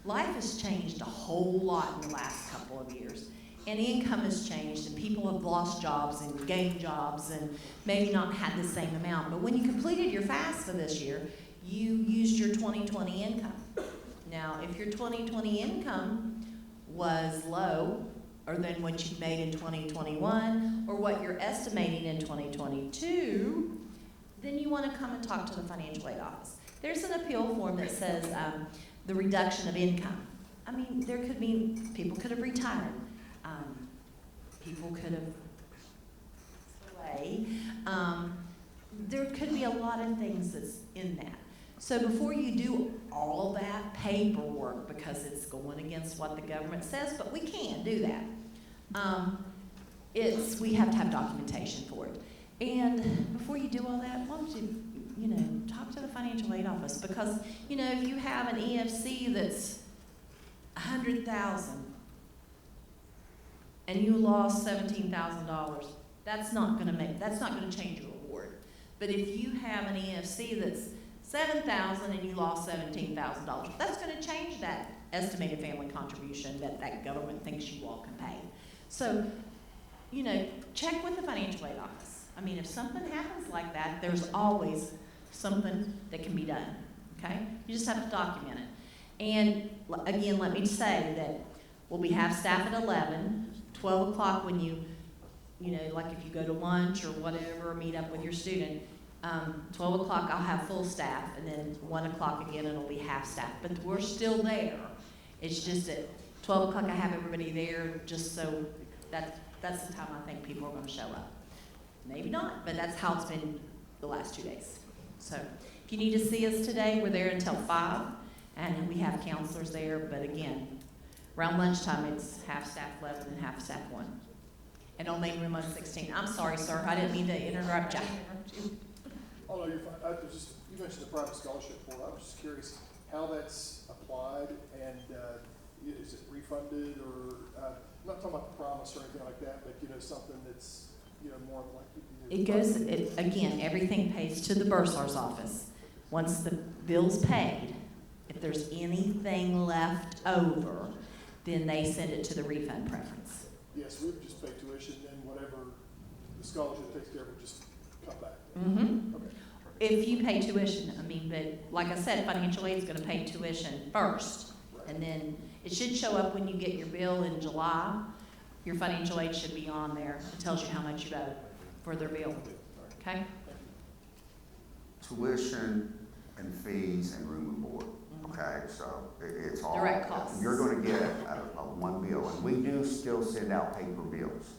Life has changed a whole lot in the last couple of years. And income has changed, and people have lost jobs and gained jobs and maybe not had the same amount. But when you completed your FAFSA this year, you used your 2020 income. Now, if your 2020 income was low, or than what you made in 2021, or what you're estimating in 2022, then you want to come and talk to the financial aid office. There's an appeal form that says the reduction of income. There could be, people could have retired. People could have away. There could be a lot of things that's in that. So before you do all that paperwork, because it's going against what the government says, but we can do that. We have to have documentation for it. And before you do all that, why don't you, talk to the financial aid office, because, if you have an EFC that's $100,000 and you lost $17,000, that's not going to change your award. But if you have an EFC that's $7,000 and you lost $17,000, that's going to change that estimated family contribution that government thinks you all can pay. So, check with the financial aid office. If something happens like that, there's always something that can be done, okay? You just have to document it. And again, let me say that we have staff at 11, 12 o'clock when like if you go to lunch or whatever, or meet up with your student, 12 o'clock I'll have full staff, and then 1 o'clock again it'll be half staff. But we're still there. It's just at 12 o'clock I have everybody there, just so that's the time I think people are going to show up. Maybe not, but that's how it's been the last 2 days. So if you need to see us today, we're there until 5, and we have counselors there. But again, around lunchtime, it's half staff 11 and half staff 1. And only room 16. I'm sorry, sir. I didn't mean to interrupt you. Oh, no, you're fine. You mentioned the private scholarship board. I was just curious how that's applied, and is it refunded, or I'm not talking about the promise or anything like that, but something that's more like it goes. Again, everything pays to the bursar's office. Once the bill's paid, if there's anything left over, then they send it to the refund preference. Yes, we would just pay tuition, and whatever the scholarship takes care of would just come back. Mm-hmm. Okay. if you pay tuition, I mean, but like I said, financial aid is gonna pay tuition first. And then it should show up when you get your bill in July. Your financial aid should be on there. It tells you how much you owe for their bill, okay? Tuition and fees and room and board, okay? So it's all. Direct costs. You're gonna get a one bill, and we do still send out paper bills.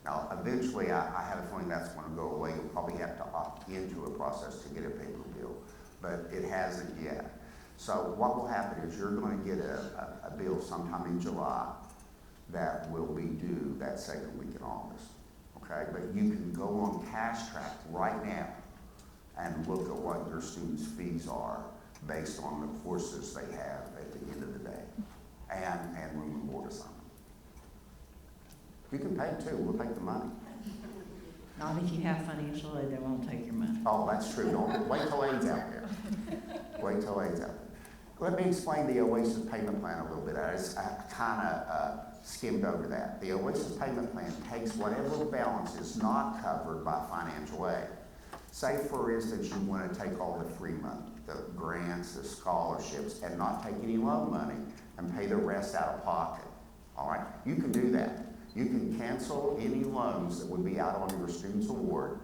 Now, eventually, I have a feeling that's gonna go away. You'll probably have to opt into a process to get a paper bill, but it hasn't yet. So what will happen is you're gonna get a bill sometime in July that will be due that second week in August, okay? But you can go on Cash Track right now and look at what your students' fees are based on the courses they have at the end of the day, and room and board assignment. You can pay too, we'll take the money. Not if you have financial aid, they won't take your money. Oh, that's true, don't, wait till AID's out there. Wait till AID's out there. Let me explain the OASIS payment plan a little bit. I kind of skimmed over that. The OASIS payment plan takes whatever balance is not covered by financial aid. Say, for instance, you want to take all the free money, the grants, the scholarships, and not take any loan money and pay the rest out of pocket. All right? You can do that. You can cancel any loans that would be out on your student's award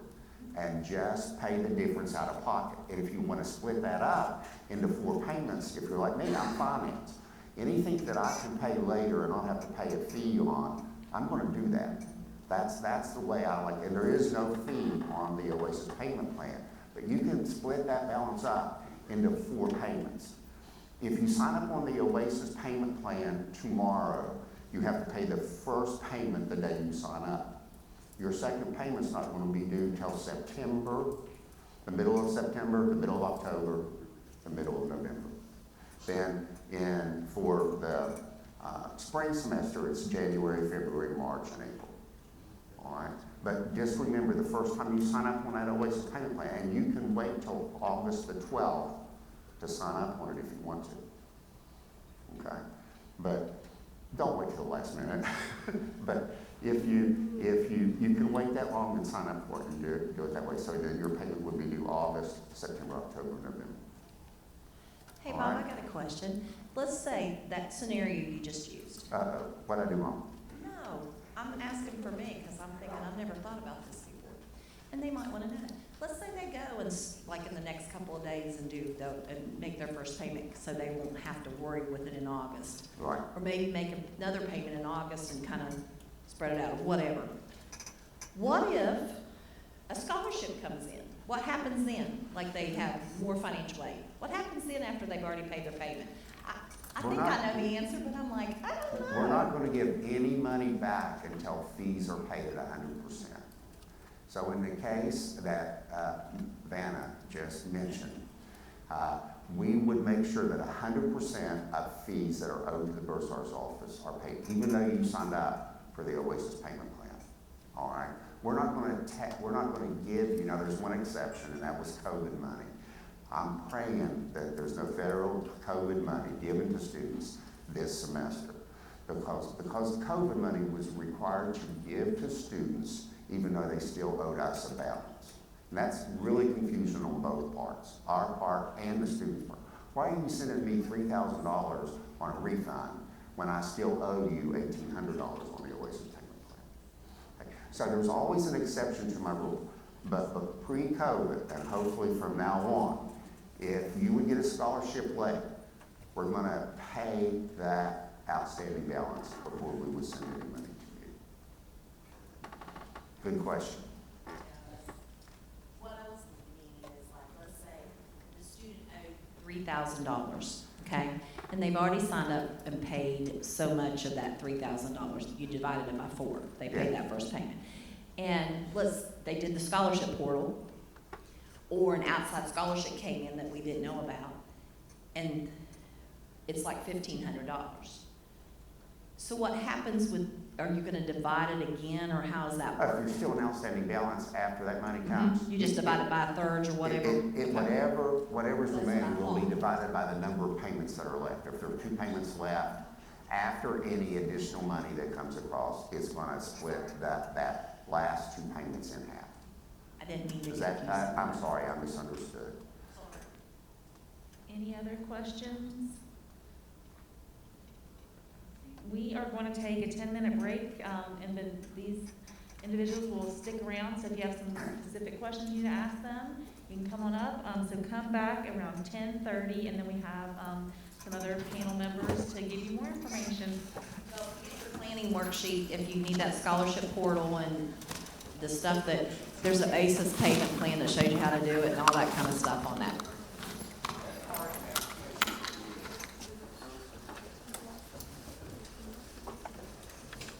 and just pay the difference out of pocket. And if you want to split that up into 4 payments, if you're like me, I'm financed. Anything that I can pay later and I'll have to pay a fee on, I'm going to do that. That's the way I like it. And there is no fee on the OASIS payment plan, but you can split that balance up into 4 payments. If you sign up on the OASIS payment plan tomorrow, you have to pay the first payment the day you sign up. Your second payment's not going to be due till September, the middle of September, the middle of October, the middle of November. Then for the spring semester, it's January, February, March, and April. All right? But just remember, the first time you sign up on that OASIS payment plan, and you can wait till August the 12th to sign up on it if you want to. Okay? But don't wait till the last minute. But if you can wait that long and sign up for it and do it that way, so that your payment would be due August, September, October, November. Hey, All Bob, right. I got a question. Let's say that scenario you just used. What I do wrong? No, I'm asking for me because I'm thinking I've never thought about this before. And they might want to know. Let's say they go and like in the next couple of days and and make their first payment so they won't have to worry with it in August. Right. Or maybe make another payment in August and kind of spread it out or whatever. What if a scholarship comes in? What happens then? Like they have more financial aid. What happens then after they've already paid their payment? I think I know the answer, but I'm like, I don't know. We're not going to give any money back until fees are paid at 100%. So in the case that Vanna just mentioned, we would make sure that 100% of fees that are owed to the bursar's office are paid, even though you signed up for the OASIS payment plan. All right? We're not going to give, there's one exception, and that was COVID money. I'm praying that there's no federal COVID money given to students this semester because COVID money was required to give to students even though they still owed us a balance. And that's really confusion on both parts, our part and the student's part. Why are you sending me $3,000 on a refund when I still owe you $1,800 on the OASIS payment plan? Okay. So there's always an exception to my rule. But pre-COVID, and hopefully from now on, if you would get a scholarship late, we're going to pay that outstanding balance before we would send any money to you. Good question. What I was thinking is like, let's say the student owed $3,000, okay? And they've already signed up and paid so much of that $3,000. You divided it by 4. They paid that first payment. And they did the scholarship portal, or an outside scholarship came in that we didn't know about, and it's like $1,500. So what happens are you gonna divide it again, or how does that work? If there's still an outstanding balance after that money comes. You just divide it by thirds or whatever? Whatever's remaining will be divided by the number of payments that are left. If there are 2 payments left, after any additional money that comes across, it's gonna split that last 2 payments in half. I didn't mean to Is confuse. that, I'm sorry, I misunderstood. Any other questions? We are going to take a 10-minute break, and then these individuals will stick around, so if you have some specific questions you need to ask them, you can come on up. So come back around 10:30, and then we have some other panel members to give you more information. So get your planning worksheet if you need that scholarship portal and the stuff that, there's an ACES payment plan that shows you how to do it and all that kind of stuff on that.